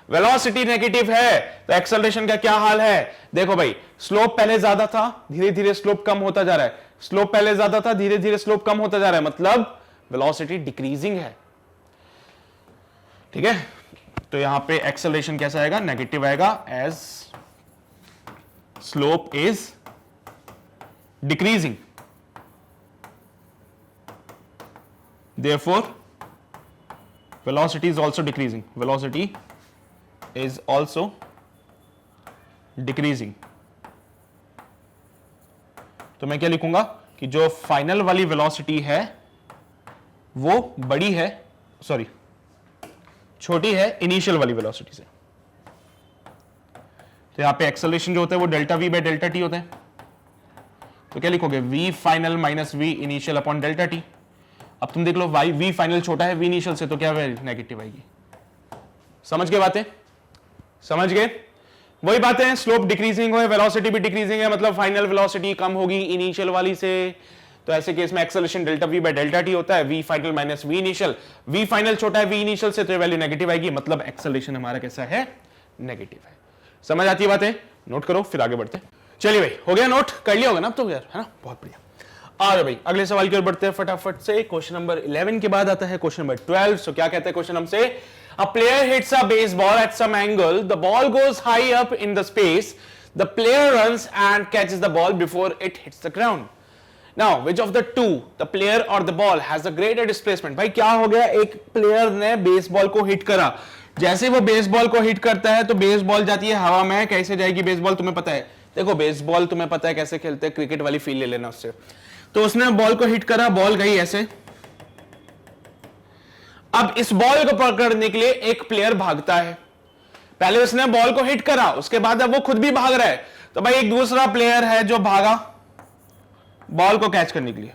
वेलोसिटी नेगेटिव है तो एक्सेलरेशन का क्या हाल है? देखो भाई, स्लोप पहले ज्यादा था, धीरे धीरे स्लोप कम होता जा रहा है। स्लोप पहले ज्यादा था, धीरे धीरे स्लोप कम होता जा रहा है, मतलब वेलोसिटी डिक्रीजिंग है। ठीक है, तो यहां पे एक्सेलरेशन कैसा आएगा? नेगेटिव आएगा, as slope is decreasing, therefore velocity is also decreasing. Velocity is also decreasing. तो मैं क्या लिखूंगा कि जो फाइनल वाली वेलोसिटी है वो बड़ी है, सॉरी छोटी है इनिशियल वाली वेलोसिटी से। तो यहां पे एक्सेलरेशन जो होता है वो delta V by delta T होता है। तो क्या लिखोगे, v final minus v initial upon delta T. अब तुम देख लो भाई v फाइनल छोटा है v इनिशियल से, तो क्या नेगेटिव आएगी। समझ गए बातें, समझ गए। वही बातें हैं, स्लोप डिक्रीजिंग है, वेलोसिटी भी डिक्रीजिंग है, मतलब फाइनल वेलोसिटी कम होगी इनिशियल वाली से, तो ऐसे केस में acceleration delta v bye delta T होता है, v final minus v initial. v final छोटा है v इनिशियल से, तो ये वैल्यू नेगेटिव आएगी, मतलब एक्सेलरेशन हमारा कैसा है, नेगेटिव है। समझ आती है बातें, नोट करो फिर आगे बढ़ते हैं। चलिए भाई, हो गया नोट, कर लिया होगा ना अब तो यार, है ना, बहुत बढ़िया। आ जाओ भाई अगले सवाल की ओर बढ़ते हैं फटाफट से। क्वेश्चन नंबर 11 के बाद आता है क्वेश्चन नंबर 12। सो क्या कहते हैं क्वेश्चन हमसे, a player hits a baseball at some angle, the ball goes high up in the space, the player runs and catches the ball before it hits the ground. Now which of the two, the player और the ball, has a greater displacement. भाई क्या हो गया, एक प्लेयर ने बेसबॉल को हिट करा, जैसे वो बेसबॉल को हिट करता है तो बेसबॉल जाती है हवा में। कैसे जाएगी बेसबॉल तुम्हें पता है, देखो बेसबॉल तुम्हें पता है कैसे खेलते हैं, क्रिकेट वाली फील ले लेना उससे। तो उसने बॉल को हिट करा, बॉल गई ऐसे। अब इस बॉल को पकड़ने के लिए एक प्लेयर भागता है, पहले उसने बॉल को हिट करा, उसके बाद अब वो खुद भी भाग रहा है, तो भाई एक दूसरा प्लेयर है जो भागा बॉल को कैच करने के लिए।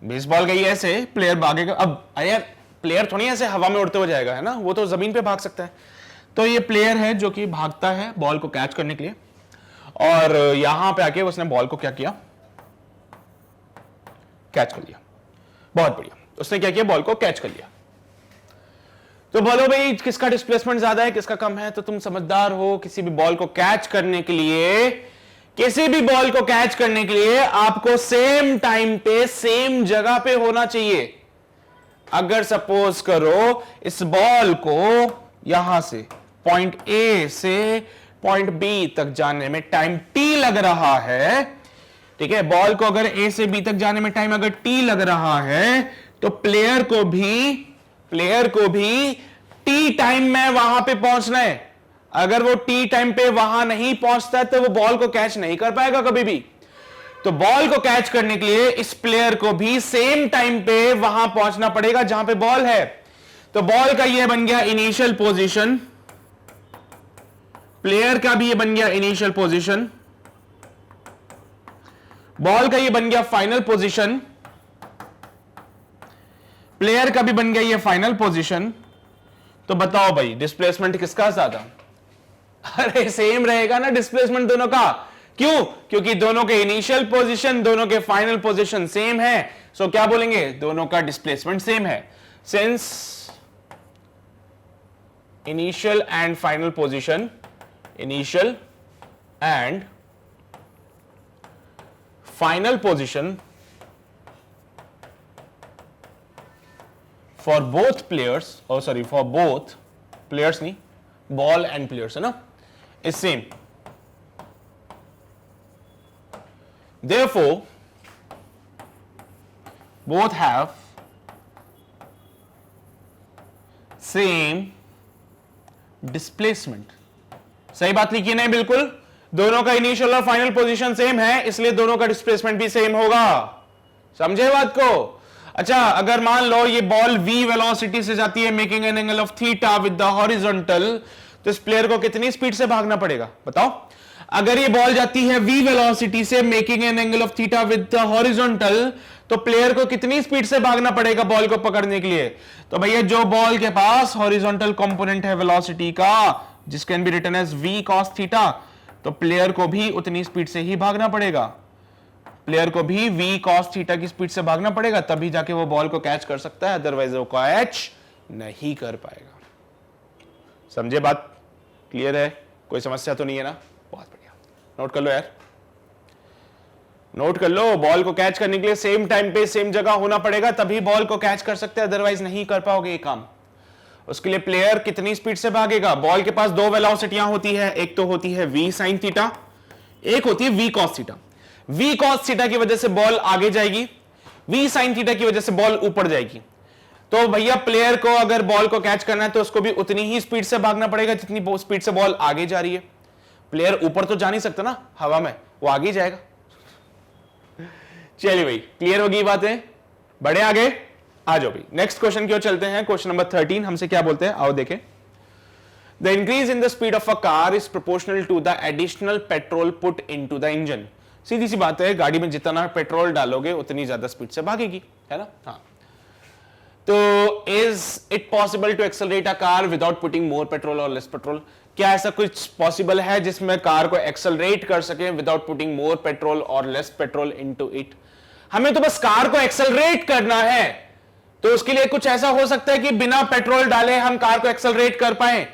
बेसबॉल गई ऐसे, प्लेयर भागेगा। अब अरे प्लेयर थोड़ी ऐसे हवा में उड़ते हुए जाएगा, है ना, वो तो जमीन पे भाग सकता है। तो ये प्लेयर है जो कि भागता है बॉल को कैच करने के लिए, और यहां पे आके उसने बॉल को क्या किया, कैच कर लिया। बहुत बढ़िया, उसने क्या किया, बॉल को कैच कर लिया। तो बोलो भाई किसका डिस्प्लेसमेंट ज्यादा है, किसका कम है। तो तुम समझदार हो, किसी भी बॉल को कैच करने के लिए, किसी भी बॉल को कैच करने के लिए आपको सेम टाइम पे सेम जगह पे होना चाहिए। अगर सपोज करो इस बॉल को यहां से पॉइंट ए से पॉइंट बी तक जाने में टाइम टी लग रहा है, ठीक है, बॉल को अगर ए से बी तक जाने में टाइम अगर टी लग रहा है, तो प्लेयर को भी टी टाइम में वहां पे पहुंचना है। अगर वो टी टाइम पे वहां नहीं पहुंचता तो वो बॉल को कैच नहीं कर पाएगा कभी भी। तो बॉल को कैच करने के लिए इस प्लेयर को भी सेम टाइम पे वहां पहुंचना पड़ेगा जहां पे बॉल है। तो बॉल का ये बन गया इनिशियल पोजीशन, प्लेयर का भी ये बन गया इनिशियल पोजीशन, बॉल का ये बन गया फाइनल पोजीशन, प्लेयर का भी बन गया ये फाइनल पोजीशन। तो बताओ भाई डिस्प्लेसमेंट किसका ज्यादा? अरे सेम रहेगा ना डिस्प्लेसमेंट दोनों का। क्यों? क्योंकि दोनों के इनिशियल पोजीशन, दोनों के फाइनल पोजीशन सेम है। सो क्या बोलेंगे, दोनों का डिस्प्लेसमेंट सेम है। Since initial and final position, initial and final position for both players, for both players नहीं, ball and players है ना, is same. Therefore both have same displacement. सही बात लिखी नहीं, बिल्कुल दोनों का इनिशियल और फाइनल पोजीशन सेम है, इसलिए दोनों का डिस्प्लेसमेंट भी सेम होगा। समझे बात को? अच्छा, अगर मान लो ये बॉल v वेलोसिटी से जाती है making an angle of theta with the horizontal, तो इस प्लेयर को कितनी स्पीड से भागना पड़ेगा बताओ? अगर ये बॉल जाती है v वेलोसिटी से making an angle of theta with the horizontal, तो प्लेयर को कितनी स्पीड से भागना पड़ेगा बॉल को पकड़ने के लिए? तो भैया जो बॉल के पास हॉरिजॉन्टल कंपोनेंट है वेलोसिटी का, जिस can be written as v cos theta, तो प्लेयर को भी उतनी स्पीड से ही भागना पड़ेगा। प्लेयर को भी v cos थीटा की स्पीड से भागना पड़ेगा, तभी जाके वो बॉल को कैच कर सकता है, अदरवाइज वो कैच नहीं कर पाएगा। समझे बात? क्लियर है? कोई समस्या तो नहीं है ना? बहुत बढ़िया, नोट कर लो यार, नोट कर लो। बॉल को कैच करने के लिए सेम टाइम पे सेम जगह होना पड़ेगा, तभी बॉल को कैच कर सकते हैं, अदरवाइज नहीं कर पाओगे ये काम। उसके लिए प्लेयर कितनी स्पीड से भागेगा? बॉल के पास दो वेलोसिटियां होती है, एक तो होती है v sin थीटा, एक होती है v cos theta. v cos theta की वजह से बॉल आगे जाएगी, v sin थीटा की वजह से बॉल ऊपर जाएगी। तो भैया प्लेयर को अगर बॉल को कैच करना है तो उसको भी उतनी ही स्पीड से भागना पड़ेगा जितनी स्पीड से बॉल आगे जा रही है। प्लेयर ऊपर तो जा नहीं सकता ना हवा में, वो आगे ही जाएगा। चलिए भाई, क्लियर होगी बातें? बढ़े आगे, आ जाओ भाई नेक्स्ट क्वेश्चन की ओर चलते हैं। क्वेश्चन नंबर 13 हमसे क्या बोलते हैं, आओ देखें। The increase in the speed of a car is proportional to the additional petrol put into the engine. सीधी सी बात है, गाड़ी में जितना पेट्रोल डालोगे उतनी ज्यादा स्पीड से भागेगी, है ना? हाँ। तो is it possible to accelerate a car without putting more petrol और लेस पेट्रोल? क्या ऐसा कुछ पॉसिबल है जिसमें कार को एक्सेलरेट कर सके विदाउट पुटिंग मोर पेट्रोल और लेस पेट्रोल इनटू इट? हमें तो बस कार को एक्सेलरेट करना है, तो उसके लिए कुछ ऐसा हो सकता है कि बिना पेट्रोल डाले हम कार को एक्सेलरेट कर पाए?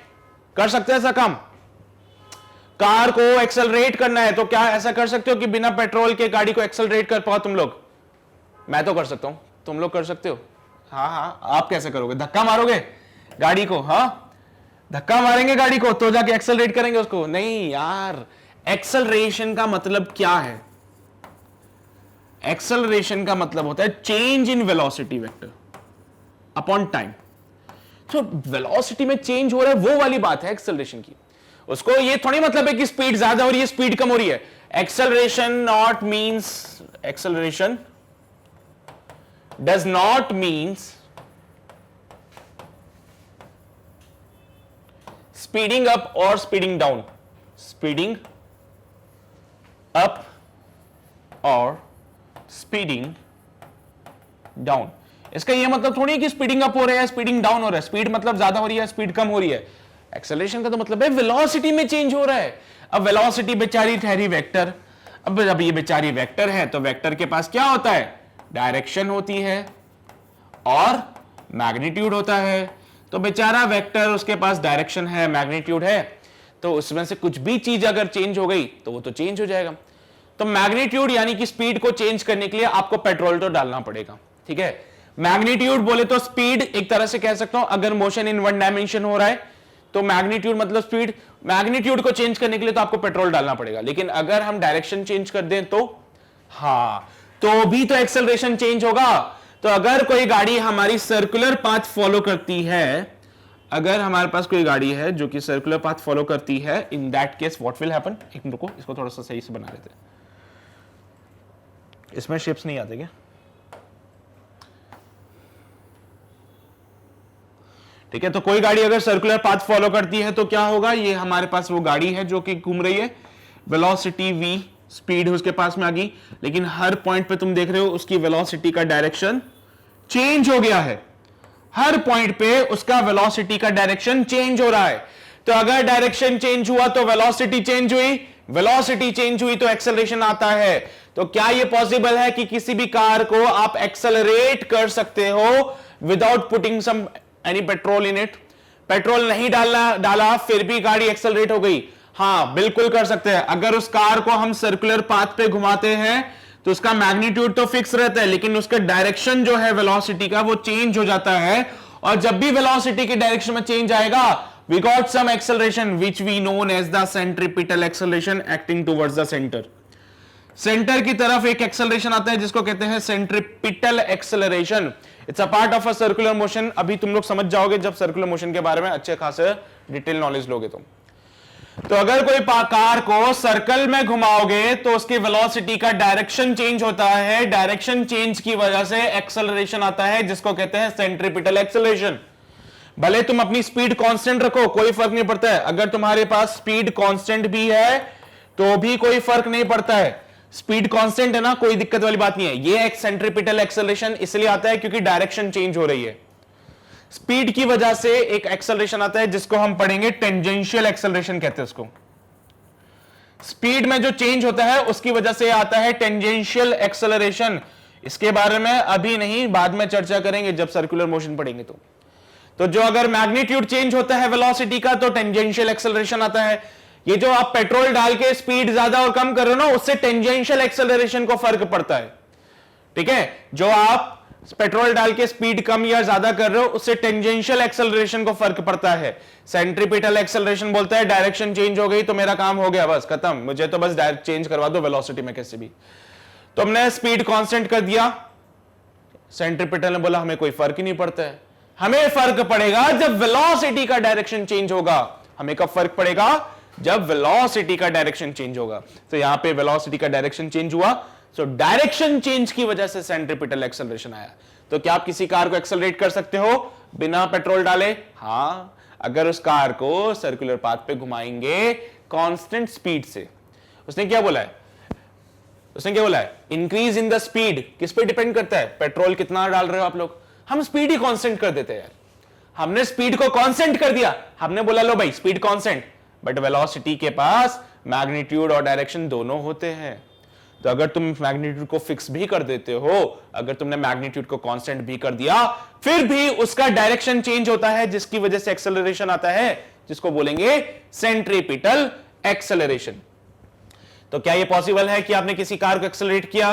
कर सकते हैं ऐसा काम? कार को एक्सेलरेट करना है तो क्या ऐसा कर सकते हो कि बिना पेट्रोल के गाड़ी को एक्सेलरेट कर पाओ तुम लोग? मैं तो कर सकता हूं, तुम लोग कर सकते हो? हाँ हाँ, आप कैसे करोगे? धक्का मारोगे गाड़ी को? हाँ, धक्का मारेंगे गाड़ी को तो जाके एक्सेलरेट करेंगे उसको? नहीं यार, एक्सेलरेशन का मतलब क्या है? एक्सेलरेशन का मतलब होता है change in velocity vector upon time. तो वेलोसिटी में चेंज हो रहा है, वो वाली बात है एक्सेलरेशन की। उसको ये थोड़ी मतलब है कि स्पीड ज्यादा हो रही है, स्पीड कम हो रही है। Acceleration not means, acceleration does not means speeding up और स्पीडिंग डाउन, स्पीडिंग अप और स्पीडिंग डाउन। इसका यह मतलब थोड़ी है कि स्पीडिंग अप हो रहा है, स्पीडिंग डाउन हो रहा है, स्पीड मतलब ज्यादा हो रही है, स्पीड कम हो रही है। एक्सेलरेशन का तो मतलब है वेलोसिटी में चेंज हो रहा है। अब वेलोसिटी बेचारी ठहरी वेक्टर, अब ये बेचारी वेक्टर है तो वेक्टर के पास क्या होता है? डायरेक्शन होती है और मैग्नीट्यूड होता है। तो बेचारा वेक्टर, उसके पास डायरेक्शन है, मैग्नीट्यूड है, तो उसमें से कुछ भी चीज अगर चेंज हो गई तो वो तो चेंज हो जाएगा। तो मैग्नीट्यूड यानी कि स्पीड को चेंज करने के लिए आपको पेट्रोल तो डालना पड़ेगा, ठीक है? मैग्नीट्यूड बोले तो स्पीड एक तरह से कह सकता हूं, अगर मोशन इन वन डायमेंशन हो रहा है तो मैग्नीट्यूड मतलब स्पीड। मैग्नीट्यूड को चेंज करने के लिए तो आपको पेट्रोल डालना पड़ेगा, लेकिन अगर हम डायरेक्शन चेंज कर दें तो हाँ, तो भी तो एक्सेलरेशन चेंज होगा। तो अगर कोई गाड़ी हमारी सर्कुलर पाथ फॉलो करती है, अगर हमारे पास कोई गाड़ी है जो कि सर्कुलर पाथ फॉलो करती है, in that case what will happen? एक मिनट रुको, इसको थोड़ा सा सही से बना लेते हैं, इसमें शेप्स नहीं आते क्या? ठीक है, तो कोई गाड़ी अगर सर्कुलर पाथ फॉलो करती है तो क्या होगा? ये हमारे पास वो गाड़ी है जो कि घूम रही है, वेलोसिटी v, स्पीड उसके पास में आ गई, लेकिन हर पॉइंट पे तुम देख रहे हो उसकी वेलोसिटी का डायरेक्शन चेंज हो गया है। हर पॉइंट पे उसका वेलोसिटी का डायरेक्शन चेंज हो रहा है। तो अगर डायरेक्शन चेंज हुआ तो वेलोसिटी चेंज हुई, वेलोसिटी चेंज हुई तो एक्सेलरेशन आता है। तो क्या यह पॉसिबल है कि किसी भी कार को आप एक्सेलरेट कर सकते हो without putting some any petrol in it? Petrol नहीं डाला फिर भी गाड़ी एक्सेलरेट हो गई? हाँ, बिल्कुल कर सकते हैं। अगर उस कार को हम सर्कुलर पाथ पे घुमाते हैं तो उसका मैग्नीट्यूड तो फिक्स रहता है, लेकिन उसका डायरेक्शन जो है वेलोसिटी का वो चेंज हो जाता है। और जब भी वेलोसिटी के डायरेक्शन में चेंज आएगा, we got some acceleration which we known as the centripetal acceleration acting towards the centre. Centre की तरफ एक एक्सेलरेशन आता है जिसको कहते हैं centripetal acceleration. It's a part of a circular motion. अभी तुम लोग समझ जाओगे जब सर्कुलर मोशन के बारे में अच्छे खासे डिटेल नॉलेज लोगे तुम। तो अगर कोई कार को सर्कल में घुमाओगे तो उसकी वेलोसिटी का डायरेक्शन चेंज होता है, डायरेक्शन चेंज की वजह से एक्सेलरेशन आता है जिसको कहते हैं सेंट्रीपिटल एक्सेलरेशन। भले तुम अपनी स्पीड कांस्टेंट रखो, कोई फर्क नहीं पड़ता है। अगर तुम्हारे पास स्पीड कांस्टेंट भी है तो भी कोई फर्क नहीं पड़ता है। स्पीड कांस्टेंट है ना, कोई दिक्कत वाली बात नहीं है। ये एक सेंट्रीपिटल एक्सेलरेशन इसलिए आता है क्योंकि डायरेक्शन चेंज हो रही है। स्पीड की वजह से एक एक्सेलरेशन आता है जिसको हम पढ़ेंगे टेंजेंशियल एक्सेलरेशन कहते हैं उसको। स्पीड में जो चेंज होता है उसकी वजह से आता है टेंजेंशियल एक्सेलरेशन। इसके बारे में अभी नहीं, बाद में चर्चा करेंगे जब सर्कुलर मोशन पढ़ेंगे तो जो अगर मैग्नीट्यूड चेंज होता है वेलोसिटी का तो टेंजेंशियल एक्सेलरेशन आता है। ये जो आप पेट्रोल डाल के स्पीड ज्यादा और कम कर रहे हो ना, उससे टेंजेंशियल एक्सेलरेशन को फर्क पड़ता है, ठीक है? जो आप पेट्रोल डाल के स्पीड कम या ज्यादा कर रहे हो उससे टेंजेंशियल एक्सेलरेशन को फर्क पड़ता है। सेंट्रीपिटल एक्सेलरेशन बोलता है डायरेक्शन चेंज हो गई तो मेरा काम हो गया, बस खत्म, मुझे तो बस डायरेक्ट चेंज करवा दो वेलोसिटी में कैसे भी। तो हमने स्पीड कांस्टेंट कर दिया, सेंट्रीपिटल ने बोला हमें कोई फर्क ही नहीं पड़ता है। हमें फर्क पड़ेगा जब वेलोसिटी का डायरेक्शन चेंज होगा। हमें कब फर्क पड़ेगा? जब वेलोसिटी का डायरेक्शन चेंज होगा। तो यहां पे वेलोसिटी का डायरेक्शन चेंज हुआ, तो डायरेक्शन चेंज की वजह से सेंट्रीपिटल एक्सेलरेशन आया। तो क्या आप किसी कार को एक्सेलरेट कर सकते हो बिना पेट्रोल डाले? हां, अगर उस कार को सर्कुलर पाथ पे घुमाएंगे कांस्टेंट स्पीड से। उसने क्या बोला है? उसने क्या बोला है, इंक्रीज इन द स्पीड। किस पे डिपेंड करता है, पेट्रोल कितना डाल रहे हो आप लोग। हम स्पीड ही कांस्टेंट कर देते हैं यार, हमने स्पीड को कांस्टेंट कर दिया, हमने बोला लो भाई स्पीड कांस्टेंट, बट वेलोसिटी के पास मैग्नीट्यूड और डायरेक्शन दोनों होते हैं। तो अगर तुम मैग्नीट्यूड को फिक्स भी कर देते हो, अगर तुमने मैग्नीट्यूड को कांस्टेंट भी कर दिया, फिर भी उसका डायरेक्शन चेंज होता है, जिसकी वजह से एक्सेलरेशन आता है, जिसको बोलेंगे सेंट्रीपिटल एक्सेलरेशन। तो क्या यह पॉसिबल है कि आपने किसी कार को एक्सेलरेट किया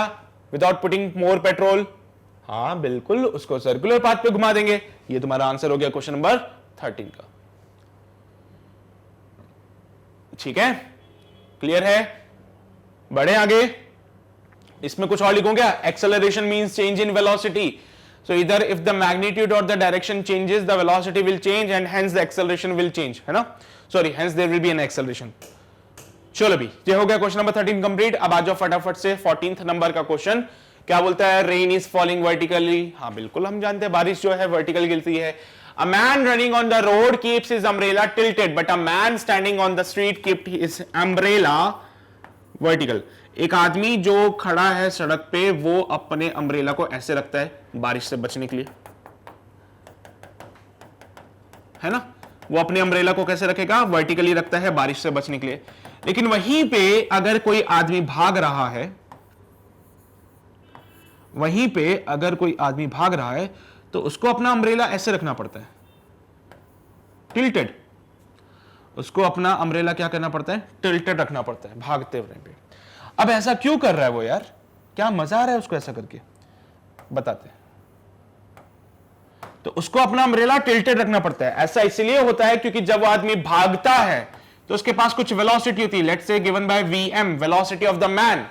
विदाउट पुटिंग मोर पेट्रोल? हाँ बिल्कुल, उसको सर्कुलर पाथ पे घुमा देंगे। ये तुम्हारा आंसर हो गया क्वेश्चन नंबर 13 का। ठीक है, क्लियर है? बढ़े आगे। इसमें कुछ और लिखूं क्या, acceleration means change in velocity. So इधर इफ द मैग्नीट्यूड और the direction changes, the velocity will change and hence the acceleration will change, है ना? Sorry, hence there will be an acceleration. चलो भी, ये हो गया क्वेश्चन नंबर 13 कंप्लीट। अब आ जाओ फटाफट से 14th नंबर का क्वेश्चन। क्या बोलता है, रेन इज फॉलिंग वर्टिकली। हाँ बिल्कुल, हम जानते हैं बारिश जो है वर्टिकल गिरती है। A man running on the road keeps his umbrella tilted, but a man standing on the street kept his umbrella vertical. एक आदमी जो खड़ा है सड़क पे, वो अपने अम्ब्रेला को ऐसे रखता है बारिश से बचने के लिए, है ना? वो अपने अम्ब्रेला को कैसे रखेगा, वर्टिकली रखता है बारिश से बचने के लिए। लेकिन वहीं पे अगर कोई आदमी भाग रहा है, वहीं पे अगर कोई आदमी भाग रहा है, तो उसको अपना अम्ब्रेला ऐसे रखना पड़ता है, टिल्टेड। उसको अपना अम्ब्रेला क्या करना पड़ता है, टिल्टेड रखना पड़ता है भागते हुए पे। अब ऐसा क्यों कर रहा है वो यार, क्या मजा आ रहा है उसको ऐसा करके, बताते हैं। तो उसको अपना अम्ब्रेला टिल्टेड रखना पड़ता है। ऐसा इसलिए होता है क्योंकि जब वो आदमी भागता है तो उसके पास कुछ वेलोसिटी होती है, let's say given by VM, velocity of the man.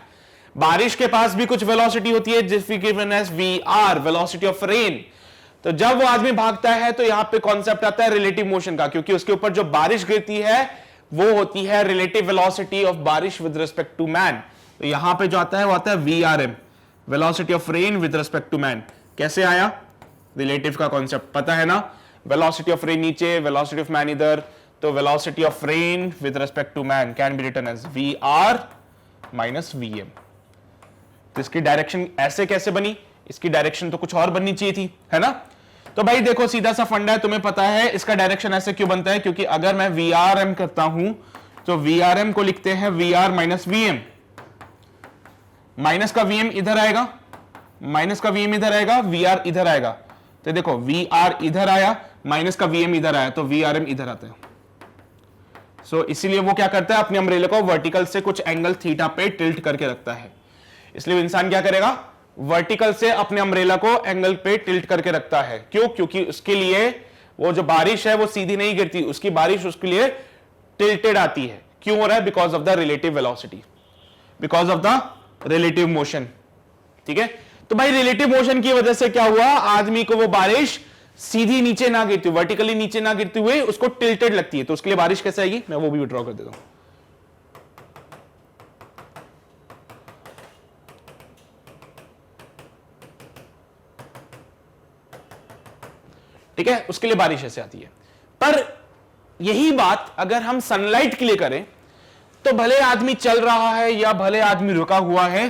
बारिश के पास भी कुछ वेलोसिटी होती है जिसकी given as VR, velocity of rain. तो जब वो आदमी भागता है तो यहां पे कॉन्सेप्ट आता है रिलेटिव मोशन का, क्योंकि उसके ऊपर जो बारिश गिरती है वो होती है रिलेटिव वेलोसिटी ऑफ बारिश विद रिस्पेक्ट टू मैन। तो यहां पे जो आता है वो आता है VRM, velocity of rain with respect to man. कैसे आया, रिलेटिव का कॉन्सेप्ट पता है ना, वेलोसिटी ऑफ रेन नीचे, वेलोसिटी ऑफ मैन इधर, तो velocity of rain with respect to man can be written as VR minus VM. तो इसकी डायरेक्शन ऐसे कैसे बनी, इसकी डायरेक्शन तो कुछ और बननी चाहिए थी, है ना? तो भाई देखो, सीधा सा फंडा है, तुम्हें पता है इसका डायरेक्शन ऐसे क्यों बनता है, क्योंकि अगर मैं वीआरएम करता हूं तो वीआरएम को लिखते हैं वीआर माइनस वीएम। माइनस का वीएम इधर आएगा, माइनस का वीएम इधर आएगा, वीआर इधर आएगा। तो देखो वीआर इधर आया, माइनस का वीएम इधर आया, तो वीआरएम इधर आता है। सो इसीलिए वो क्या करता है, अपने अम्ब्रेला को वर्टिकल से कुछ एंगल थीटा पे टिल्ट करके रखता है। इसलिए इंसान क्या करेगा, वर्टिकल से अपने अम्ब्रेला को एंगल पे टिल्ट करके रखता है। क्यों, क्योंकि उसके लिए वो जो बारिश है वो सीधी नहीं गिरती, उसकी बारिश उसके लिए टिल्टेड आती है। क्यों हो रहा है, because of the relative velocity, because of the relative motion. ठीक है, तो भाई रिलेटिव मोशन की वजह से क्या हुआ, आदमी को वो बारिश सीधी नीचे ना गिरती, वर्टिकली नीचे ना गिरते हुए उसको टिल्टेड लगती है। तो उसके लिए बारिश कैसे आएगी, मैं वो भी ड्रॉ कर देता हूं। ठीक है, उसके लिए बारिश ऐसे आती है। पर यही बात अगर हम सनलाइट के लिए करें, तो भले आदमी चल रहा है या भले आदमी रुका हुआ है,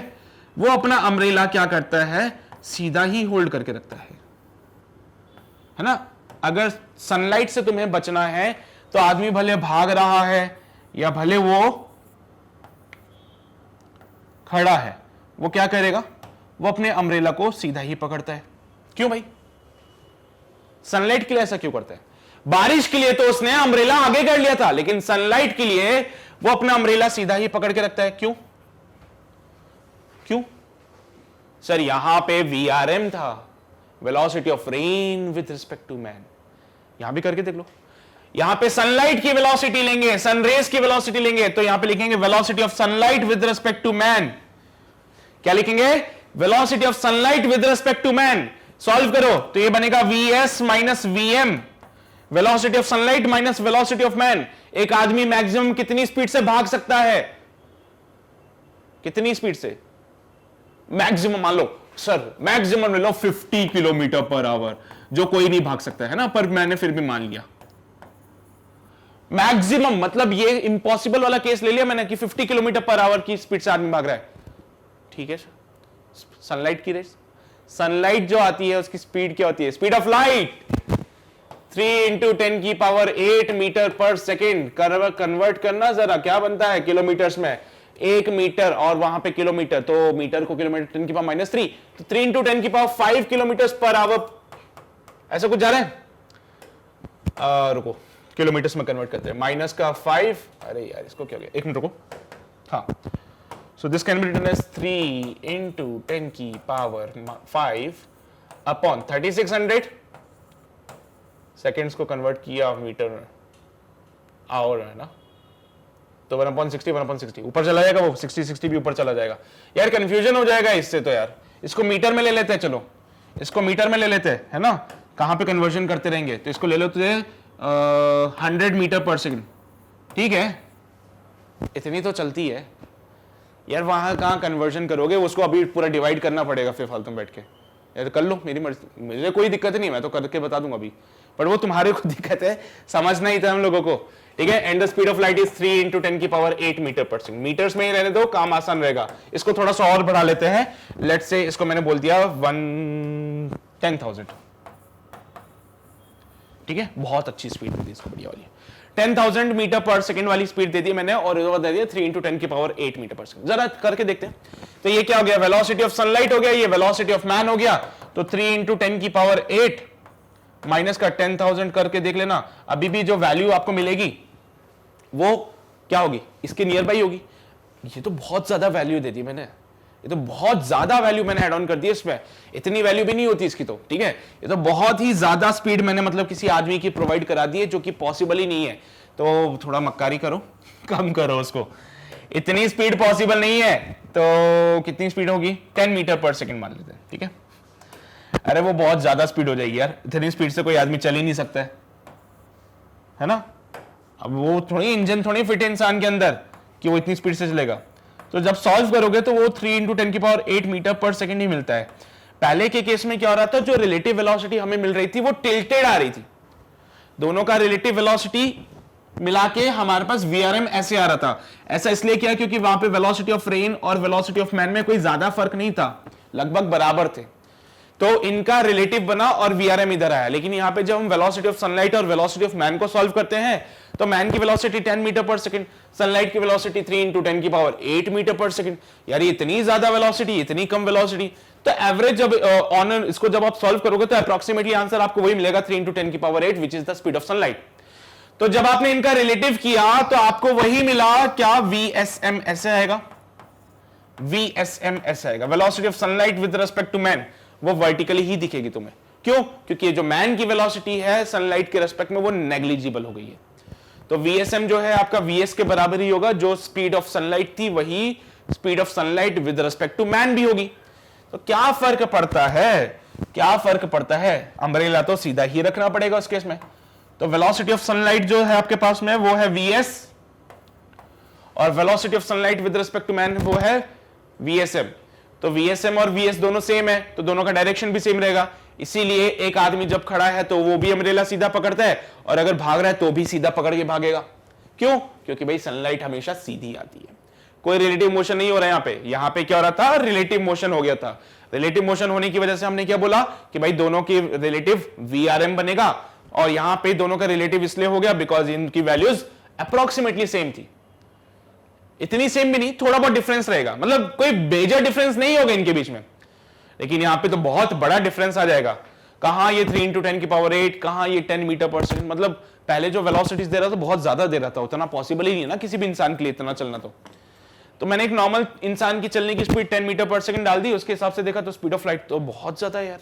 वो अपना अम्ब्रेला क्या करता है, सीधा ही होल्ड करके रखता है ना? अगर सनलाइट से तुम्हें बचना है तो आदमी भले भाग रहा है या भले वो खड़ा है, वो क्या करेगा, वो अपने अम्ब्रेला को सीधा ही पकड़ता है। क्यों भाई, सनलाइट के लिए ऐसा क्यों करता है? बारिश के लिए तो उसने अम्ब्रेला आगे कर लिया था, लेकिन सनलाइट के लिए वो अपना अम्ब्रेला सीधा ही पकड़ के रखता है। क्यों, क्यों सर? यहां पे वीआरएम था, velocity of rain with respect to man. यहां भी करके देख लो, यहां पे सनलाइट की वेलोसिटी लेंगे, सनरेज की वेलोसिटी लेंगे, तो यहां पे लिखेंगे velocity of sunlight with respect to man. क्या लिखेंगे, velocity of sunlight with respect to man. Solve करो तो ये बनेगा VS minus VM, velocity of sunlight minus velocity of man. एक आदमी मैक्सिमम कितनी स्पीड से भाग सकता है, कितनी स्पीड से? मैक्सिमम मान लो सर, मैक्सिमम ले लो 50 किलोमीटर पर आवर, जो कोई नहीं भाग सकता है ना, पर मैंने फिर भी मान लिया मैक्सिमम, मतलब ये इंपॉसिबल वाला केस ले लिया मैंने कि 50 किलोमीटर पर आवर की स्पीड से आदमी भाग रहा है। ठीक है, सनलाइट की रेस, सनलाइट जो आती है उसकी स्पीड क्या होती है, स्पीड ऑफ लाइट 3 इंटू 10 की पावर 8 मीटर पर सेकेंड। कन्वर्ट करना जरा, क्या बनता है किलोमीटर्स में, 1 मीटर और वहां पे किलोमीटर, तो मीटर को किलोमीटर 10 की पावर -3, तो 3 इंटू 10 की पावर 5 किलोमीटर पर आवर, ऐसा कुछ जा रहा है। रुको, किलोमीटर्स में कन्वर्ट करते हैं, -5, अरे यार इसको क्या हो गया, 1 मिनट रुको, हाँ, so this can be written as 3 into 10 की पावर 5 अपॉन 3600 सेकेंड्स को कन्वर्ट किया मीटर में, आवर है ना, तो 1/60 1/60 ऊपर चला जाएगा, वो 60 भी ऊपर चला जाएगा। यार कंफ्यूजन हो जाएगा इससे, तो यार इसको मीटर में ले लेते हैं, चलो इसको मीटर में ले लेते हैं, है ना, कहां पे कन्वर्जन करते रहेंगे, तो इसको ले लो तुझे 100 मीटर पर सेकेंड, ठीक है, इतनी तो चलती है यार, वहां कहां कन्वर्जन करोगे, उसको अभी पूरा डिवाइड करना पड़ेगा फिर फालतू में बैठ के, यार कर लो, मेरी मर्जी, मुझे कोई दिक्कत नहीं, मैं तो करके बता दूंगा अभी, पर वो तुम्हारे को दिक्कत है, समझना ही था हम लोगों को, ठीक है। And the speed of light is 3 into 10 की पावर 8 मीटर पर सेकंड। मीटर्स में ही रहने दो, काम आसान रहेगा। इसको थोड़ा सा और बढ़ा लेते हैं, लेट्स से इसको मैंने बोल दिया 10,000, ठीक है, बहुत अच्छी स्पीड दे दी इसको, बढ़िया वाली 10,000 मीटर पर सेकंड वाली स्पीड दे दी मैंने, और दे दिया 3 इंटू 10 की पावर 8 मीटर पर सेकंड। जरा करके देखते हैं, तो ये क्या हो गया, वेलोसिटी ऑफ सनलाइट हो गया, ये वेलोसिटी ऑफ मैन हो गया, तो 3 इंटू 10 की पावर 8 माइनस का 10,000 करके देख लेना, अभी भी जो वैल्यू आपको मिलेगी वो क्या होगी, इसके नियर बाई होगी। ये तो बहुत ज्यादा वैल्यू दे दी मैंने, ये तो बहुत ज्यादा वैल्यू मैंने ऐड ऑन कर दी इसमें, इतनी वैल्यू भी नहीं होती इसकी तो, ठीक है, ये तो बहुत ही ज्यादा स्पीड मैंने मतलब किसी आदमी की प्रोवाइड करा दी है, जो कि पॉसिबल ही नहीं है। तो थोड़ा मक्कारी करो, कम करो उसको, इतनी स्पीड पॉसिबल नहीं है, तो कितनी स्पीड होगी, 10 मीटर पर सेकंड मान लेते हैं, ठीक है। अरे वो बहुत ज्यादा स्पीड हो जाएगी यार, इतनी स्पीड से कोई आदमी चल ही नहीं सकता है ना, अब वो थोड़ी इंजन थोड़ी फिट है इंसान के अंदर कि वो इतनी स्पीड से चलेगा। तो जब सॉल्व करोगे तो वो 3 इंटू 10 की पावर 8 मीटर पर सेकंड ही मिलता है। पहले के केस में क्या हो रहा था, जो रिलेटिव वेलोसिटी हमें मिल रही थी वो टिल्टेड आ रही थी, दोनों का रिलेटिव वेलोसिटी मिला के हमारे पास VRM ऐसे आ रहा था। ऐसा इसलिए किया क्योंकि वहां पे वेलोसिटी ऑफ रेन और वेलोसिटी ऑफ मैन में कोई ज्यादा फर्क नहीं था, लगभग बराबर थे, तो इनका रिलेटिव बना और VRM इधर आया। लेकिन यहां पे जब हम वेलोसिटी ऑफ सनलाइट और वेलोसिटी ऑफ मैन को सॉल्व करते हैं, तो मैन की वेलोसिटी 10 मीटर पर सेकंड, सनलाइट की वेलोसिटी 3 इंटू 10 की पावर 8 मीटर पर सेकंड। यार इतनी ज्यादा वेलोसिटी, इतनी कम वेलोसिटी, तो एवरेज जब ऑन इसको जब आप सॉल्व करोगे तो अप्रोक्सीमेटली आंसर आपको वही मिलेगा, 3 इंटू 10 की power 8, which is the speed of sunlight. तो जब आपने इनका रिलेटिव किया तो आपको वही मिला, क्या VSM ऐसे आएगा, VSM ऐसे आएगा, velocity of sunlight with respect to man, वो वर्टिकली ही दिखेगी तुम्हें। क्यों? क्योंकि जो मैन की वेलोसिटी है सनलाइट के रेस्पेक्ट में वो नेग्लिजिबल हो गई है। तो VSM जो है आपका VS के बराबर ही होगा, जो स्पीड ऑफ सनलाइट थी वही speed of sunlight with respect to man भी होगी। तो क्या फर्क पड़ता है, क्या फर्क पड़ता है, अम्ब्रेला तो सीधा ही रखना पड़ेगा उस केस में। तो वेलोसिटी ऑफ सनलाइट जो है आपके पास में वो है VS, और velocity of sunlight with respect to man वो है VSM। तो VSM और VS दोनों सेम है, तो दोनों का डायरेक्शन भी सेम रहेगा। इसीलिए एक आदमी जब खड़ा है तो वो भी अम्ब्रेला सीधा पकड़ता है, और अगर भाग रहा है तो भी सीधा पकड़ के भागेगा। क्यों? क्योंकि भाई सनलाइट हमेशा सीधी आती है, कोई रिलेटिव मोशन नहीं हो रहा है। यहाँ पे क्या हो रहा था, रिलेटिव मोशन हो गया था। रिलेटिव मोशन होने की वजह से हमने क्या बोला कि भाई दोनों की रिलेटिव VRM बनेगा, और यहां पे दोनों का रिलेटिव इसलिए हो गया बिकॉज इनकी वैल्यूज अप्रोक्सीमेटली सेम थी। इतनी सेम भी नहीं, थोड़ा बहुत डिफरेंस रहेगा, मतलब कोई मेजर डिफरेंस नहीं होगा इनके बीच में, लेकिन यहां पे तो बहुत बड़ा डिफरेंस आ जाएगा। कहां ये 3 इंटू 10 की पावर 8, कहां ये 10 मीटर पर सेकंड, मतलब पहले जो वेलोसिटीज दे रहा था बहुत ज्यादा दे रहा था, उतना पॉसिबल ही नहीं है ना किसी भी इंसान के लिए इतना चलना। तो मैंने एक नॉर्मल इंसान की चलने की स्पीड 10 मीटर पर सेकंड डाल दी, उसके हिसाब से देखा तो स्पीड ऑफ लाइट तो बहुत ज्यादा है यार।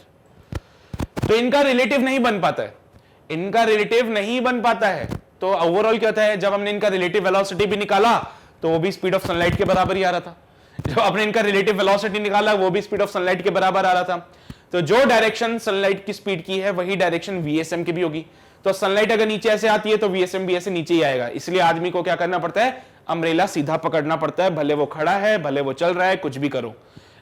तो इनका रिलेटिव नहीं बन पाता है, इनका रिलेटिव नहीं बन पाता है। तो ओवरऑल क्या होता है, जब हमने इनका रिलेटिव वेलोसिटी भी निकाला तो वो भी स्पीड ऑफ सनलाइट के बराबर ही आ रहा था। जब आपने इनका रिलेटिव वेलोसिटी निकाला वो भी स्पीड ऑफ सनलाइट के बराबर आ रहा था। तो जो डायरेक्शन सनलाइट की स्पीड की है वही डायरेक्शन VSM की भी होगी। तो सनलाइट अगर नीचे ऐसे आती है तो VSM भी ऐसे नीचे ही आएगा। इसलिए आदमी को क्या करना पड़ता है, अम्ब्रेला सीधा पकड़ना पड़ता है, भले वो खड़ा है, भले वो चल रहा है, कुछ भी करो।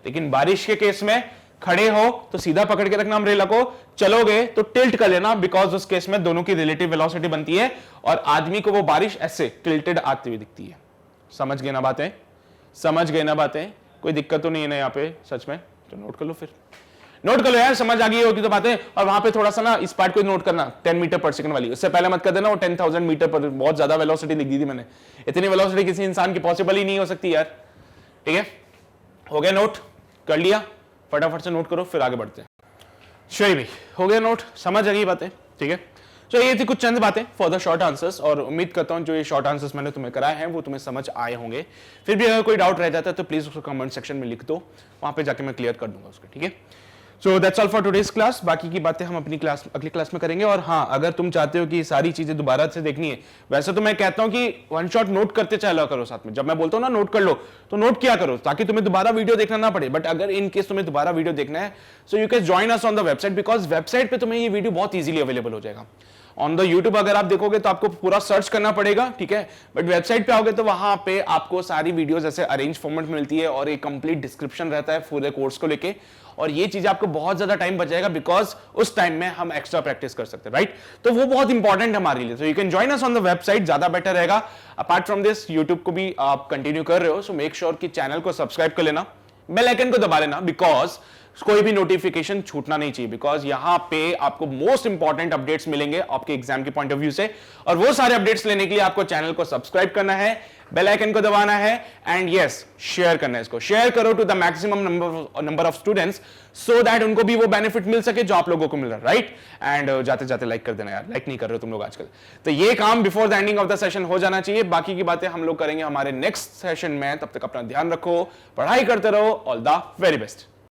लेकिन बारिश के केस में खड़े हो तो सीधा पकड़ के रखना अम्ब्रेला को, चलोगे तो टिल्ट कर लेना, बिकॉज उस केस में दोनों की रिलेटिव वेलोसिटी बनती है और आदमी को वो बारिश ऐसे टिल्टेड आती हुई दिखती है। समझ गए ना बातें, समझ गए ना बातें। कोई दिक्कत तो नहीं है ना यहाँ पे सच में, तो नोट कर लो फिर, नोट कर लो यार, समझ आ गई होगी तो बातें। और वहां पे थोड़ा सा ना इस पार्ट को नोट करना, 10 मीटर पर सेकंड वाली, उससे पहले मत कर देना वो 10,000 मीटर पर, बहुत ज्यादा वेलोसिटी लिख दी थी मैंने, इतनी वेलोसिटी किसी इंसान की पॉसिबल ही नहीं हो सकती यार। ठीक है, हो गया नोट कर लिया, फटाफट से नोट करो फिर आगे बढ़ते हैं। श्रेय भाई हो गया नोट, समझ आ गई बातें, ठीक है। तो ये थी कुछ चंद बातें फॉर द शॉर्ट आंसर्स, और उम्मीद करता हूं जो ये शॉर्ट आंसर्स मैंने तुम्हें कराए हैं वो तुम्हें समझ आए होंगे। फिर भी अगर कोई डाउट रह जाता है तो प्लीज उसको कमेंट सेक्शन में लिख दो, वहां पे जाके मैं क्लियर कर दूंगा उसको, ठीक है। So that's all for today's class, बाकी की बातें हम अपनी क्लास अगली क्लास में करेंगे। और हाँ, अगर तुम चाहते हो कि सारी चीजें दोबारा से देखनी है, वैसे तो मैं कहता हूं कि वन शॉट नोट करते चला करो साथ में, जब मैं बोलता हूं ना नोट कर लो तो नोट किया करो ताकि तुम्हें दोबारा वीडियो देखना ना पड़े। बट अगर इन केस तुम्हें दोबारा वीडियो देखना है so you can join us on the website, because website पे तुम्हें ये वीडियो बहुत इजीली अवेलेबल हो जाएगा। ऑन द यूट्यूब अगर आप देखोगे तो आपको पूरा सर्च करना पड़ेगा, ठीक है, बट वेबसाइट पे आओगे तो वहां पे आपको सारी वीडियोस ऐसे अरेंज फॉर्मेट में मिलती है और एक कंप्लीट डिस्क्रिप्शन रहता है पूरे कोर्स को लेके, और ये चीज आपको बहुत ज्यादा टाइम बचाएगा बिकॉज उस टाइम में हम एक्स्ट्रा प्रैक्टिस कर सकते हैं, राइट। तो वो बहुत इंपॉर्टेंट है हमारे लिए, तो you can join us on the website, ज्यादा बेटर रहेगा। अपार्ट फ्रॉम दिस यूट्यूब को भी आप कंटिन्यू कर रहे हो, सो मेक श्योर कि चैनल को सब्सक्राइब कर लेना, बेल आइकन को दबा लेना, बिकॉज कोई भी नोटिफिकेशन छूटना नहीं चाहिए, बिकॉज यहां पे आपको मोस्ट इंपॉर्टेंट अपडेट्स मिलेंगे आपके एग्जाम के पॉइंट ऑफ व्यू से, और वो सारे अपडेट्स लेने के लिए आपको चैनल को सब्सक्राइब करना है, बेल आइकन को दबाना है, एंड यस शेयर करना है, इसको शेयर करो to the maximum number of students so that उनको भी वो बेनिफिट मिल सके जो आप लोगों को मिल रहा है, राइट। एंड जाते जाते लाइक कर देना यार, लाइक नहीं कर रहे हो तुम लोग आजकल, तो ये काम before the ending of the session हो जाना चाहिए। बाकी की बातें हम लोग करेंगे हमारे नेक्स्ट सेशन में, तब तक अपना ध्यान रखो, पढ़ाई करते रहो, ऑल द वेरी बेस्ट।